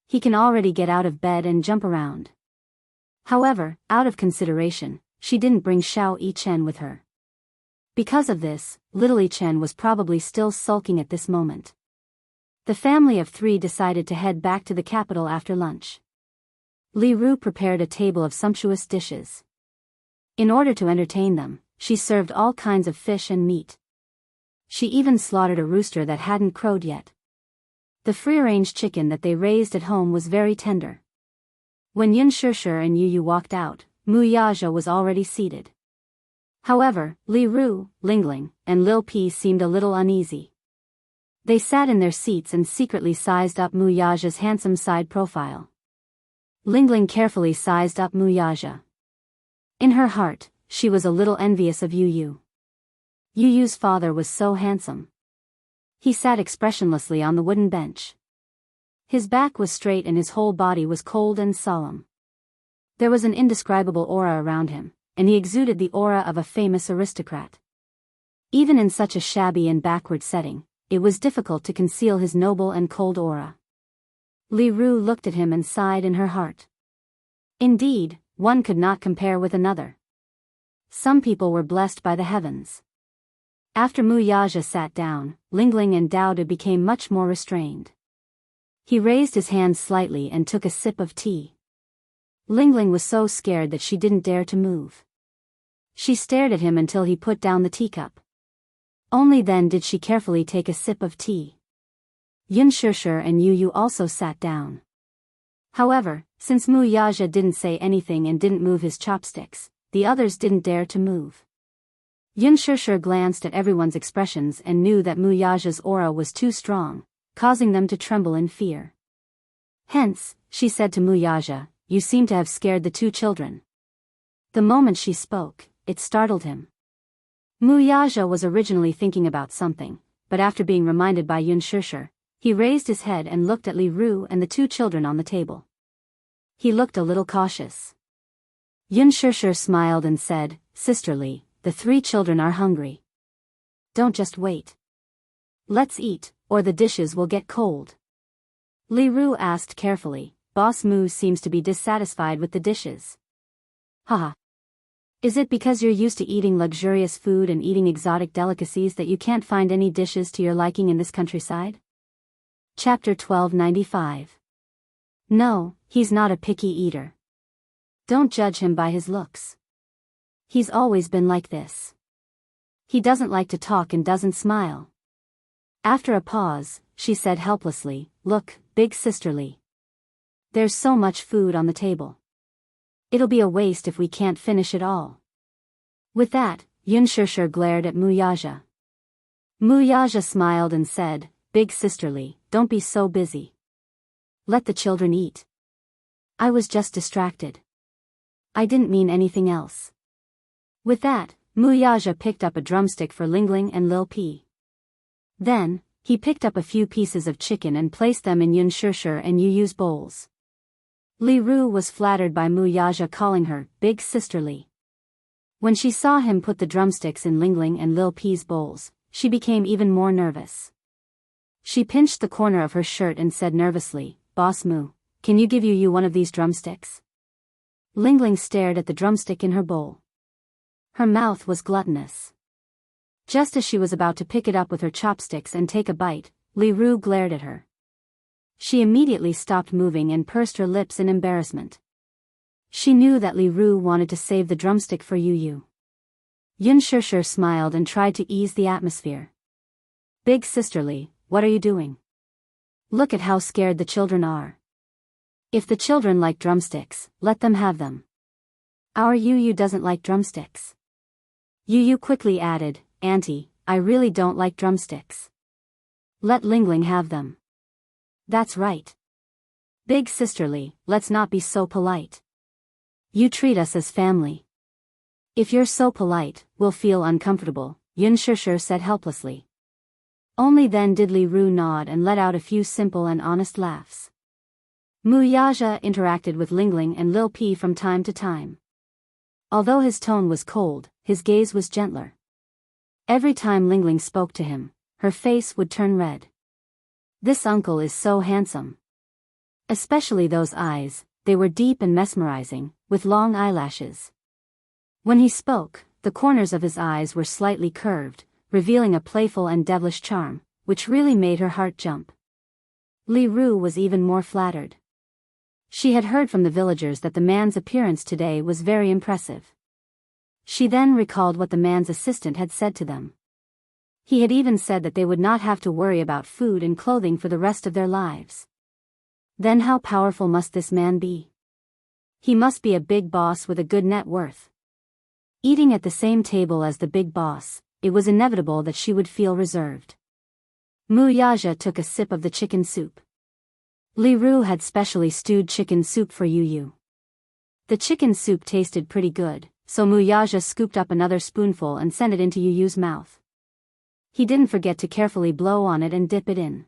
He can already get out of bed and jump around. However, out of consideration, she didn't bring Xiao Yichen with her. Because of this, little Yichen was probably still sulking at this moment. The family of 3 decided to head back to the capital after lunch. Li Ru prepared a table of sumptuous dishes. In order to entertain them, she served all kinds of fish and meat. She even slaughtered a rooster that hadn't crowed yet. The free-range chicken that they raised at home was very tender. When Yun Shishir and Yu Yu walked out, Mu Yaja was already seated. However, Li Ru, Lingling, and Lil Pi seemed a little uneasy. They sat in their seats and secretly sized up Mu Yaja's handsome side profile. Lingling carefully sized up Mu Yaja. In her heart, she was a little envious of Yu Yu. Yu Yu's father was so handsome. He sat expressionlessly on the wooden bench. His back was straight and his whole body was cold and solemn. There was an indescribable aura around him, and he exuded the aura of a famous aristocrat. Even in such a shabby and backward setting, it was difficult to conceal his noble and cold aura. Li Ru looked at him and sighed in her heart. Indeed, one could not compare with another. Some people were blessed by the heavens. After Mu Yaja sat down, Lingling and Daoda became much more restrained. He raised his hand slightly and took a sip of tea. Lingling was so scared that she didn't dare to move. She stared at him until he put down the teacup. Only then did she carefully take a sip of tea. Yun Shishir and Yu Yu also sat down. However, since Mu Yaja didn't say anything and didn't move his chopsticks, the others didn't dare to move. Yun Shishir glanced at everyone's expressions and knew that Mu Yaja's aura was too strong, causing them to tremble in fear. Hence, she said to Mu Yaja, "You seem to have scared the 2 children." The moment she spoke, it startled him. Mu Yaja was originally thinking about something, but after being reminded by Yun Shishir, he raised his head and looked at Li Ru and the 2 children on the table. He looked a little cautious. Yun Shishir smiled and said, "Sisterly, the 3 children are hungry. Don't just wait. Let's eat, or the dishes will get cold." Li Ru asked carefully, "Boss Mu seems to be dissatisfied with the dishes. Haha. Is it because you're used to eating luxurious food and eating exotic delicacies that you can't find any dishes to your liking in this countryside?" Chapter 1295. No, he's not a picky eater. Don't judge him by his looks. He's always been like this. He doesn't like to talk and doesn't smile. After a pause, she said helplessly, "Look, big sisterly. There's so much food on the table. It'll be a waste if we can't finish it all." With that, Yun Shishir glared at Mu Yaja. Mu Yaja smiled and said, "Big sisterly, don't be so busy. Let the children eat. I was just distracted. I didn't mean anything else." With that, Mu Yaja picked up a drumstick for Lingling and Lil Pi. Then, he picked up a few pieces of chicken and placed them in Yun Shishir and Yu Yu's bowls. Li Ru was flattered by Mu Yaja calling her big sisterly. When she saw him put the drumsticks in Lingling and Lil Pi's bowls, she became even more nervous. She pinched the corner of her shirt and said nervously, "Boss Mu, can you give Yu one of these drumsticks?" Lingling stared at the drumstick in her bowl. Her mouth was gluttonous. Just as she was about to pick it up with her chopsticks and take a bite, Li Ru glared at her. She immediately stopped moving and pursed her lips in embarrassment. She knew that Li Ru wanted to save the drumstick for Yu Yu. Yun Shishir smiled and tried to ease the atmosphere. "Big sisterly, what are you doing? Look at how scared the children are. If the children like drumsticks, let them have them. Our Yu Yu doesn't like drumsticks." Yu Yu quickly added, "Auntie, I really don't like drumsticks. Let Lingling have them." "That's right. Big sisterly, let's not be so polite. You treat us as family. If you're so polite, we'll feel uncomfortable," Yun Shishir said helplessly. Only then did Li Ru nod and let out a few simple and honest laughs. Mu Yaja interacted with Lingling and Lil Pi from time to time. Although his tone was cold, his gaze was gentler. Every time Lingling spoke to him, her face would turn red. This uncle is so handsome. Especially those eyes, they were deep and mesmerizing, with long eyelashes. When he spoke, the corners of his eyes were slightly curved, revealing a playful and devilish charm, which really made her heart jump. Li Ru was even more flattered. She had heard from the villagers that the man's appearance today was very impressive. She then recalled what the man's assistant had said to them. He had even said that they would not have to worry about food and clothing for the rest of their lives. Then how powerful must this man be? He must be a big boss with a good net worth. Eating at the same table as the big boss, it was inevitable that she would feel reserved. Mu Yaja took a sip of the chicken soup. Li Ru had specially stewed chicken soup for Yu Yu. The chicken soup tasted pretty good, so Mu Yaja scooped up another spoonful and sent it into Yu Yu's mouth. He didn't forget to carefully blow on it and dip it in.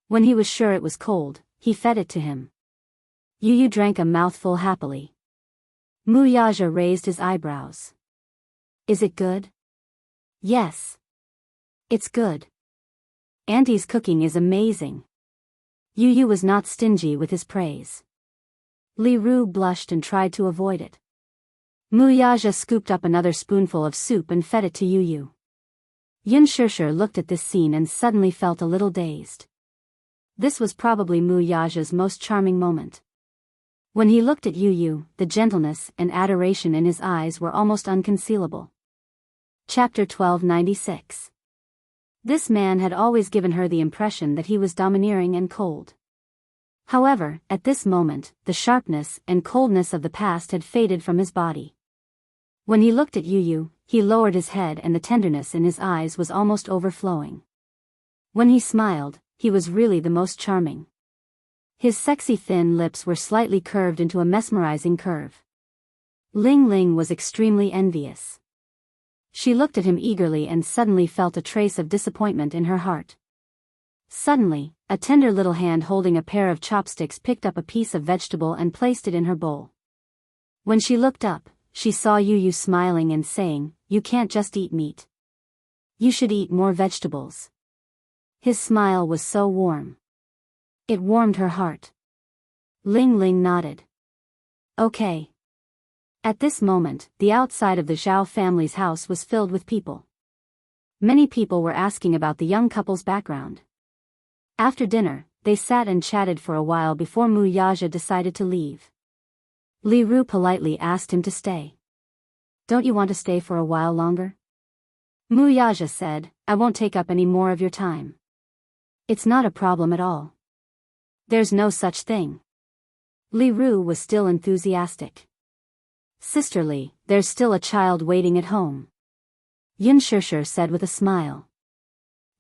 When he was sure it was cold, he fed it to him. Yu Yu drank a mouthful happily. Mu Yaja raised his eyebrows. Is it good? Yes. It's good. Auntie's cooking is amazing. Yu Yu was not stingy with his praise. Li Ru blushed and tried to avoid it. Mu Yaja scooped up another spoonful of soup and fed it to Yu Yu. Xianxia looked at this scene and suddenly felt a little dazed. This was probably Mu Yaja's most charming moment. When he looked at Yu Yu, the gentleness and adoration in his eyes were almost unconcealable. Chapter 1296. This man had always given her the impression that he was domineering and cold. However, at this moment, the sharpness and coldness of the past had faded from his body. When he looked at Yu Yu, he lowered his head and the tenderness in his eyes was almost overflowing. When he smiled, he was really the most charming. His sexy thin lips were slightly curved into a mesmerizing curve. Ling Ling was extremely envious. She looked at him eagerly and suddenly felt a trace of disappointment in her heart. Suddenly, a tender little hand holding a pair of chopsticks picked up a piece of vegetable and placed it in her bowl. When she looked up, she saw Yu Yu smiling and saying, "You can't just eat meat. You should eat more vegetables." His smile was so warm. It warmed her heart. Ling Ling nodded. Okay. At this moment, the outside of the Zhao family's house was filled with people. Many people were asking about the young couple's background. After dinner, they sat and chatted for a while before Mu Yaja decided to leave. Li Ru politely asked him to stay. Don't you want to stay for a while longer? Mu Yaja said, I won't take up any more of your time. It's not a problem at all. There's no such thing. Li Ru was still enthusiastic. Sisterly, there's still a child waiting at home. Xianxia said with a smile.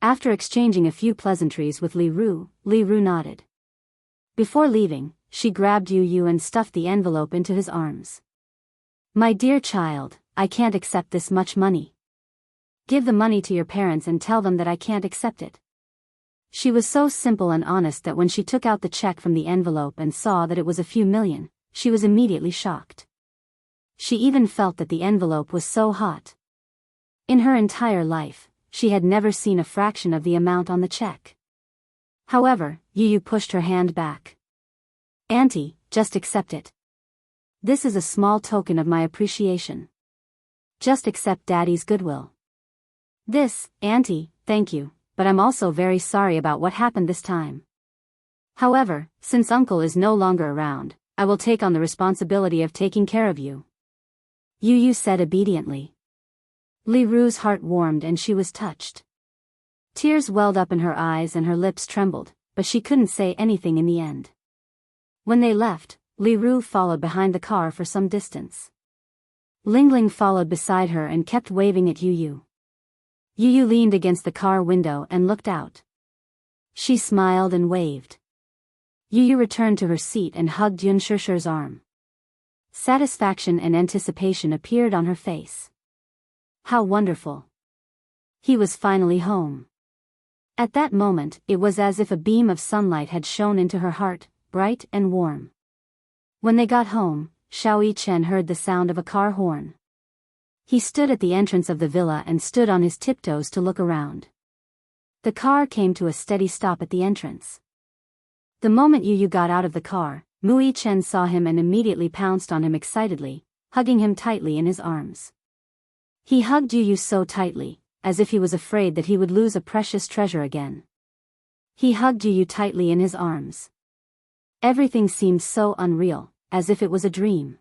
After exchanging a few pleasantries with Li Ru nodded. Before leaving, she grabbed Yu Yu and stuffed the envelope into his arms. My dear child, I can't accept this much money. Give the money to your parents and tell them that I can't accept it. She was so simple and honest that when she took out the check from the envelope and saw that it was a few million, she was immediately shocked. She even felt that the envelope was so hot. In her entire life, she had never seen a fraction of the amount on the check. However, Yu Yu pushed her hand back. Auntie, just accept it. This is a small token of my appreciation. Just accept Daddy's goodwill. This, Auntie, thank you, but I'm also very sorry about what happened this time. However, since Uncle is no longer around, I will take on the responsibility of taking care of you. Yu Yu said obediently. Li Ru's heart warmed and she was touched. Tears welled up in her eyes and her lips trembled, but she couldn't say anything in the end. When they left, Li Ru followed behind the car for some distance. Ling Ling followed beside her and kept waving at Yu Yu. Yu Yu leaned against the car window and looked out. She smiled and waved. Yu Yu returned to her seat and hugged Xianxia's arm. Satisfaction and anticipation appeared on her face. How wonderful. He was finally home. At that moment, it was as if a beam of sunlight had shone into her heart, bright and warm. When they got home, Xiao Chen heard the sound of a car horn. He stood at the entrance of the villa and stood on his tiptoes to look around. The car came to a steady stop at the entrance. The moment Yu Yu got out of the car, Mu Chen saw him and immediately pounced on him excitedly, hugging him tightly in his arms. He hugged Yu Yu so tightly, as if he was afraid that he would lose a precious treasure again. He hugged Yu Yu tightly in his arms. Everything seemed so unreal, as if it was a dream.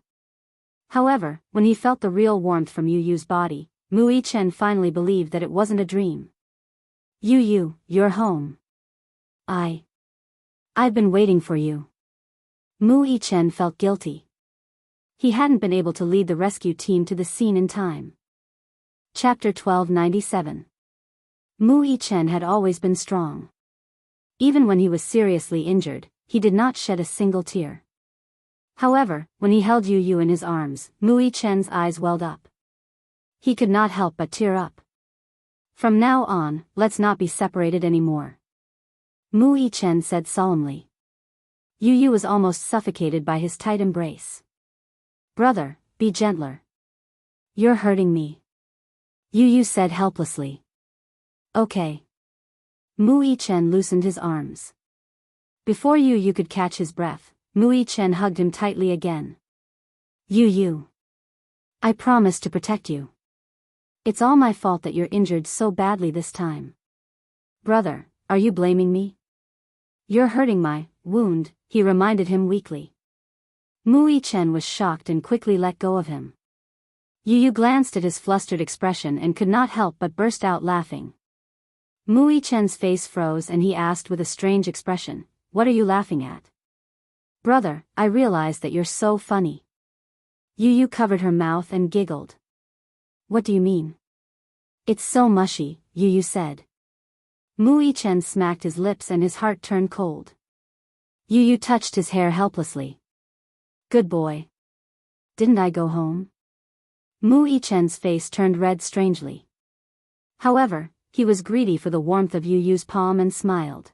However, when he felt the real warmth from Yu Yu's body, Mu Yichen finally believed that it wasn't a dream. Yu Yu, you're home. I've been waiting for you. Mu Yichen felt guilty. He hadn't been able to lead the rescue team to the scene in time. Chapter 1297. Mu Yichen had always been strong. Even when he was seriously injured, he did not shed a single tear. However, when he held Yu Yu in his arms, Mu Yichen's eyes welled up. He could not help but tear up. From now on, let's not be separated anymore. Mu Yichen said solemnly. Yu Yu was almost suffocated by his tight embrace. Brother, be gentler. You're hurting me. Yu Yu said helplessly. Okay. Mu Yichen loosened his arms. Before Yu Yu could catch his breath, Mu Yichen hugged him tightly again. Yu Yu. I promise to protect you. It's all my fault that you're injured so badly this time. Brother, are you blaming me? You're hurting my wound, he reminded him weakly. Mu Yichen was shocked and quickly let go of him. Yu Yu glanced at his flustered expression and could not help but burst out laughing. Mu Yichen's face froze and he asked with a strange expression, What are you laughing at? Brother, I realize that you're so funny. Yu Yu covered her mouth and giggled. What do you mean? It's so mushy, Yu Yu said. Mu Yichen smacked his lips and his heart turned cold. Yu Yu touched his hair helplessly. Good boy. Didn't I go home? Mu Yichen's face turned red strangely. However, he was greedy for the warmth of Yu Yu's palm and smiled.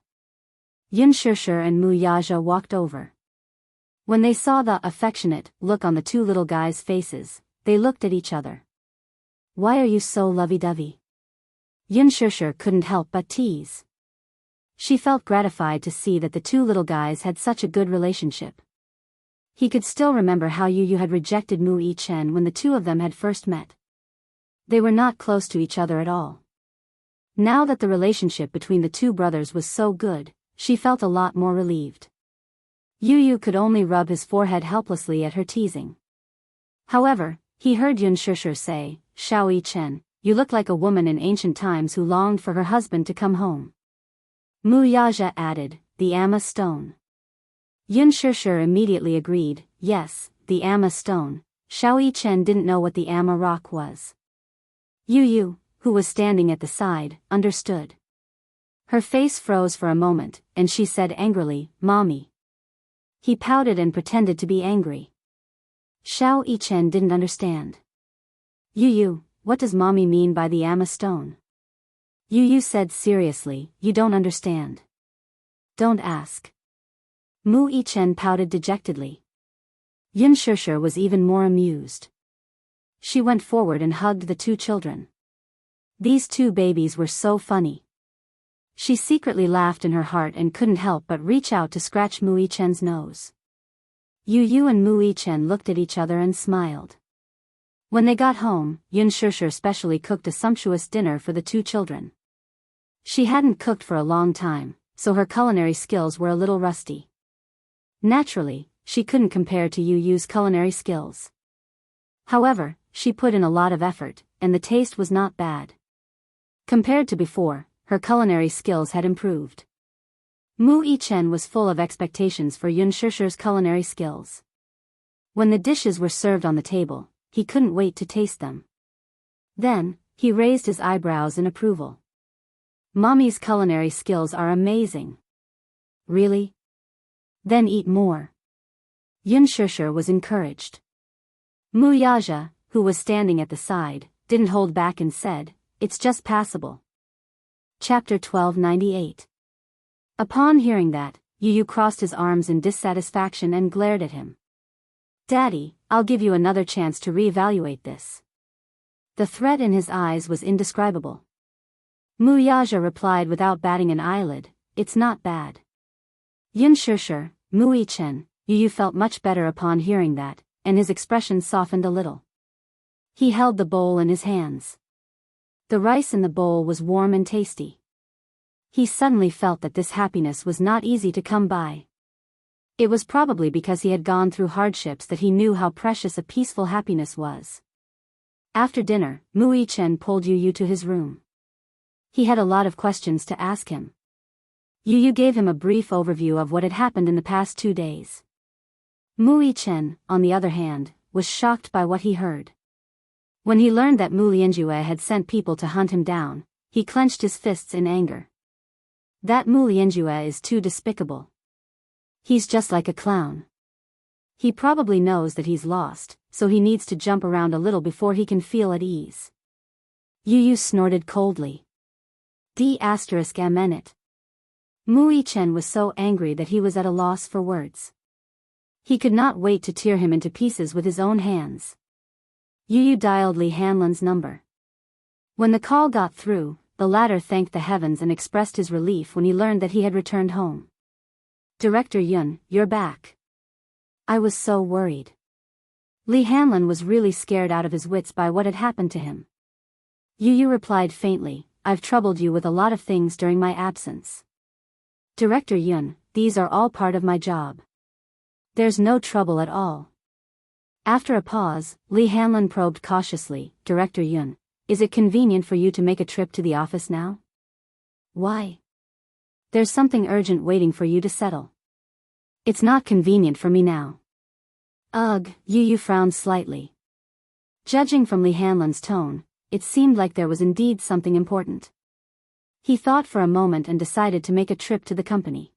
Yun Shishir and Mu Yaja walked over. When they saw the affectionate look on the two little guys' faces, they looked at each other. Why are you so lovey-dovey? Yun Shishir couldn't help but tease. She felt gratified to see that the two little guys had such a good relationship. He could still remember how Yu Yu had rejected Mu Yichen when the two of them had first met. They were not close to each other at all. Now that the relationship between the two brothers was so good, she felt a lot more relieved. Yu Yu could only rub his forehead helplessly at her teasing. However, he heard Yun Shishir say, Xiao Yichen, you look like a woman in ancient times who longed for her husband to come home. Mu Yaja added, the Amma stone. Yun Shishir immediately agreed, yes, the Amma stone. Xiao Yichen didn't know what the Amma rock was. Yu Yu, who was standing at the side, understood. Her face froze for a moment, and she said angrily, Mommy. He pouted and pretended to be angry. Xiao Yichen didn't understand. Yu Yu, what does Mommy mean by the Amma stone? Yu Yu said seriously, you don't understand. Don't ask. Mu Yichen pouted dejectedly. Yun Shishir was even more amused. She went forward and hugged the two children. These two babies were so funny. She secretly laughed in her heart and couldn't help but reach out to scratch Mu Yichen's nose. Yu Yu and Mu Yichen looked at each other and smiled. When they got home, Yun Shishir specially cooked a sumptuous dinner for the two children. She hadn't cooked for a long time, so her culinary skills were a little rusty. Naturally, she couldn't compare to Yu Yu's culinary skills. However, she put in a lot of effort, and the taste was not bad. Compared to before, her culinary skills had improved. Mu Yichen was full of expectations for Yun Shishir's culinary skills. When the dishes were served on the table, he couldn't wait to taste them. Then, he raised his eyebrows in approval. Mommy's culinary skills are amazing. Really? Then eat more. Yun Shishir was encouraged. Mu Yaja, who was standing at the side, didn't hold back and said, it's just passable. Chapter 1298. Upon hearing that, Yu Yu crossed his arms in dissatisfaction and glared at him. Daddy, I'll give you another chance to reevaluate this. The threat in his eyes was indescribable. Mu Yaja replied without batting an eyelid, it's not bad. Yun Shishir, Mu Yichen, Yu Yu felt much better upon hearing that, and his expression softened a little. He held the bowl in his hands. The rice in the bowl was warm and tasty. He suddenly felt that this happiness was not easy to come by. It was probably because he had gone through hardships that he knew how precious a peaceful happiness was. After dinner, Mu Yichen pulled Yu Yu to his room. He had a lot of questions to ask him. Yu Yu gave him a brief overview of what had happened in the past 2 days. Mu Yichen, on the other hand, was shocked by what he heard. When he learned that Mu Lianjue had sent people to hunt him down, he clenched his fists in anger. That Mu Lianjue is too despicable. He's just like a clown. He probably knows that he's lost, so he needs to jump around a little before he can feel at ease. Yu Yu snorted coldly. D***it. Mu Yichen was so angry that he was at a loss for words. He could not wait to tear him into pieces with his own hands. Yu Yu dialed Li Hanlon's number. When the call got through, the latter thanked the heavens and expressed his relief when he learned that he had returned home. Director Yun, you're back. I was so worried. Li Hanlon was really scared out of his wits by what had happened to him. Yu Yu replied faintly, I've troubled you with a lot of things during my absence. Director Yun, these are all part of my job. There's no trouble at all. After a pause, Li Hanlon probed cautiously, Director Yun, is it convenient for you to make a trip to the office now? Why? There's something urgent waiting for you to settle. It's not convenient for me now. Ugh, Yu Yu frowned slightly. Judging from Li Hanlon's tone, it seemed like there was indeed something important. He thought for a moment and decided to make a trip to the company.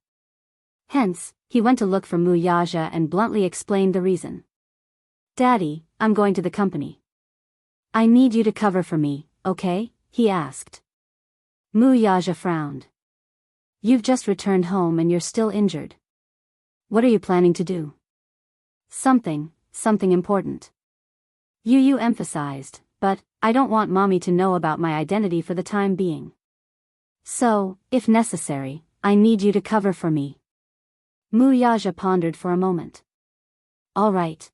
Hence, he went to look for Mu Yaja and bluntly explained the reason. Daddy, I'm going to the company. I need you to cover for me, okay? He asked. Mu Yaja frowned. You've just returned home and you're still injured. What are you planning to do? Something important. Yu Yu emphasized, but I don't want mommy to know about my identity for the time being. So, if necessary, I need you to cover for me. Mu Yaja pondered for a moment. All right.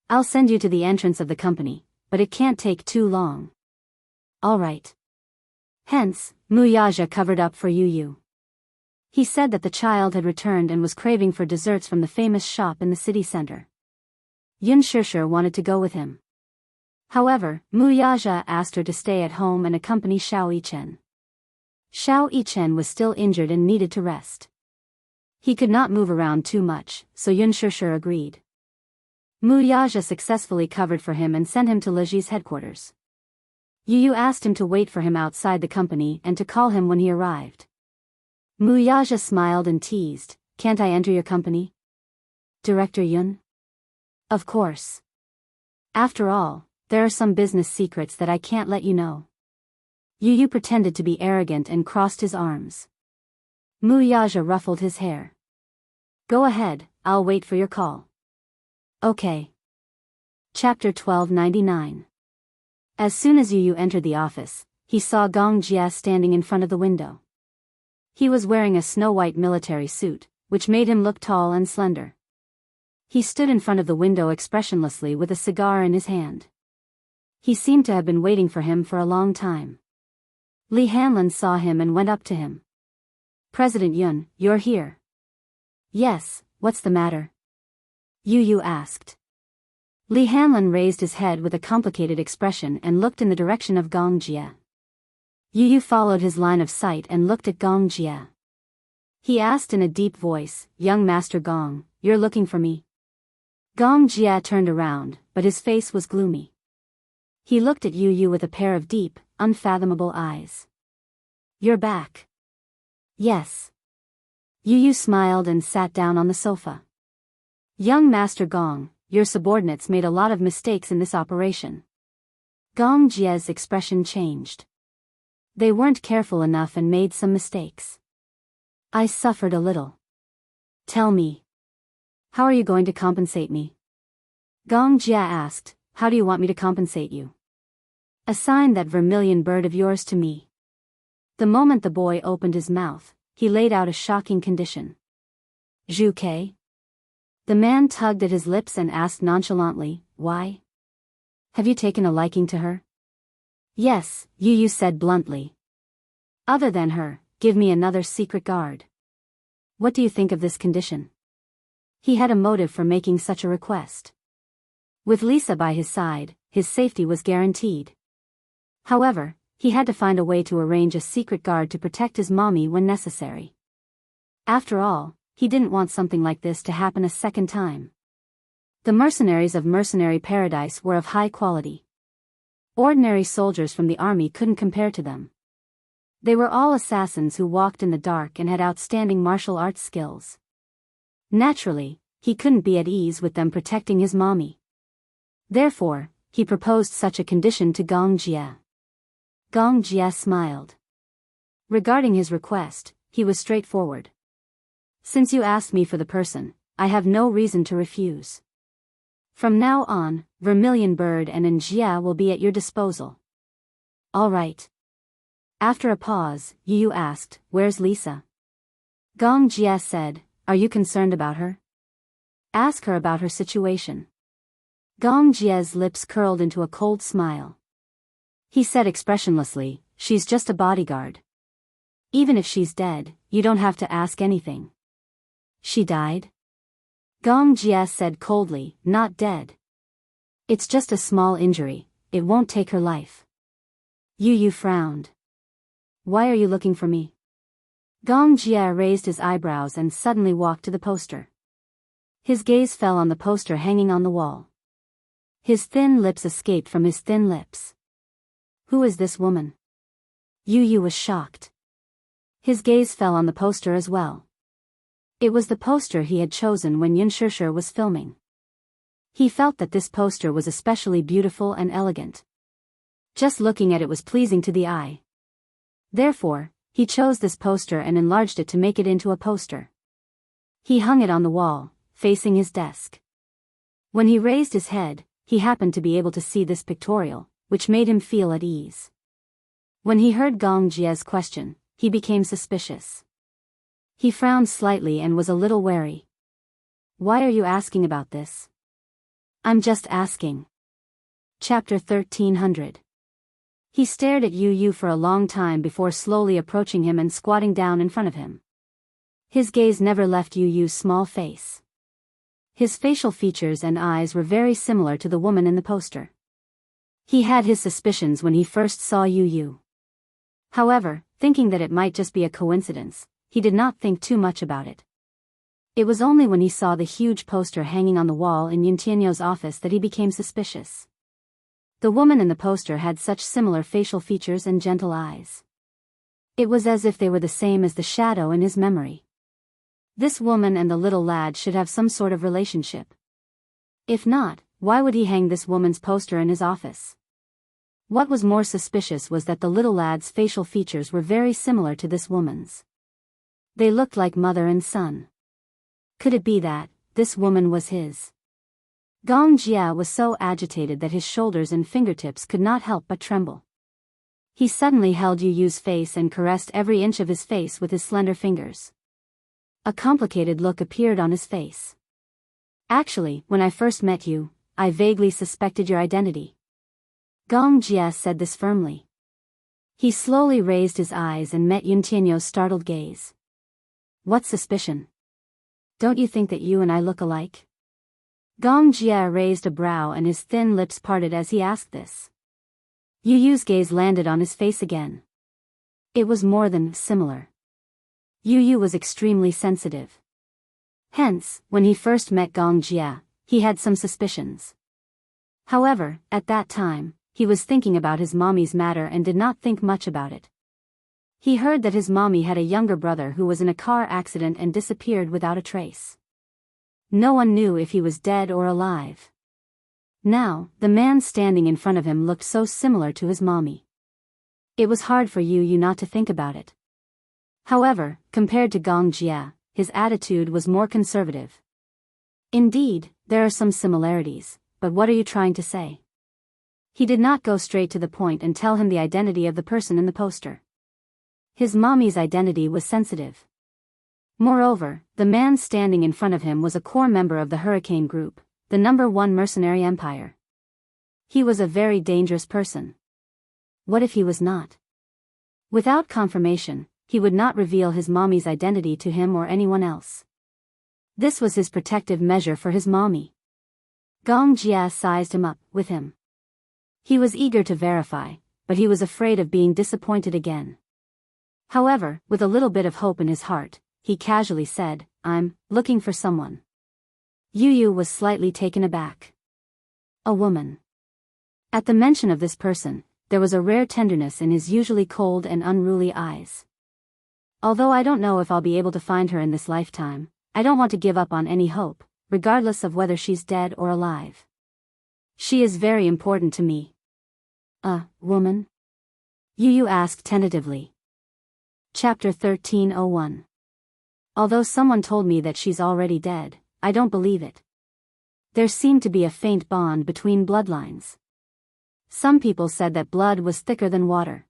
I'll send you to the entrance of the company, but it can't take too long. All right. Hence, Mu Yaja covered up for Yu Yu. He said that the child had returned and was craving for desserts from the famous shop in the city center. Yun Shishir wanted to go with him. However, Mu Yaja asked her to stay at home and accompany Xiao Yichen. Xiao Yichen was still injured and needed to rest. He could not move around too much, so Yun Shishir agreed. Mu Yaja successfully covered for him and sent him to Leji's headquarters. Yu Yu asked him to wait for him outside the company and to call him when he arrived. Mu Yaja smiled and teased, can't I enter your company? Director Yun? Of course. After all, there are some business secrets that I can't let you know. Yu Yu pretended to be arrogant and crossed his arms. Mu Yaja ruffled his hair. Go ahead, I'll wait for your call. Okay. Chapter 1299. As soon as Yu Yu entered the office, he saw Gong Jia standing in front of the window. He was wearing a snow-white military suit, which made him look tall and slender. He stood in front of the window expressionlessly with a cigar in his hand. He seemed to have been waiting for him for a long time. Li Hanlon saw him and went up to him. President Yun, you're here. Yes, what's the matter? Yu Yu asked. Li Hanlon raised his head with a complicated expression and looked in the direction of Gong Jia. Yu Yu followed his line of sight and looked at Gong Jia. He asked in a deep voice, Young Master Gong, you're looking for me? Gong Jia turned around, but his face was gloomy. He looked at Yu Yu with a pair of deep, unfathomable eyes. You're back. Yes. Yu Yu smiled and sat down on the sofa. Young Master Gong, your subordinates made a lot of mistakes in this operation. Gong Jia's expression changed. They weren't careful enough and made some mistakes. I suffered a little. Tell me. How are you going to compensate me? Gong Jia asked, how do you want me to compensate you? Assign that vermilion bird of yours to me. The moment the boy opened his mouth, he laid out a shocking condition. Zhu Ke? The man tugged at his lips and asked nonchalantly, "Why? Have you taken a liking to her?" "Yes," Yu said bluntly. "Other than her, give me another secret guard." "What do you think of this condition?" He had a motive for making such a request. With Lisa by his side, his safety was guaranteed. However, he had to find a way to arrange a secret guard to protect his mommy when necessary. After all, he didn't want something like this to happen a second time. The mercenaries of Mercenary Paradise were of high quality. Ordinary soldiers from the army couldn't compare to them. They were all assassins who walked in the dark and had outstanding martial arts skills. Naturally, he couldn't be at ease with them protecting his mommy. Therefore, he proposed such a condition to Gong Jie. Gong Jie smiled. Regarding his request, he was straightforward. "Since you asked me for the person, I have no reason to refuse. From now on, Vermilion Bird and Njia will be at your disposal." "All right." After a pause, Yu asked, "Where's Lisa?" Gong Jie said, "Are you concerned about her? Ask her about her situation." Gong Jie's lips curled into a cold smile. He said expressionlessly, "She's just a bodyguard. Even if she's dead, you don't have to ask anything." "She died?" Gong Jie said coldly, "Not dead. It's just a small injury, it won't take her life." Yu frowned. "Why are you looking for me?" Gong Jie raised his eyebrows and suddenly walked to the poster. His gaze fell on the poster hanging on the wall. His thin lips escaped from his thin lips. "Who is this woman?" Yu was shocked. His gaze fell on the poster as well. It was the poster he had chosen when Yunshishir was filming. He felt that this poster was especially beautiful and elegant. Just looking at it was pleasing to the eye. Therefore, he chose this poster and enlarged it to make it into a poster. He hung it on the wall, facing his desk. When he raised his head, he happened to be able to see this pictorial, which made him feel at ease. When he heard Gong Jie's question, he became suspicious. He frowned slightly and was a little wary. "Why are you asking about this?" "I'm just asking." Chapter 1300. He stared at Yu for a long time before slowly approaching him and squatting down in front of him. His gaze never left Yu's small face. His facial features and eyes were very similar to the woman in the poster. He had his suspicions when he first saw Yu. However, thinking that it might just be a coincidence, he did not think too much about it. It was only when he saw the huge poster hanging on the wall in Yuntianyo's office that he became suspicious. The woman in the poster had such similar facial features and gentle eyes. It was as if they were the same as the shadow in his memory. This woman and the little lad should have some sort of relationship. If not, why would he hang this woman's poster in his office? What was more suspicious was that the little lad's facial features were very similar to this woman's. They looked like mother and son. Could it be that this woman was his? Gong Jie was so agitated that his shoulders and fingertips could not help but tremble. He suddenly held Yu's face and caressed every inch of his face with his slender fingers. A complicated look appeared on his face. "Actually, when I first met you, I vaguely suspected your identity." Gong Jie said this firmly. He slowly raised his eyes and met Yuntianyo's startled gaze. "What suspicion? Don't you think that you and I look alike?" Gong Jie raised a brow and his thin lips parted as he asked this. Yu's gaze landed on his face again. It was more than similar. Yu was extremely sensitive. Hence, when he first met Gong Jie, he had some suspicions. However, at that time, he was thinking about his mommy's matter and did not think much about it. He heard that his mommy had a younger brother who was in a car accident and disappeared without a trace. No one knew if he was dead or alive. Now, the man standing in front of him looked so similar to his mommy. It was hard for Yu not to think about it. However, compared to Gong Jie, his attitude was more conservative. "Indeed, there are some similarities, but what are you trying to say?" He did not go straight to the point and tell him the identity of the person in the poster. His mommy's identity was sensitive. Moreover, the man standing in front of him was a core member of the Hurricane Group, the #1 mercenary empire. He was a very dangerous person. What if he was not? Without confirmation, he would not reveal his mommy's identity to him or anyone else. This was his protective measure for his mommy. Gong Jia sized him up with him. He was eager to verify, but he was afraid of being disappointed again. However, with a little bit of hope in his heart, he casually said, "I'm looking for someone." Yu Yu was slightly taken aback. A woman. At the mention of this person, there was a rare tenderness in his usually cold and unruly eyes. Although I don't know if I'll be able to find her in this lifetime, I don't want to give up on any hope, regardless of whether she's dead or alive. She is very important to me. A woman? Yu Yu asked tentatively. Chapter 1301. Although someone told me that she's already dead, I don't believe it. There seemed to be a faint bond between bloodlines. Some people said that blood was thicker than water.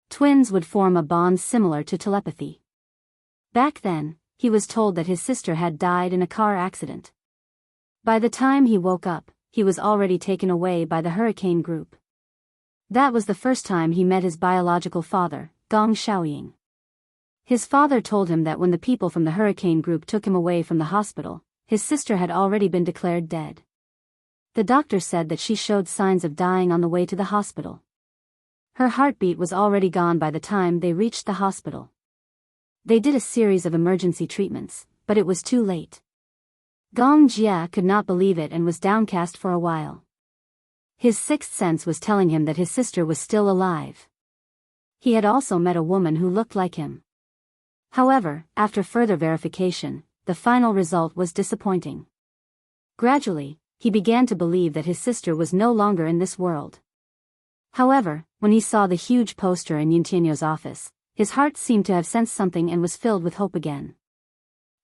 Twins would form a bond similar to telepathy. Back then, he was told that his sister had died in a car accident. By the time he woke up, he was already taken away by the Hurricane Group. That was the first time he met his biological father, Gong Xiaoying. His father told him that when the people from the Hurricane Group took him away from the hospital, his sister had already been declared dead. The doctor said that she showed signs of dying on the way to the hospital. Her heartbeat was already gone by the time they reached the hospital. They did a series of emergency treatments, but it was too late. Gong Jia could not believe it and was downcast for a while. His sixth sense was telling him that his sister was still alive. He had also met a woman who looked like him. However, after further verification, the final result was disappointing. Gradually, he began to believe that his sister was no longer in this world. However, when he saw the huge poster in Yuntianyo's office, his heart seemed to have sensed something and was filled with hope again.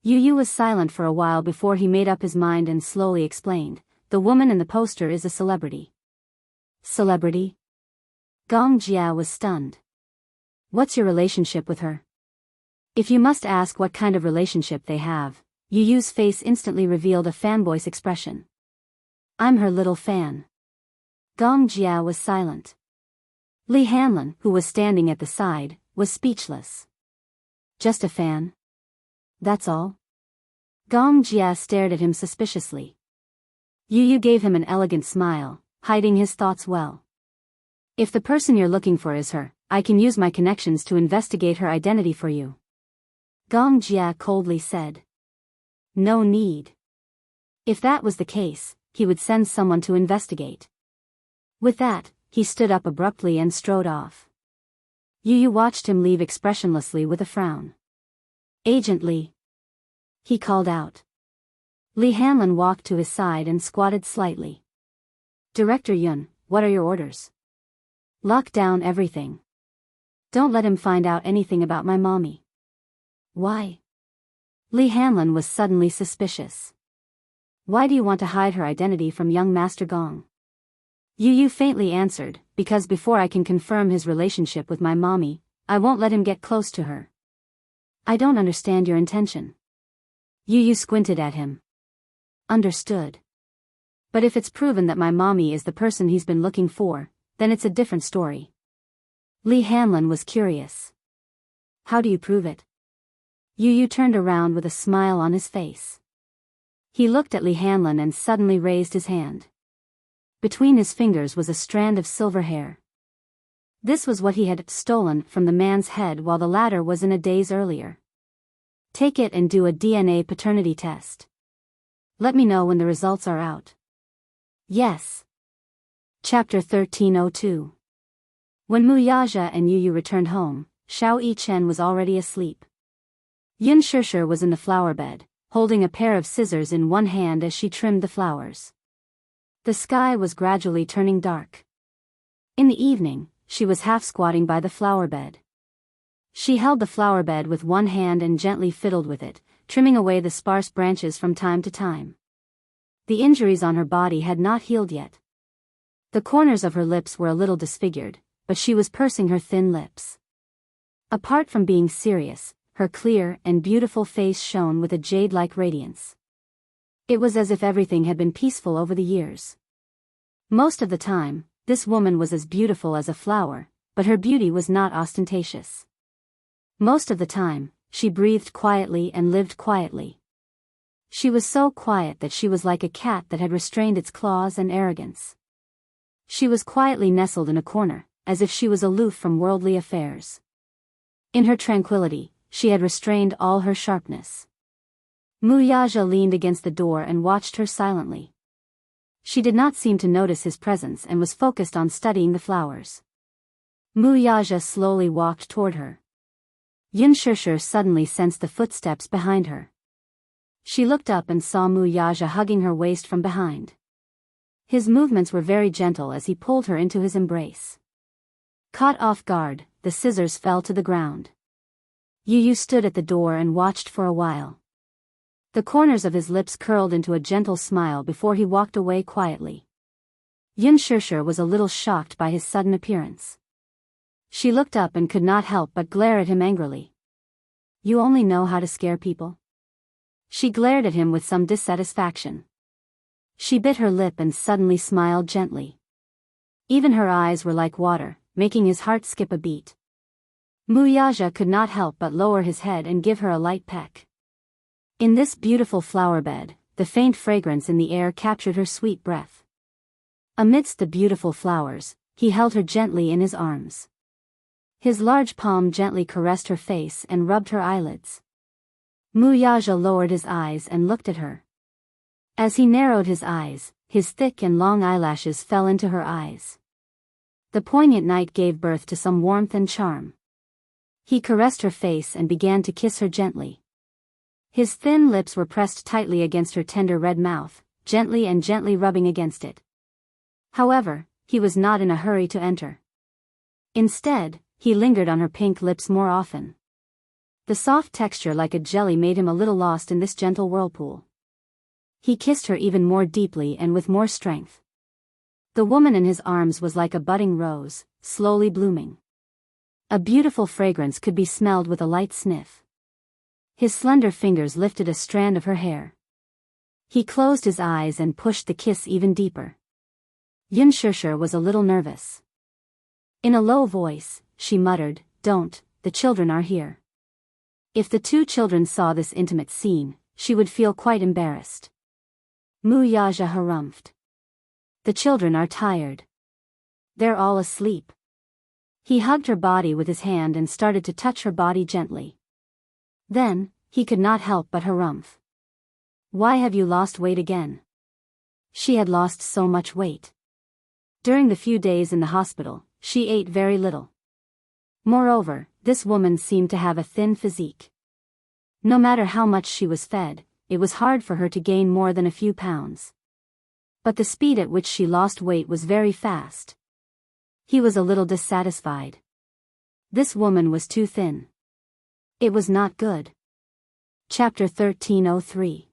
Yu Yu was silent for a while before he made up his mind and slowly explained, "The woman in the poster is a celebrity." Celebrity? Gong Jia was stunned. What's your relationship with her? If you must ask what kind of relationship they have, Yu Yu's face instantly revealed a fanboy's expression. I'm her little fan. Gong Jia was silent. Li Hanlin, who was standing at the side, was speechless. Just a fan? That's all? Gong Jia stared at him suspiciously. Yu Yu gave him an elegant smile, hiding his thoughts well. If the person you're looking for is her, I can use my connections to investigate her identity for you. Gong Jia coldly said. No need. If that was the case, he would send someone to investigate. With that, he stood up abruptly and strode off. Yu Yu watched him leave expressionlessly with a frown. Agent Li. He called out. Li Hanlin walked to his side and squatted slightly. Director Yun, what are your orders? Lock down everything. Don't let him find out anything about my mommy. Why? Li Hanlin was suddenly suspicious. Why do you want to hide her identity from young Master Gong? Yu Yu faintly answered, because before I can confirm his relationship with my mommy, I won't let him get close to her. I don't understand your intention. Yu Yu squinted at him. Understood. But if it's proven that my mommy is the person he's been looking for, then it's a different story. Li Hanlin was curious. How do you prove it? Yu Yu turned around with a smile on his face. He looked at Li Hanlin and suddenly raised his hand. Between his fingers was a strand of silver hair. This was what he had stolen from the man's head while the latter was in a daze earlier. Take it and do a DNA paternity test. Let me know when the results are out. Yes. Chapter 1302. When Mu Yaja and Yu Yu returned home, Xiao Yichen was already asleep. Yun Shishir was in the flower bed, holding a pair of scissors in one hand as she trimmed the flowers. The sky was gradually turning dark. In the evening, she was half squatting by the flower bed. She held the flower bed with one hand and gently fiddled with it, trimming away the sparse branches from time to time. The injuries on her body had not healed yet. The corners of her lips were a little disfigured, but she was pursing her thin lips. Apart from being serious, her clear and beautiful face shone with a jade-like radiance. It was as if everything had been peaceful over the years. Most of the time, this woman was as beautiful as a flower, but her beauty was not ostentatious. Most of the time, she breathed quietly and lived quietly. She was so quiet that she was like a cat that had restrained its claws and arrogance. She was quietly nestled in a corner, as if she was aloof from worldly affairs. In her tranquility, she had restrained all her sharpness. Wuxia leaned against the door and watched her silently. She did not seem to notice his presence and was focused on studying the flowers. Wuxia slowly walked toward her. Xianxia suddenly sensed the footsteps behind her. She looked up and saw Wuxia hugging her waist from behind. His movements were very gentle as he pulled her into his embrace. Caught off guard, the scissors fell to the ground. Yu stood at the door and watched for a while. The corners of his lips curled into a gentle smile before he walked away quietly. Xianxia was a little shocked by his sudden appearance. She looked up and could not help but glare at him angrily. "You only know how to scare people?" She glared at him with some dissatisfaction. She bit her lip and suddenly smiled gently. Even her eyes were like water, making his heart skip a beat. Wuxia could not help but lower his head and give her a light peck. In this beautiful flower bed, the faint fragrance in the air captured her sweet breath. Amidst the beautiful flowers, he held her gently in his arms. His large palm gently caressed her face and rubbed her eyelids. Wuxia lowered his eyes and looked at her. As he narrowed his eyes, his thick and long eyelashes fell into her eyes. The poignant night gave birth to some warmth and charm. He caressed her face and began to kiss her gently. His thin lips were pressed tightly against her tender red mouth, gently rubbing against it. However, he was not in a hurry to enter. Instead, he lingered on her pink lips more often. The soft texture like a jelly made him a little lost in this gentle whirlpool. He kissed her even more deeply and with more strength. The woman in his arms was like a budding rose, slowly blooming. A beautiful fragrance could be smelled with a light sniff. His slender fingers lifted a strand of her hair. He closed his eyes and pushed the kiss even deeper. Xianxia was a little nervous. In a low voice, she muttered, "Don't, the children are here." If the two children saw this intimate scene, she would feel quite embarrassed. Wuxia harumphed. "The children are tired. They're all asleep." He hugged her body with his hand and started to touch her body gently. Then, he could not help but harumph. "Why have you lost weight again?" She had lost so much weight. During the few days in the hospital, she ate very little. Moreover, this woman seemed to have a thin physique. No matter how much she was fed, it was hard for her to gain more than a few pounds. But the speed at which she lost weight was very fast. He was a little dissatisfied. This woman was too thin. It was not good. Chapter 1303.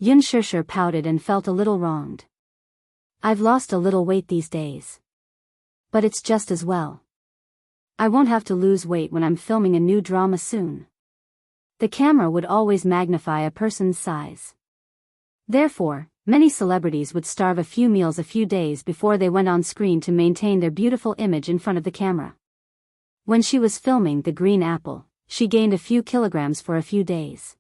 Xianxia pouted and felt a little wronged. "I've lost a little weight these days. But it's just as well. I won't have to lose weight when I'm filming a new drama soon." The camera would always magnify a person's size. Therefore, many celebrities would starve a few meals a few days before they went on screen to maintain their beautiful image in front of the camera. When she was filming The Green Apple, she gained a few kilograms for a few days.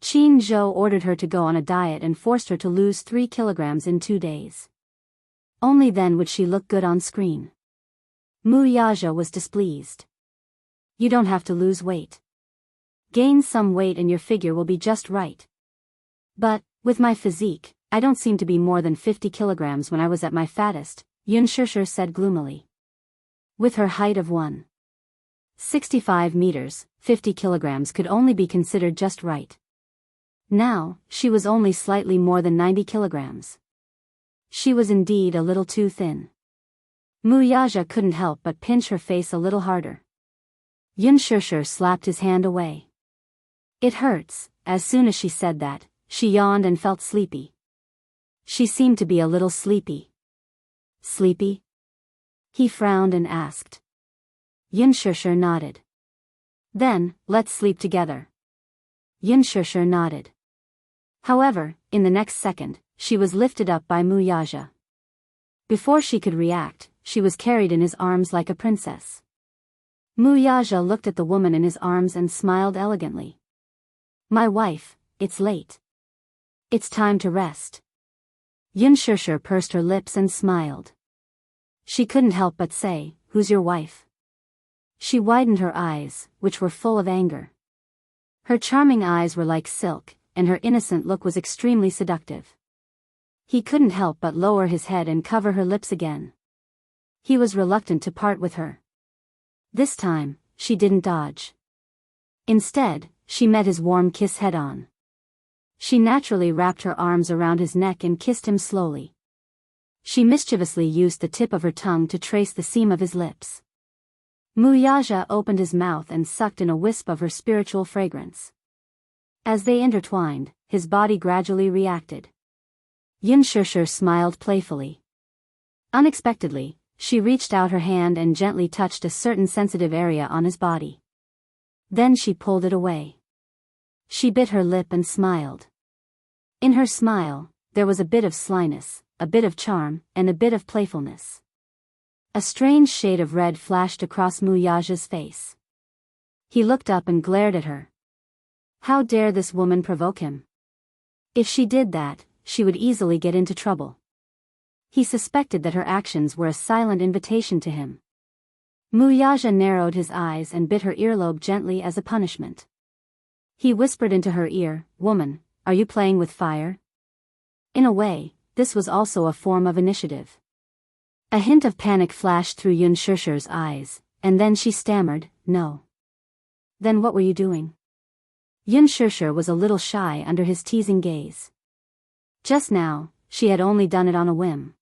Qin Zhou ordered her to go on a diet and forced her to lose 3 kilograms in 2 days. Only then would she look good on screen. Wuxia was displeased. "You don't have to lose weight. Gain some weight and your figure will be just right." "But, with my physique, I don't seem to be more than 50 kilograms when I was at my fattest," Xianxia said gloomily. With her height of 1.65 meters, 50 kilograms could only be considered just right. Now, she was only slightly more than 90 kilograms. She was indeed a little too thin. Wuxia couldn't help but pinch her face a little harder. Xianxia slapped his hand away. "It hurts." As soon as she said that, she yawned and felt sleepy. She seemed to be a little sleepy. "Sleepy?" He frowned and asked. Xianxia nodded. Then, let's sleep together. Xianxia nodded. However, in the next second, she was lifted up by Wuxia. Before she could react, she was carried in his arms like a princess. Wuxia looked at the woman in his arms and smiled elegantly. My wife, it's late. It's time to rest. Xianxia pursed her lips and smiled. She couldn't help but say, who's your wife? She widened her eyes, which were full of anger. Her charming eyes were like silk, and her innocent look was extremely seductive. He couldn't help but lower his head and cover her lips again. He was reluctant to part with her. This time, she didn't dodge. Instead, she met his warm kiss head-on. She naturally wrapped her arms around his neck and kissed him slowly. She mischievously used the tip of her tongue to trace the seam of his lips. Wuxia opened his mouth and sucked in a wisp of her spiritual fragrance. As they intertwined, his body gradually reacted. Xianxia smiled playfully. Unexpectedly, she reached out her hand and gently touched a certain sensitive area on his body. Then she pulled it away. She bit her lip and smiled. In her smile, there was a bit of slyness, a bit of charm, and a bit of playfulness. A strange shade of red flashed across Wuxia's face. He looked up and glared at her. How dare this woman provoke him? If she did that, she would easily get into trouble. He suspected that her actions were a silent invitation to him. Wuxia narrowed his eyes and bit her earlobe gently as a punishment. He whispered into her ear, Woman, are you playing with fire? In a way, this was also a form of initiative. A hint of panic flashed through Xianxia's eyes, and then she stammered, No. Then what were you doing? Xianxia was a little shy under his teasing gaze. Just now, she had only done it on a whim.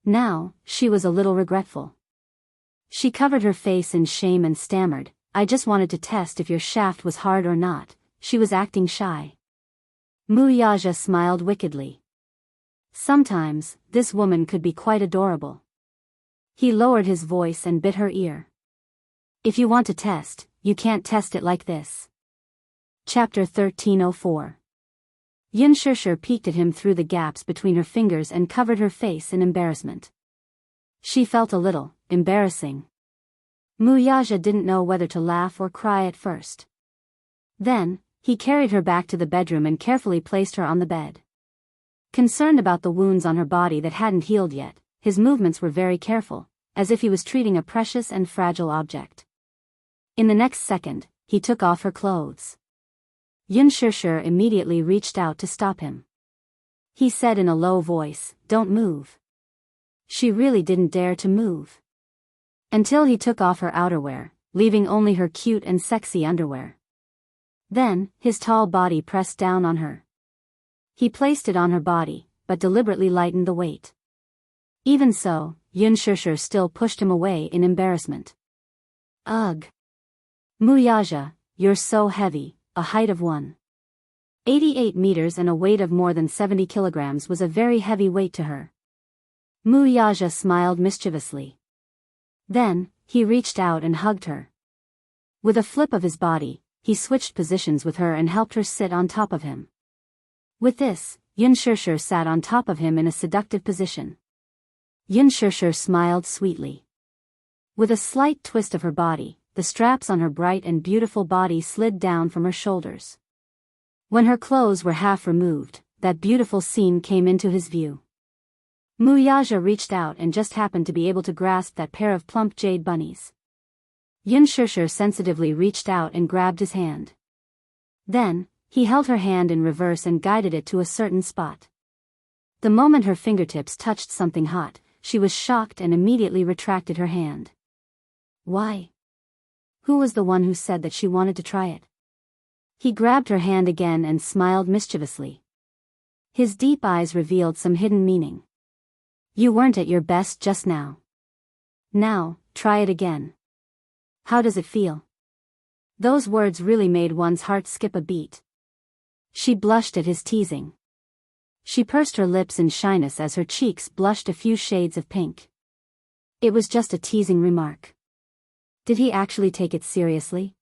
Now, she was a little regretful. She covered her face in shame and stammered, I just wanted to test if your shaft was hard or not. She was acting shy. Wuxia smiled wickedly. Sometimes, this woman could be quite adorable. He lowered his voice and bit her ear. If you want to test, you can't test it like this. Chapter 1304. Xianxia peeked at him through the gaps between her fingers and covered her face in embarrassment. She felt a little embarrassing. Wuxia didn't know whether to laugh or cry at first. Then, he carried her back to the bedroom and carefully placed her on the bed. Concerned about the wounds on her body that hadn't healed yet, his movements were very careful, as if he was treating a precious and fragile object. In the next second, he took off her clothes. Xianxia immediately reached out to stop him. He said in a low voice, Don't move. She really didn't dare to move. Until he took off her outerwear, leaving only her cute and sexy underwear. Then, his tall body pressed down on her. He placed it on her body, but deliberately lightened the weight. Even so, Xianxia still pushed him away in embarrassment. Ugh! Wuxia, you're so heavy, a height of 1.88 meters and a weight of more than 70 kilograms was a very heavy weight to her. Wuxia smiled mischievously. Then, he reached out and hugged her. With a flip of his body, he switched positions with her and helped her sit on top of him. With this, Xianxia sat on top of him in a seductive position. Xianxia smiled sweetly. With a slight twist of her body, the straps on her bright and beautiful body slid down from her shoulders. When her clothes were half removed, that beautiful scene came into his view. Wuxia reached out and just happened to be able to grasp that pair of plump jade bunnies. Xianxia sensitively reached out and grabbed his hand. Then, he held her hand in reverse and guided it to a certain spot. The moment her fingertips touched something hot, she was shocked and immediately retracted her hand. Why? Who was the one who said that she wanted to try it? He grabbed her hand again and smiled mischievously. His deep eyes revealed some hidden meaning. You weren't at your best just now. Now, try it again. How does it feel? Those words really made one's heart skip a beat. She blushed at his teasing. She pursed her lips in shyness as her cheeks blushed a few shades of pink. It was just a teasing remark. Did he actually take it seriously?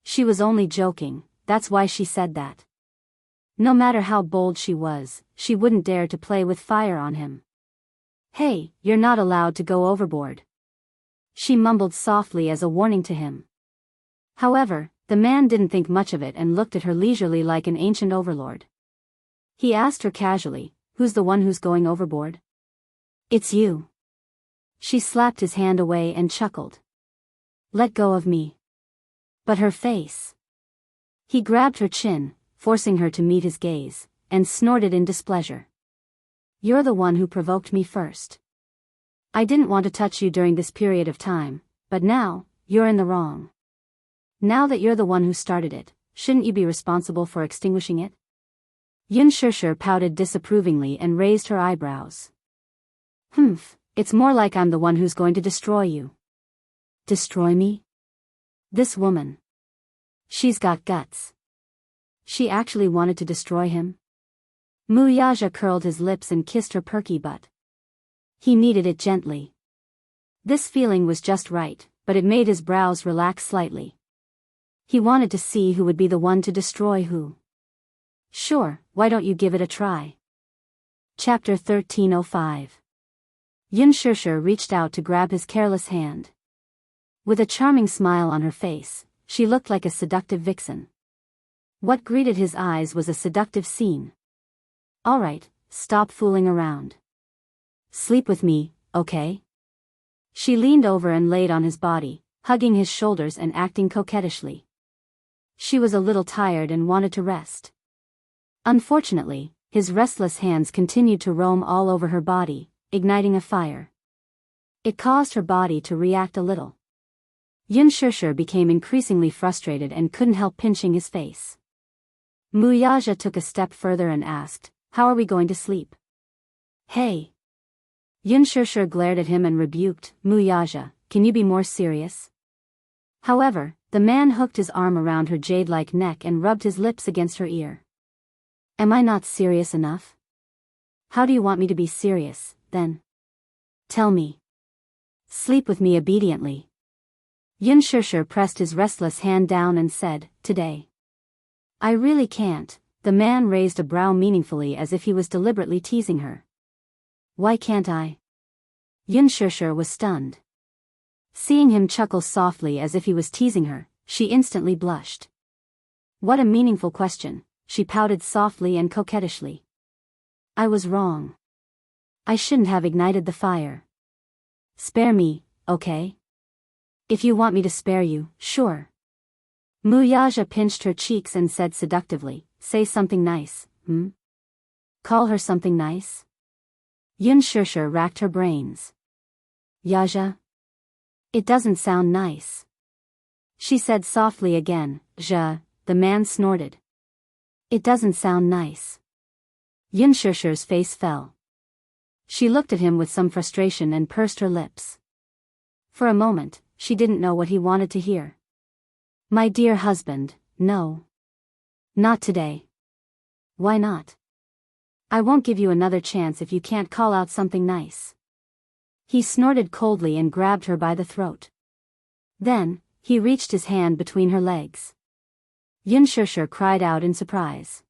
She was only joking, that's why she said that. No matter how bold she was, she wouldn't dare to play with fire on him. Hey, you're not allowed to go overboard. She mumbled softly as a warning to him. However, the man didn't think much of it and looked at her leisurely like an ancient overlord. He asked her casually, who's the one who's going overboard? It's you. She slapped his hand away and chuckled. Let go of me. But her face. He grabbed her chin, forcing her to meet his gaze, and snorted in displeasure. You're the one who provoked me first. I didn't want to touch you during this period of time, but now, you're in the wrong. Now that you're the one who started it, shouldn't you be responsible for extinguishing it? Xianxia pouted disapprovingly and raised her eyebrows. It's more like I'm the one who's going to destroy you. Destroy me? This woman. She's got guts. She actually wanted to destroy him? Wuxia curled his lips and kissed her perky butt. He kneaded it gently. This feeling was just right, but it made his brows relax slightly. He wanted to see who would be the one to destroy who. Sure, why don't you give it a try? Chapter 1305. Xianxia reached out to grab his careless hand. With a charming smile on her face, she looked like a seductive vixen. What greeted his eyes was a seductive scene. All right, stop fooling around. Sleep with me, okay? She leaned over and laid on his body, hugging his shoulders and acting coquettishly. She was a little tired and wanted to rest. Unfortunately, his restless hands continued to roam all over her body, igniting a fire. It caused her body to react a little. Xianxia became increasingly frustrated and couldn't help pinching his face. Wuxia took a step further and asked, how are we going to sleep? Hey! Xianxia glared at him and rebuked, Wuxia, can you be more serious? However, the man hooked his arm around her jade-like neck and rubbed his lips against her ear. Am I not serious enough? How do you want me to be serious, then? Tell me. Sleep with me obediently. Xianxia pressed his restless hand down and said, today. I really can't. The man raised a brow meaningfully as if he was deliberately teasing her. Why can't I? Xianxia was stunned. Seeing him chuckle softly as if he was teasing her, she instantly blushed. What a meaningful question, she pouted softly and coquettishly. I was wrong. I shouldn't have ignited the fire. Spare me, okay? If you want me to spare you, sure. Wuxia pinched her cheeks and said seductively, say something nice, Call her something nice? Xianxia racked her brains. Yaxia? It doesn't sound nice. She said softly again, the man snorted. It doesn't sound nice. Xianxia's face fell. She looked at him with some frustration and pursed her lips. For a moment, she didn't know what he wanted to hear. My dear husband, no. Not today. Why not? I won't give you another chance if you can't call out something nice. He snorted coldly and grabbed her by the throat. Then, he reached his hand between her legs. Xianxia cried out in surprise.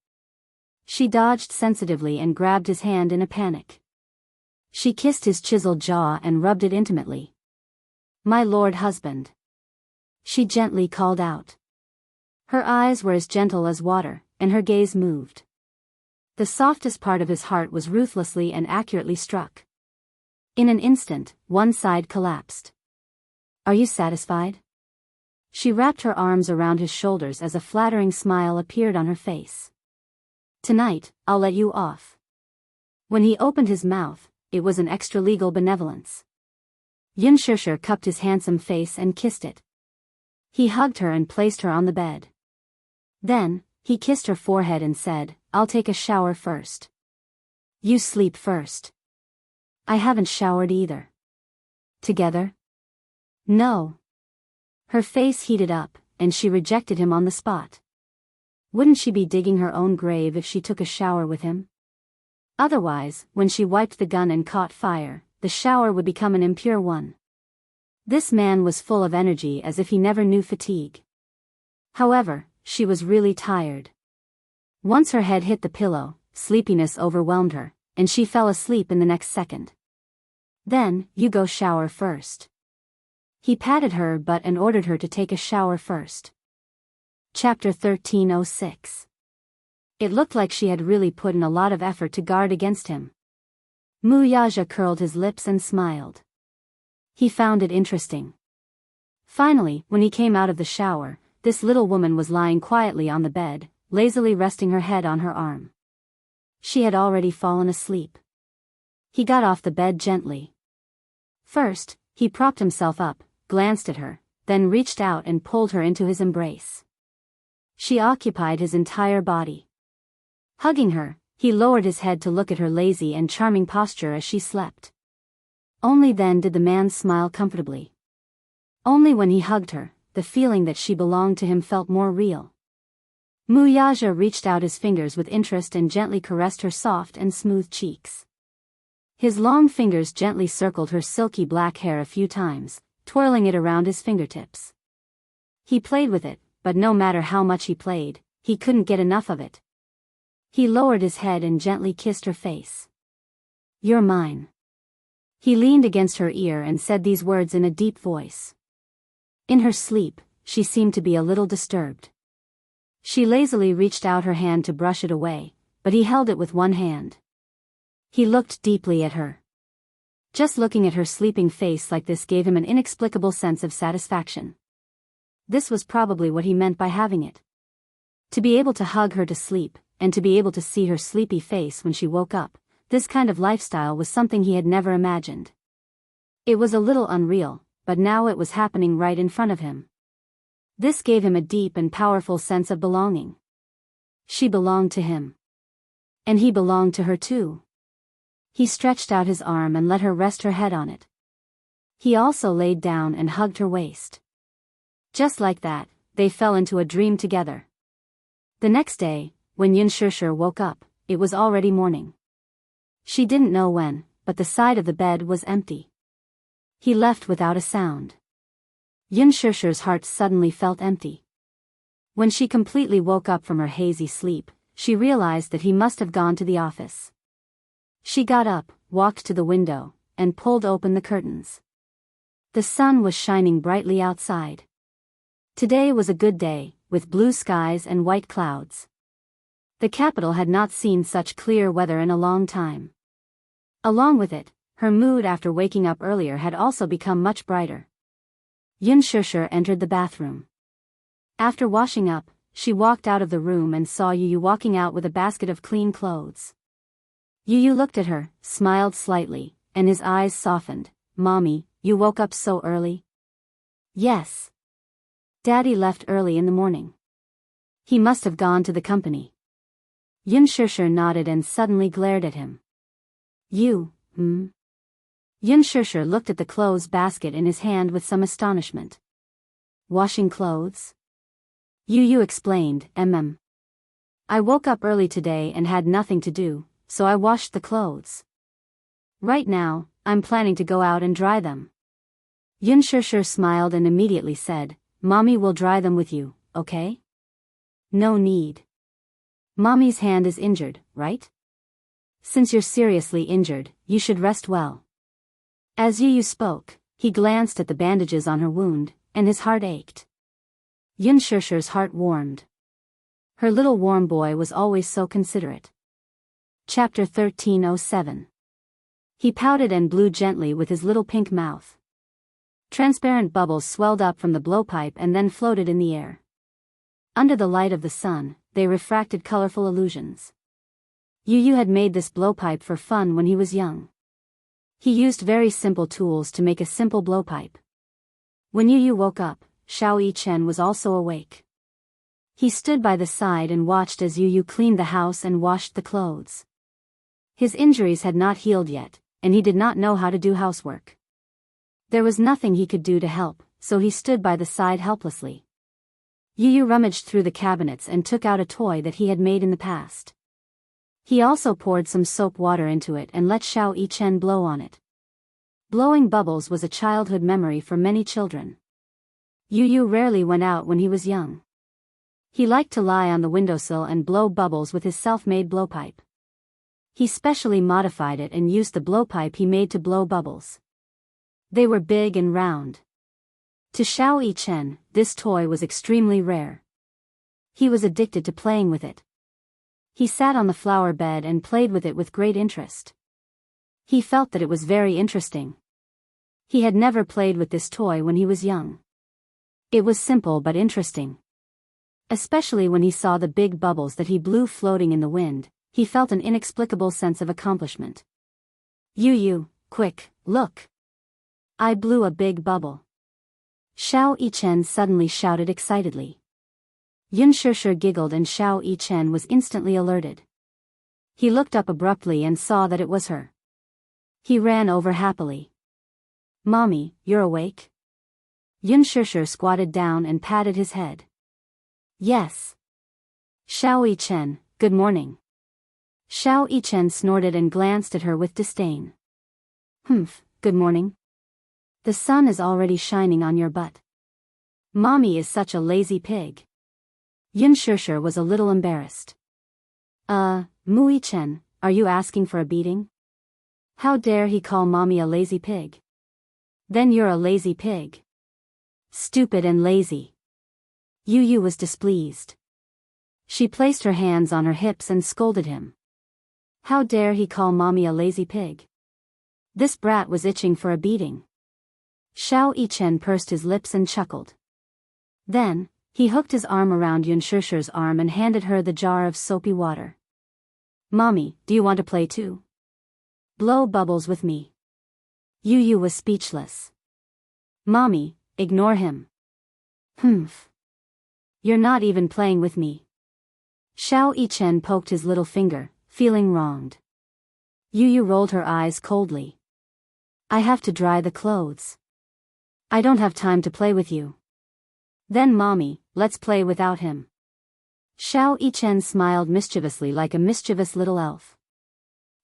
She dodged sensitively and grabbed his hand in a panic. She kissed his chiseled jaw and rubbed it intimately. My lord husband. She gently called out. Her eyes were as gentle as water, and her gaze moved. The softest part of his heart was ruthlessly and accurately struck. In an instant, one side collapsed. Are you satisfied? She wrapped her arms around his shoulders as a flattering smile appeared on her face. Tonight, I'll let you off. When he opened his mouth, it was an extra-legal benevolence. Xianxia cupped his handsome face and kissed it. He hugged her and placed her on the bed. Then, he kissed her forehead and said, I'll take a shower first. You sleep first. I haven't showered either. Together? No. Her face heated up, and she rejected him on the spot. Wouldn't she be digging her own grave if she took a shower with him? Otherwise, when she wiped the gun and caught fire, the shower would become an impure one. This man was full of energy as if he never knew fatigue. However, she was really tired. Once her head hit the pillow, sleepiness overwhelmed her, and she fell asleep in the next second. Then, you go shower first. He patted her butt and ordered her to take a shower first. Chapter 1306. It looked like she had really put in a lot of effort to guard against him. Wuxia curled his lips and smiled. He found it interesting. Finally, when he came out of the shower, this little woman was lying quietly on the bed, lazily resting her head on her arm. She had already fallen asleep. He got off the bed gently. First, he propped himself up, glanced at her, then reached out and pulled her into his embrace. She occupied his entire body. Hugging her, he lowered his head to look at her lazy and charming posture as she slept. Only then did the man smile comfortably. Only when he hugged her, the feeling that she belonged to him felt more real. Wuxia reached out his fingers with interest and gently caressed her soft and smooth cheeks. His long fingers gently circled her silky black hair a few times, twirling it around his fingertips. He played with it, but no matter how much he played, he couldn't get enough of it. He lowered his head and gently kissed her face. "You're mine." He leaned against her ear and said these words in a deep voice. In her sleep, she seemed to be a little disturbed. She lazily reached out her hand to brush it away, but he held it with one hand. He looked deeply at her. Just looking at her sleeping face like this gave him an inexplicable sense of satisfaction. This was probably what he meant by having it. To be able to hug her to sleep, and to be able to see her sleepy face when she woke up, this kind of lifestyle was something he had never imagined. It was a little unreal, but now it was happening right in front of him. This gave him a deep and powerful sense of belonging. She belonged to him. And he belonged to her too. He stretched out his arm and let her rest her head on it. He also laid down and hugged her waist. Just like that, they fell into a dream together. The next day, when Xianxia woke up, it was already morning. She didn't know when, but the side of the bed was empty. He left without a sound. Xianxia's heart suddenly felt empty. When she completely woke up from her hazy sleep, she realized that he must have gone to the office. She got up, walked to the window, and pulled open the curtains. The sun was shining brightly outside. Today was a good day, with blue skies and white clouds. The capital had not seen such clear weather in a long time. Along with it, her mood after waking up earlier had also become much brighter. Xianxia entered the bathroom. After washing up, she walked out of the room and saw Yu walking out with a basket of clean clothes. Yu looked at her, smiled slightly, and his eyes softened. "Mommy, you woke up so early?" "Yes. Daddy left early in the morning. He must have gone to the company." Xianxia nodded and suddenly glared at him. Xianxia looked at the clothes basket in his hand with some astonishment. "Washing clothes?" Yu explained, "I woke up early today and had nothing to do, so I washed the clothes. Right now, I'm planning to go out and dry them." Xianxia smiled and immediately said, "Mommy will dry them with you, okay?" "No need. Mommy's hand is injured, right? Since you're seriously injured, you should rest well." As Yu spoke, he glanced at the bandages on her wound, and his heart ached. Xianxia's heart warmed. Her little warm boy was always so considerate. Chapter 1307. He pouted and blew gently with his little pink mouth. Transparent bubbles swelled up from the blowpipe and then floated in the air. Under the light of the sun, they refracted colorful illusions. Yu had made this blowpipe for fun when he was young. He used very simple tools to make a simple blowpipe. When Yu woke up, Xiao Yichen was also awake. He stood by the side and watched as Yu cleaned the house and washed the clothes. His injuries had not healed yet, and he did not know how to do housework. There was nothing he could do to help, so he stood by the side helplessly. Yu rummaged through the cabinets and took out a toy that he had made in the past. He also poured some soap water into it and let Xiao Yichen blow on it. Blowing bubbles was a childhood memory for many children. Yu rarely went out when he was young. He liked to lie on the windowsill and blow bubbles with his self-made blowpipe. He specially modified it and used the blowpipe he made to blow bubbles. They were big and round. To Xiao Yichen, this toy was extremely rare. He was addicted to playing with it. He sat on the flower bed and played with it with great interest. He felt that it was very interesting. He had never played with this toy when he was young. It was simple but interesting. Especially when he saw the big bubbles that he blew floating in the wind, he felt an inexplicable sense of accomplishment. You, quick, look! I blew a big bubble. Xiao Yichen suddenly shouted excitedly. Yunshurshu giggled and Xiao Yichen was instantly alerted. He looked up abruptly and saw that it was her. He ran over happily. Mommy, you're awake? Yunshurshu squatted down and patted his head. Yes. Xiao Yichen, good morning. Xiao Yichen snorted and glanced at her with disdain. Good morning. The sun is already shining on your butt. Mommy is such a lazy pig. Yunshurshu was a little embarrassed. Mu Yichen, are you asking for a beating? How dare he call mommy a lazy pig? Then you're a lazy pig. Stupid and lazy. Yu was displeased. She placed her hands on her hips and scolded him. How dare he call mommy a lazy pig? This brat was itching for a beating. Xiao Yichen pursed his lips and chuckled. Then, he hooked his arm around Yunshurshu's arm and handed her the jar of soapy water. Mommy, do you want to play too? Blow bubbles with me. Yu was speechless. Mommy, ignore him. You're not even playing with me. Xiao Yichen poked his little finger, feeling wronged. Yu rolled her eyes coldly. I have to dry the clothes. I don't have time to play with you. Then mommy, let's play without him. Xiao Yichen smiled mischievously like a mischievous little elf.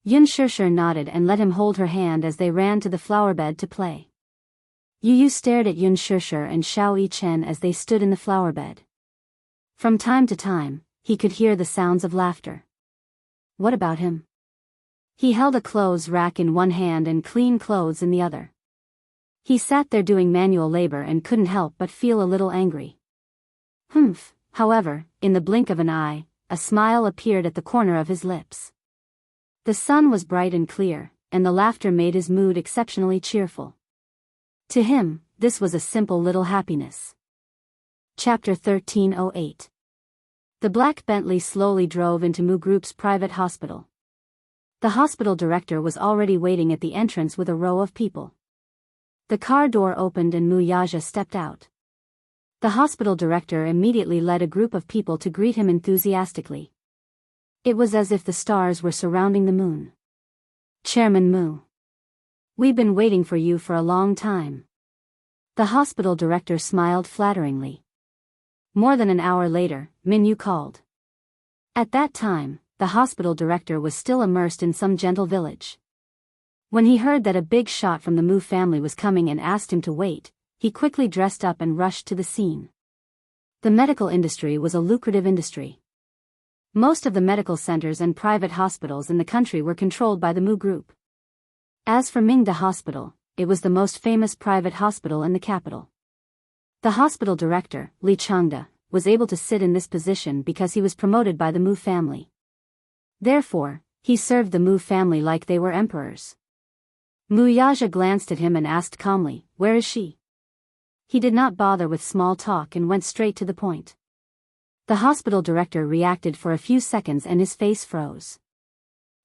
Yunshurshu nodded and let him hold her hand as they ran to the flower bed to play. Yu stared at Yunshurshu and Xiao Yichen as they stood in the flower bed. From time to time, he could hear the sounds of laughter. What about him? He held a clothes rack in one hand and clean clothes in the other. He sat there doing manual labor and couldn't help but feel a little angry. However, in the blink of an eye, a smile appeared at the corner of his lips. The sun was bright and clear, and the laughter made his mood exceptionally cheerful. To him, this was a simple little happiness. Chapter 1308. The black Bentley slowly drove into Mu Group's private hospital. The hospital director was already waiting at the entrance with a row of people. The car door opened and Mu Yaja stepped out. The hospital director immediately led a group of people to greet him enthusiastically. It was as if the stars were surrounding the moon. Chairman Mu. We've been waiting for you for a long time. The hospital director smiled flatteringly. More than an hour later, Minyu called. At that time, the hospital director was still immersed in some gentle village. When he heard that a big shot from the Mu family was coming and asked him to wait, he quickly dressed up and rushed to the scene. The medical industry was a lucrative industry. Most of the medical centers and private hospitals in the country were controlled by the Mu Group. As for Mingda Hospital, it was the most famous private hospital in the capital. The hospital director, Li Changda, was able to sit in this position because he was promoted by the Mu family. Therefore, he served the Mu family like they were emperors. Mu Yaja glanced at him and asked calmly, "Where is she?" He did not bother with small talk and went straight to the point. The hospital director reacted for a few seconds and his face froze.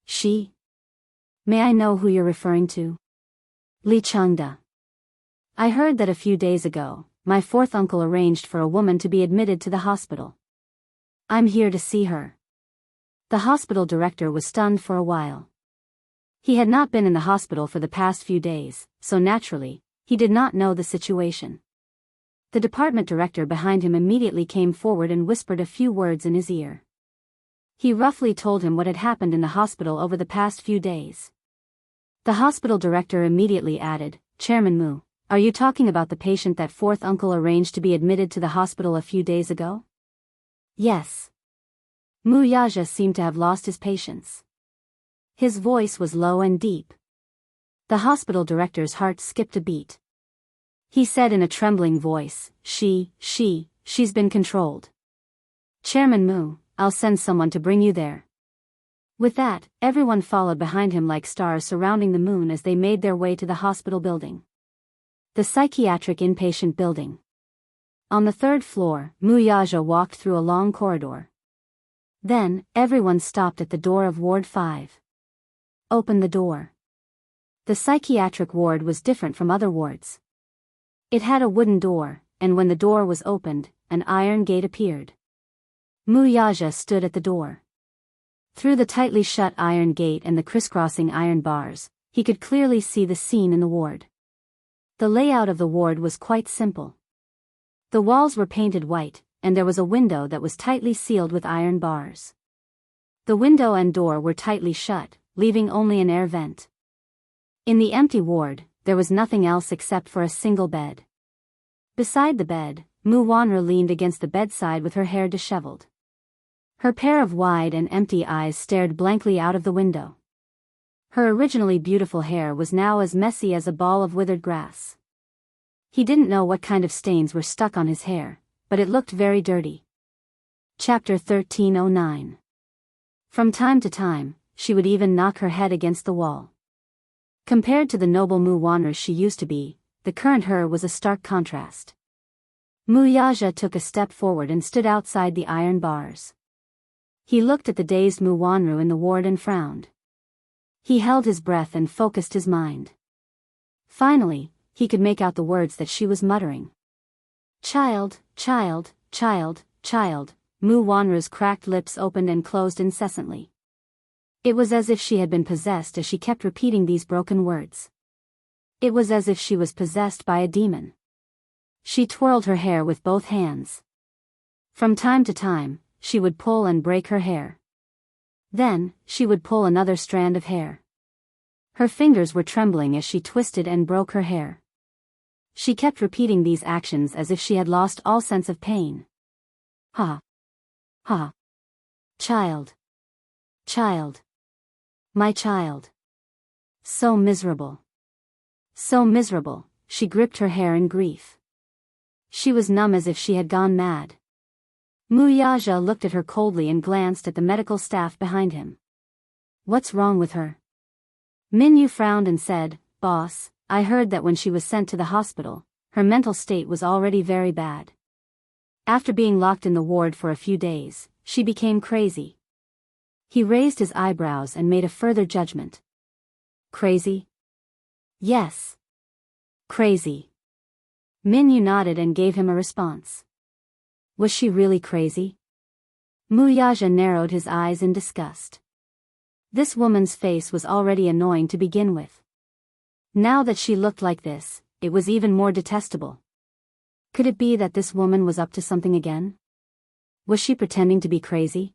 She? May I know who you're referring to? Li Changda. I heard that a few days ago, my fourth uncle arranged for a woman to be admitted to the hospital. I'm here to see her. The hospital director was stunned for a while. He had not been in the hospital for the past few days, so naturally, he did not know the situation. The department director behind him immediately came forward and whispered a few words in his ear. He roughly told him what had happened in the hospital over the past few days. The hospital director immediately added, "Chairman Mu, are you talking about the patient that fourth uncle arranged to be admitted to the hospital a few days ago?" Yes. Mu Yaja seemed to have lost his patience. His voice was low and deep. The hospital director's heart skipped a beat. He said in a trembling voice, she's been controlled. Chairman Mu, I'll send someone to bring you there. With that, everyone followed behind him like stars surrounding the moon as they made their way to the hospital building. The psychiatric inpatient building. On the third floor, Mu Yaja walked through a long corridor. Then, everyone stopped at the door of Ward 5. Open the door. The psychiatric ward was different from other wards. It had a wooden door, and when the door was opened, an iron gate appeared. Mu Yaja stood at the door. Through the tightly shut iron gate and the crisscrossing iron bars, he could clearly see the scene in the ward. The layout of the ward was quite simple. The walls were painted white, and there was a window that was tightly sealed with iron bars. The window and door were tightly shut, leaving only an air vent. In the empty ward, there was nothing else except for a single bed. Beside the bed, Mu Wanru leaned against the bedside with her hair disheveled. Her pair of wide and empty eyes stared blankly out of the window. Her originally beautiful hair was now as messy as a ball of withered grass. He didn't know what kind of stains were stuck on his hair, but it looked very dirty. Chapter 1309. From time to time, she would even knock her head against the wall. Compared to the noble Mu Wanru she used to be, the current her was a stark contrast. Mu Yaja took a step forward and stood outside the iron bars. He looked at the dazed Mu Wanru in the ward and frowned. He held his breath and focused his mind. Finally, he could make out the words that she was muttering. Child, child, child, child. Mu Wanru's cracked lips opened and closed incessantly. It was as if she had been possessed as she kept repeating these broken words. It was as if she was possessed by a demon. She twirled her hair with both hands. From time to time, she would pull and break her hair. Then, she would pull another strand of hair. Her fingers were trembling as she twisted and broke her hair. She kept repeating these actions as if she had lost all sense of pain. Ha! Ha! Child! Child! My child! So miserable! So miserable, she gripped her hair in grief. She was numb as if she had gone mad. Mu Yaja looked at her coldly and glanced at the medical staff behind him. What's wrong with her? Min Yu frowned and said, Boss, I heard that when she was sent to the hospital, her mental state was already very bad. After being locked in the ward for a few days, she became crazy. He raised his eyebrows and made a further judgment. Crazy? Yes. Crazy. Min Yu nodded and gave him a response. Was she really crazy? Mu Yaja narrowed his eyes in disgust. This woman's face was already annoying to begin with. Now that she looked like this, it was even more detestable. Could it be that this woman was up to something again? Was she pretending to be crazy?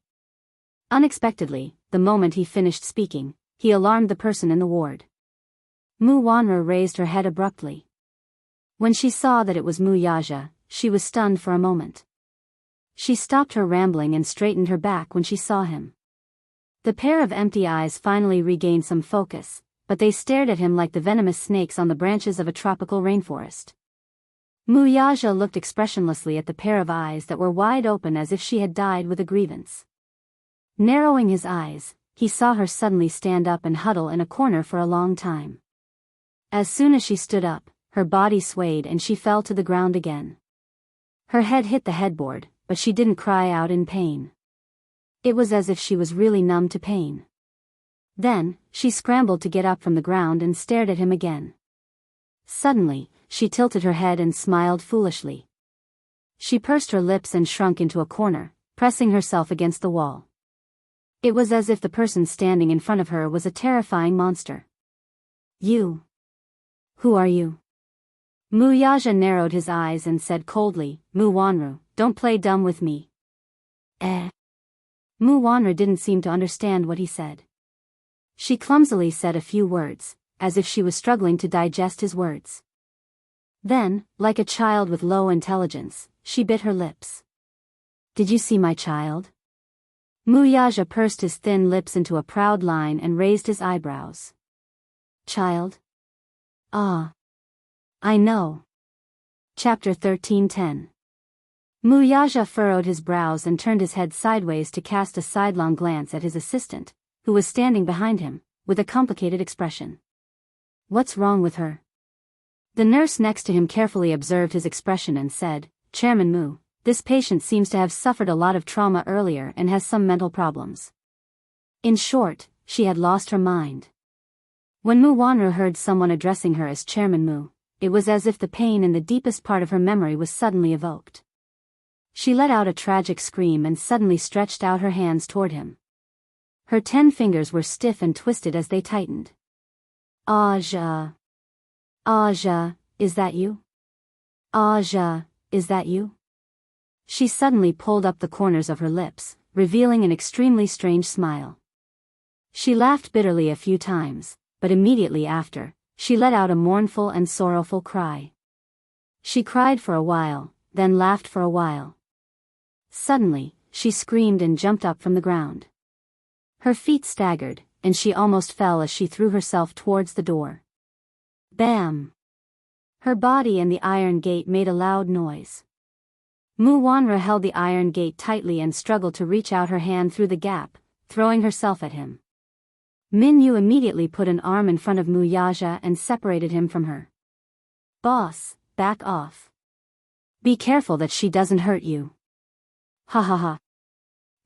Unexpectedly, the moment he finished speaking, he alarmed the person in the ward. Mu Wanru raised her head abruptly. When she saw that it was Mu Yaja, she was stunned for a moment. She stopped her rambling and straightened her back when she saw him. The pair of empty eyes finally regained some focus, but they stared at him like the venomous snakes on the branches of a tropical rainforest. Mu Yaja looked expressionlessly at the pair of eyes that were wide open as if she had died with a grievance. Narrowing his eyes, he saw her suddenly stand up and huddle in a corner for a long time. As soon as she stood up, her body swayed and she fell to the ground again. Her head hit the headboard, but she didn't cry out in pain. It was as if she was really numb to pain. Then, she scrambled to get up from the ground and stared at him again. Suddenly, she tilted her head and smiled foolishly. She pursed her lips and shrunk into a corner, pressing herself against the wall. It was as if the person standing in front of her was a terrifying monster. You. Who are you? Mu Yaja narrowed his eyes and said coldly, Mu Wanru, don't play dumb with me. Mu Wanru didn't seem to understand what he said. She clumsily said a few words, as if she was struggling to digest his words. Then, like a child with low intelligence, she bit her lips. Did you see my child? Wuxia pursed his thin lips into a proud line and raised his eyebrows. Child? Ah. I know. Chapter 13:10. Wuxia furrowed his brows and turned his head sideways to cast a sidelong glance at his assistant, who was standing behind him, with a complicated expression. What's wrong with her? The nurse next to him carefully observed his expression and said, Chairman Mu, this patient seems to have suffered a lot of trauma earlier and has some mental problems. In short, she had lost her mind. When Mu Wanru heard someone addressing her as Chairman Mu, it was as if the pain in the deepest part of her memory was suddenly evoked. She let out a tragic scream and suddenly stretched out her hands toward him. Her 10 fingers were stiff and twisted as they tightened. Aja. Aja, is that you? Aja, is that you? She suddenly pulled up the corners of her lips, revealing an extremely strange smile. She laughed bitterly a few times, but immediately after, she let out a mournful and sorrowful cry. She cried for a while, then laughed for a while. Suddenly, she screamed and jumped up from the ground. Her feet staggered, and she almost fell as she threw herself towards the door. Bam! Her body and the iron gate made a loud noise. Mu Wanru held the iron gate tightly and struggled to reach out her hand through the gap, throwing herself at him. Min Yu immediately put an arm in front of Wuxia and separated him from her. Boss, back off. Be careful that she doesn't hurt you. Ha ha ha.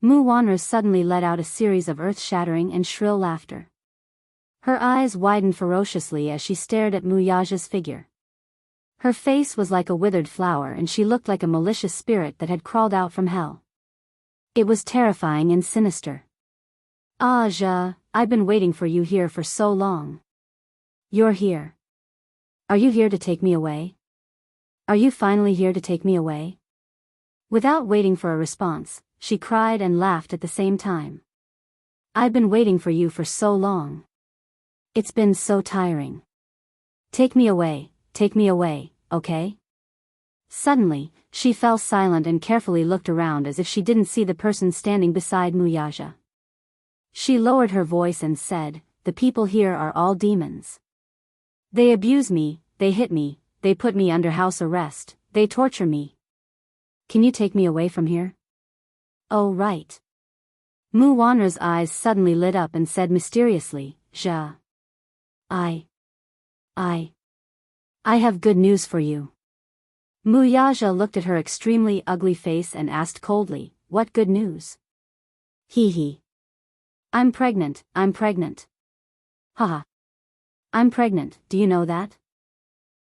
Mu Wanru suddenly let out a series of earth-shattering and shrill laughter. Her eyes widened ferociously as she stared at Wuxia's figure. Her face was like a withered flower and she looked like a malicious spirit that had crawled out from hell. It was terrifying and sinister. Aja, I've been waiting for you here for so long. You're here. Are you here to take me away? Are you finally here to take me away? Without waiting for a response, she cried and laughed at the same time. I've been waiting for you for so long. It's been so tiring. Take me away, okay? Suddenly, she fell silent and carefully looked around as if she didn't see the person standing beside Wuxia. She lowered her voice and said, the people here are all demons. They abuse me, they hit me, they put me under house arrest, they torture me. Can you take me away from here? Oh right. Mu Wanru's eyes suddenly lit up and said mysteriously, Ja. I have good news for you. Wuxia looked at her extremely ugly face and asked coldly, what good news? Hee. I'm pregnant. Haha. I'm pregnant, do you know that?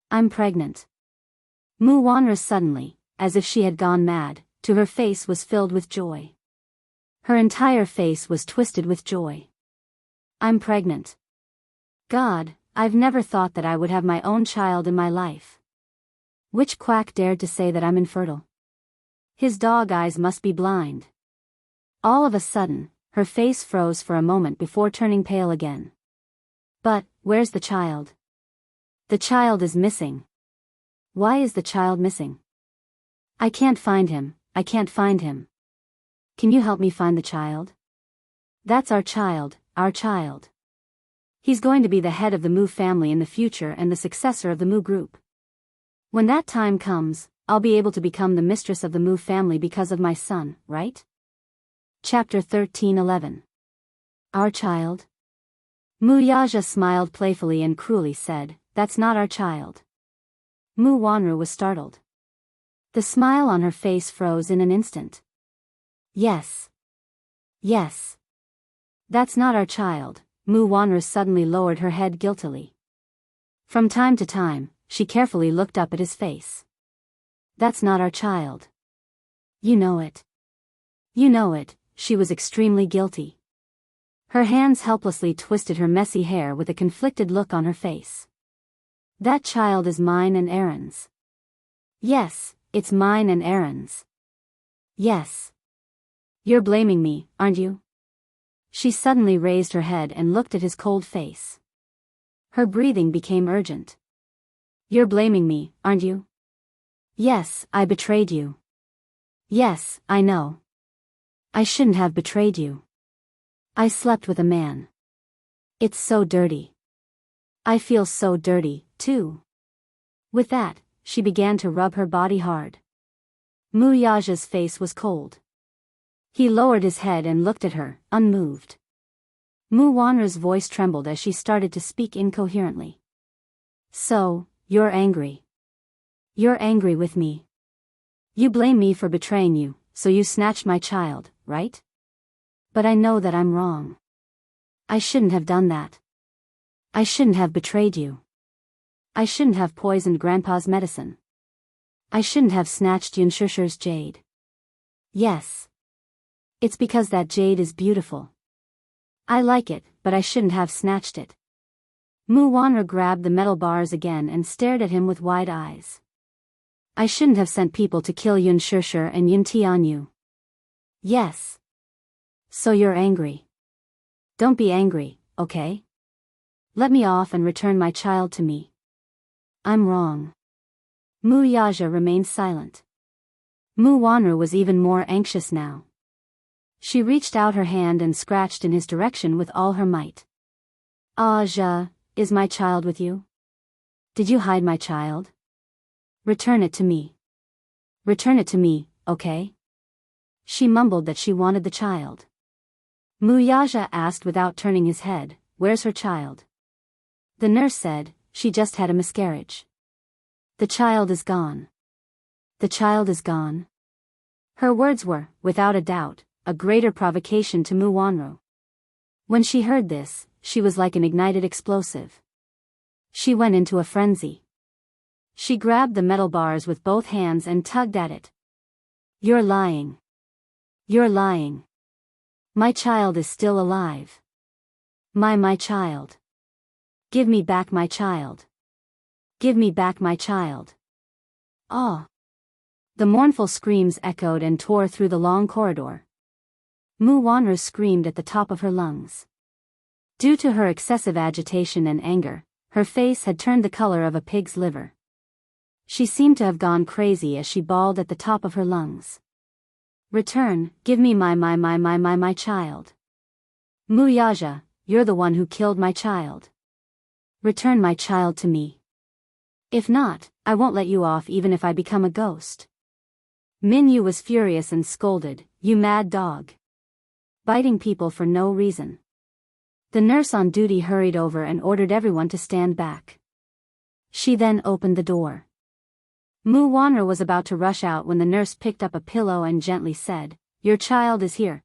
I'm pregnant. Mu Wanru suddenly, as if she had gone mad, to her face was filled with joy. Her entire face was twisted with joy. I'm pregnant. God, I've never thought that I would have my own child in my life. Which quack dared to say that I'm infertile? His dog eyes must be blind. All of a sudden, her face froze for a moment before turning pale again. But, where's the child? The child is missing. Why is the child missing? I can't find him. Can you help me find the child? That's our child. He's going to be the head of the Mu family in the future and the successor of the Mu group. When that time comes, I'll be able to become the mistress of the Mu family because of my son, right? Chapter 13:11. Our child? Wuxia smiled playfully and cruelly said, that's not our child. Mu Wanru was startled. The smile on her face froze in an instant. Yes. That's not our child. Mu Wanru suddenly lowered her head guiltily. From time to time, she carefully looked up at his face. That's not our child. You know it. She was extremely guilty. Her hands helplessly twisted her messy hair with a conflicted look on her face. That child is mine and Aaron's. Yes, it's mine and Aaron's. Yes. You're blaming me, aren't you? She suddenly raised her head and looked at his cold face. Her breathing became urgent. You're blaming me, aren't you? Yes, I betrayed you. Yes, I know. I shouldn't have betrayed you. I slept with a man. It's so dirty. I feel so dirty, too. With that, she began to rub her body hard. Mu Yaja's face was cold. He lowered his head and looked at her, unmoved. Mu Wanra's voice trembled as she started to speak incoherently. So, you're angry. You're angry with me. You blame me for betraying you, so you snatched my child, right? But I know that I'm wrong. I shouldn't have done that. I shouldn't have betrayed you. I shouldn't have poisoned Grandpa's medicine. I shouldn't have snatched Yunshishi's jade. Yes. It's because that jade is beautiful. I like it, but I shouldn't have snatched it. Mu Wanra grabbed the metal bars again and stared at him with wide eyes. I shouldn't have sent people to kill Yunshishi and Yun Tianyu. Yes. So you're angry. Don't be angry, okay? Let me off and return my child to me. I'm wrong. Mu Yaja remained silent. Mu Wanra was even more anxious now. She reached out her hand and scratched in his direction with all her might. Aja, is my child with you? Did you hide my child? Return it to me. Return it to me, okay? She mumbled that she wanted the child. Mu Yaja asked without turning his head, where's her child? The nurse said, she just had a miscarriage. The child is gone. The child is gone. Her words were, without a doubt, a greater provocation to Mu Wanra. When she heard this, she was like an ignited explosive. She went into a frenzy. She grabbed the metal bars with both hands and tugged at it. You're lying. You're lying. My child is still alive. My child. Give me back my child. Give me back my child. Ah! The mournful screams echoed and tore through the long corridor. Mu Wanra screamed at the top of her lungs. Due to her excessive agitation and anger, her face had turned the color of a pig's liver. She seemed to have gone crazy as she bawled at the top of her lungs. Return, give me my child. Mu Yaja, you're the one who killed my child. Return my child to me. If not, I won't let you off even if I become a ghost. Min Yu was furious and scolded, you mad dog. Biting people for no reason. The nurse on duty hurried over and ordered everyone to stand back. She then opened the door. Mu Wanra was about to rush out when the nurse picked up a pillow and gently said, your child is here, ?